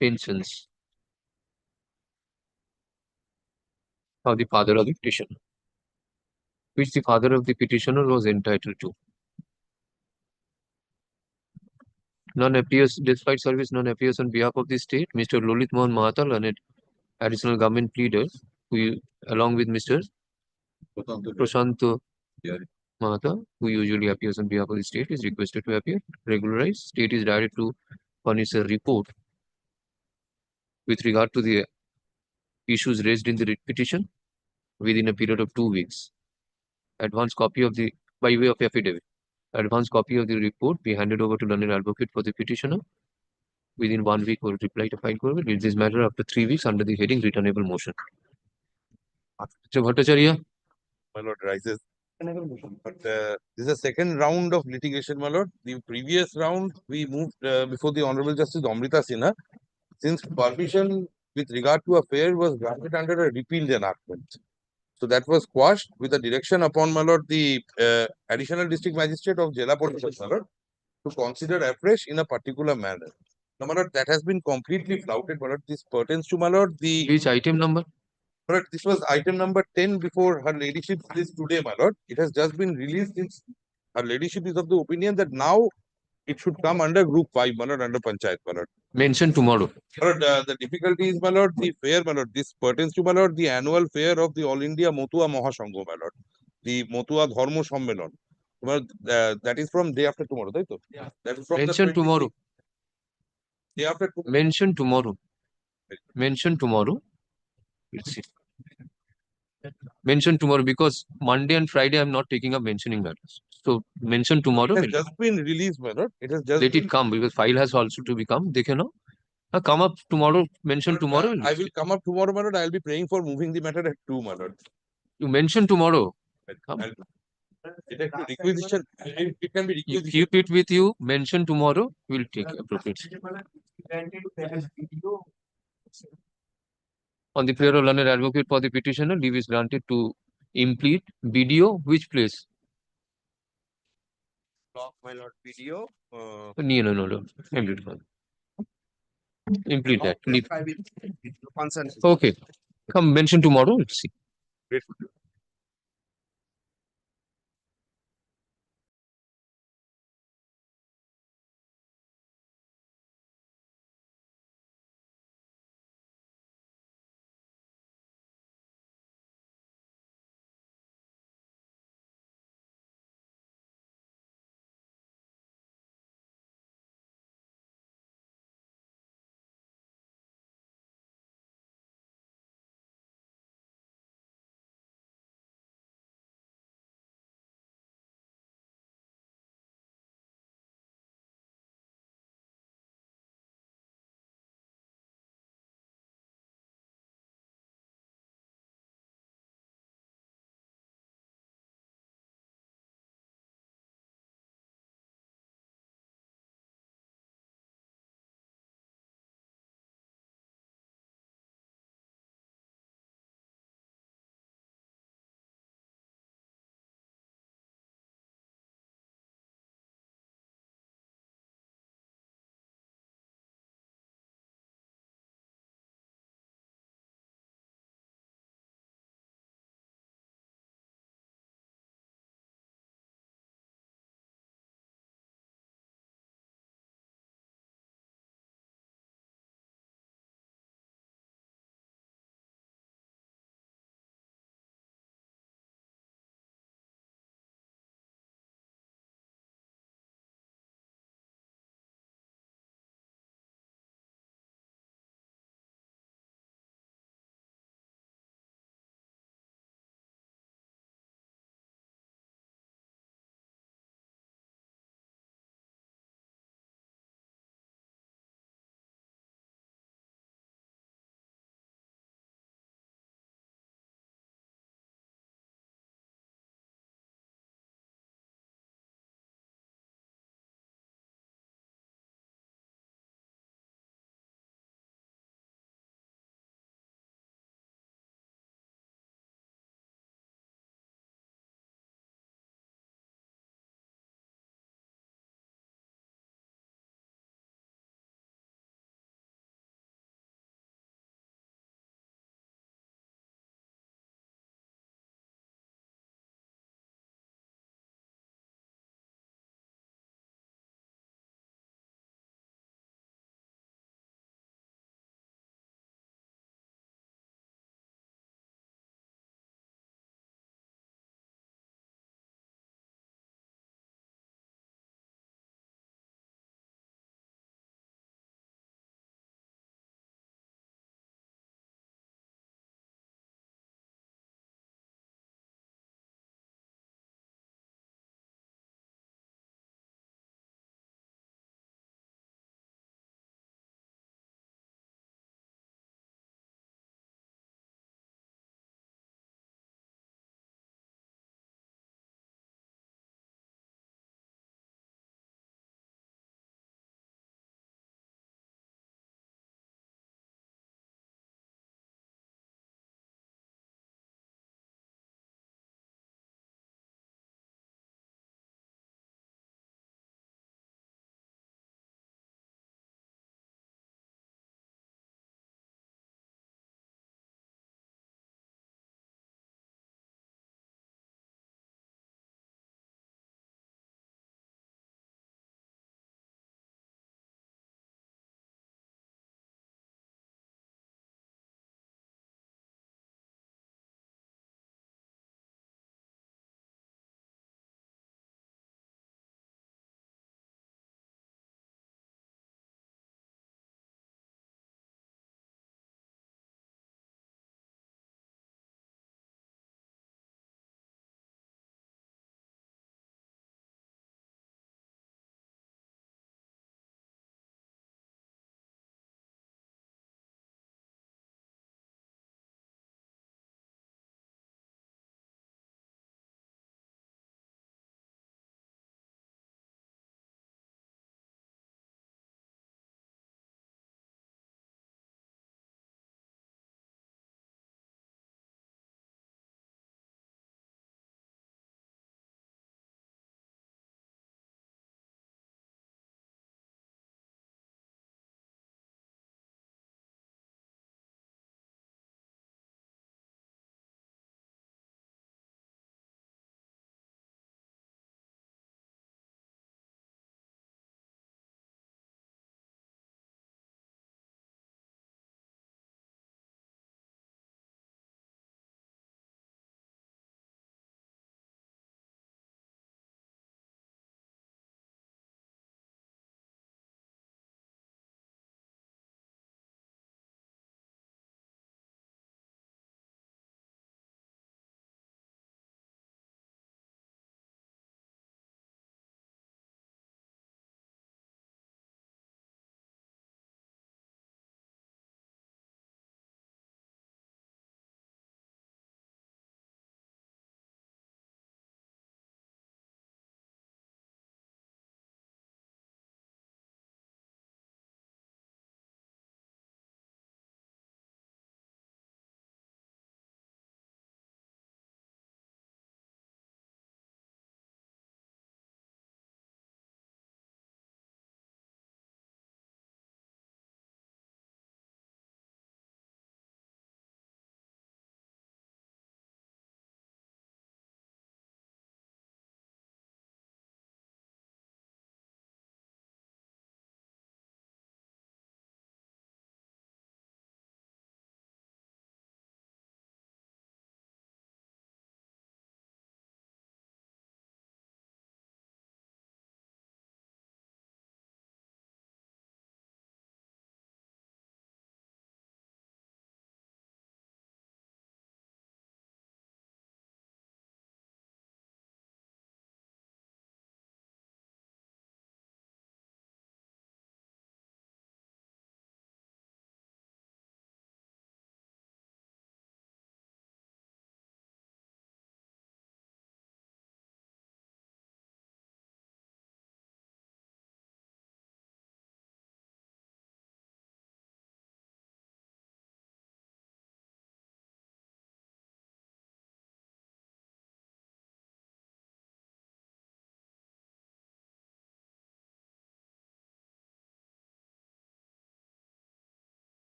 pensions of the father of the petitioner, which the father of the petitioner was entitled to. None appears, despite service, none appears on behalf of the state. Mr. Lolit Mohan Mahatal, an additional government pleader, who, along with Mr. Prashant Mahata, who usually appears on behalf of the state, is requested to appear. Regularize. State is directed to furnish a report with regard to the issues raised in the writ petition within a period of 2 weeks. Advance copy of the, by way of affidavit, advance copy of the report be handed over to learned advocate for the petitioner within 1 week or reply to file করবে. Read this matter after 3 weeks under the heading returnable motion. Mr. Bhattacharya. My lord rises. But this is a second round of litigation, my lord. The previous round we moved before the Honorable Justice Amrita Sinha, since permission with regard to a fair was granted under a repealed enactment. So that was quashed with a direction upon, my lord, the additional district magistrate of Jela Police, my lord, to consider afresh in a particular manner. Now, my lord, that has been completely flouted, my lord. This pertains to, my lord, the... Which item number? My lord, this was item number 10 before her ladyship's list today, my lord. It has just been released since her ladyship is of the opinion that now it should come under group 5, my lord, under Panchayat, my lord. Mention tomorrow. My lord, the difficulty is, my lord, the fair, my lord. This pertains to, my lord, the annual fair of the All India Motua Mahasangho, my lord. The Motua Dharmo Sammelon. My lord, that is from day after tomorrow, right? Yeah. That is from Mention the tomorrow. Day after tomorrow. Mention tomorrow. Mention tomorrow. Let's see. Mention tomorrow because Monday and Friday I'm not taking up mentioning matters. So mention tomorrow. It has just been released, my lord. It has just let it come because file has also to become. Dekhe na? Come up tomorrow. Mention tomorrow. I will come up tomorrow, my lord. I will be praying for moving the matter at 2, my lord. You mention tomorrow. It can be requisition. It can be You requisition. keep it with you. Mention tomorrow. We'll take appropriate. On the prayer of learned advocate for the petitioner, leave is granted to implead BDO. Which place? Block, my lord. Video. No. Implead that. Leave. Consent. Okay. Come mention tomorrow. Let's see. Great.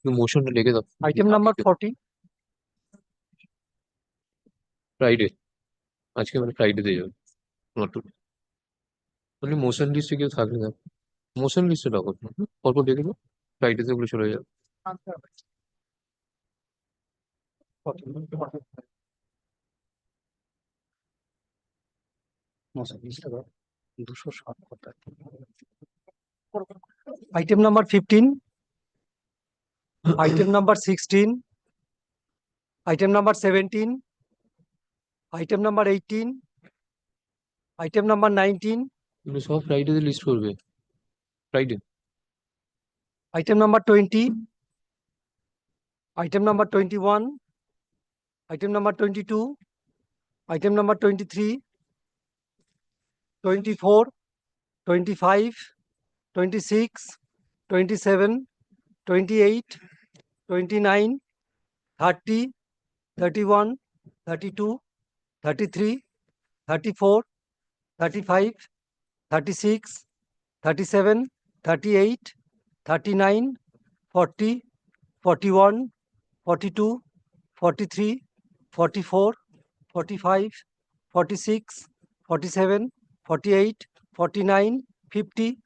তুমি মোশনটা লিখে দাও Item number 40. Friday আজকে মানে Friday দিয়ে যাবে not to মানে motion লিস্টে কেউ থাকলে না মোশন লিস্টে রাখো পরপর দেখে দাও ফ্রাইডেতে ওগুলো চলে যাবে Item number 15. Item number 16. Item number 17. Item number 18. Item number 19. এগুলো সব ফ্রাইডেতে লিস্ট করবে Friday Item number 20. Item number 21. Item number 22. Item number 23. 24. 25. 26. 27. 28. 29. 30. 31. 32. 33. 34. 35. 36. 37. 38. 39. 40. 41. 42. 43. 44. 45. 46. 47. 48. 49. 50.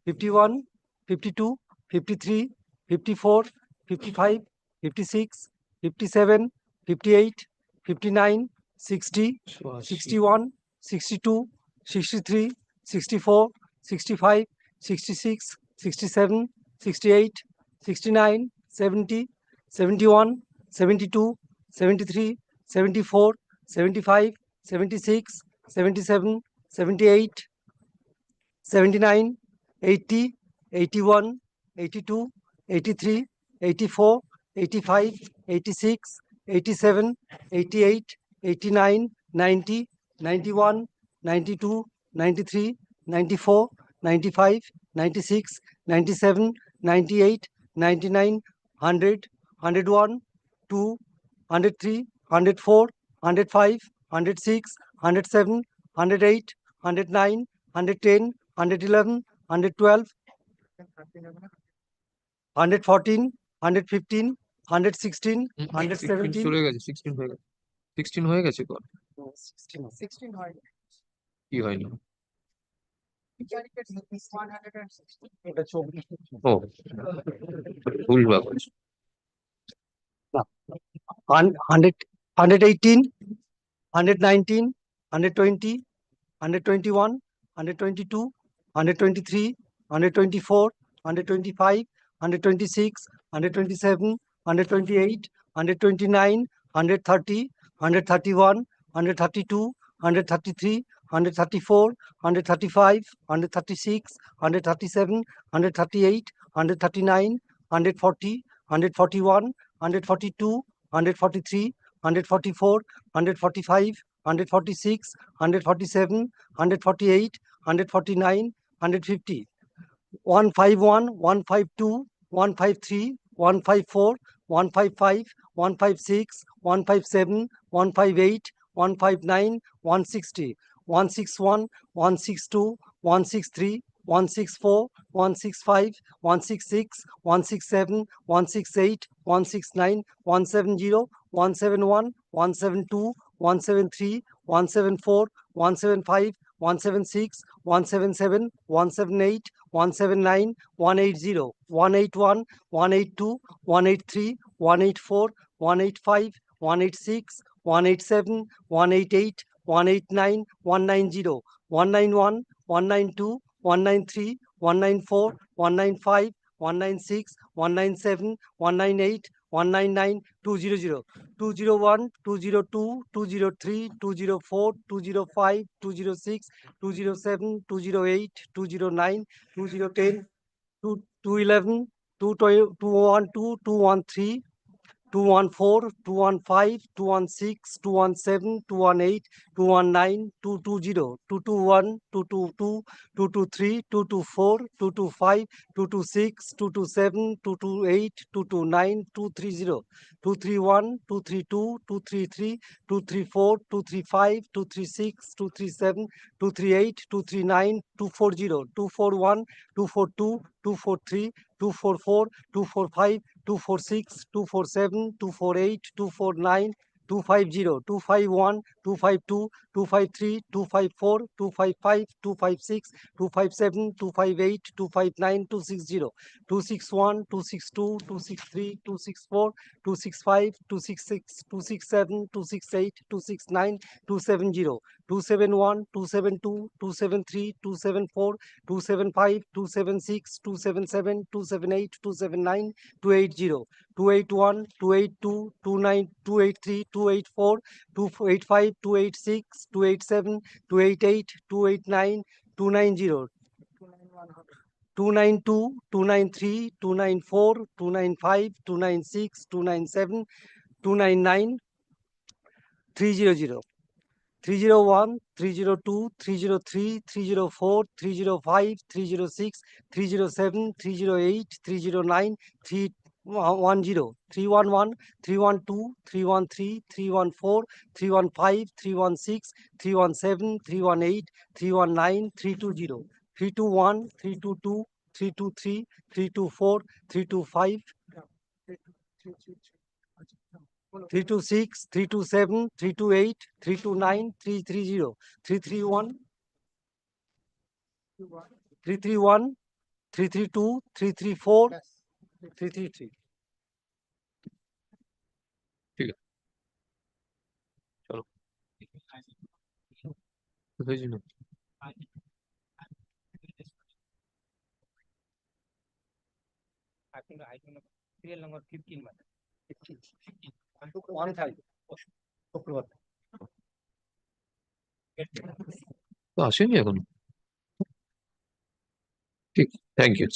51. 52. 53. 54. 55. 56. 57. 58. 59. 60. 61. 62. 63. 64. 65. 66. 67. 68. 69. 70. 71. 72. 73. 74. 75. 76. 77. 78. 79. 80. 81. 82. 83. 84. 85. 86. 87. 88. 89. 90. 91. 92. 93. 94. 95. 96. 97. 98. 99. 100. 101. 2. 103. 104. 105. 106. 107. 108. 109. 110. 111. 112. 114. 115. 116. 117. চলে গেছে 16 হয়ে গেছে 16 হয়ে গেছে কর 16 হয় কি হয়নি এটা 24 ও ভুল ব্যাপার 100 118 119 120 121 122 123 124 125 126 127 128 129 130 131 132 133 134 135 136 137 138 139 140 141 142 143 144 145 146 147 148 149 150 151 152 153 154 155 156 157 158 159 160 161 162 163 164 165 166 167 168 169 170 171 172 173 174 175 176 177 178 179 180 181 182 183 184 185 186 187 188 189 190 191 192 193 194 195 196 197 198 199 200 201 202 203 204 205 206 207 208 209 2010 211 212 213 214 215 216 217 218 219 220 221 222 223 224 225 226 227 228 229 230 231 232 233 234 235 236 237 238 239 240 241 242 243, 244, 245, 246, 247, 248, 249, 250, 251, 252, 253, 254, 255, 256, 257, 258, 259, 260, 261, 262, 263, 264, 265, 266, 267, 268, 269, 270, 271, 272, 273, 274, 275, 276, 277, 278, 279, 280, 281, 282, 29, 283, 284, 285, 286, 287, 288, 289, 290, 292, 293, 294, 295, 296, 297, 299, 300, 301, 302, 303, 304, 305, 306, 307, 308, 309, 310, 311, 312, 313, 314, 315, 316, 317, 318, 319, 320, 321, 322, 323, 324, 325, 326, 327, 328, 329, 330, 331, 331, 332, 334, 333. ঠিক আছে চলো হয়েছে না I think serial number 15 মানে 1 5 শুক্রবার তো আসেনি এখন ঠিক থ্যাংক ইউ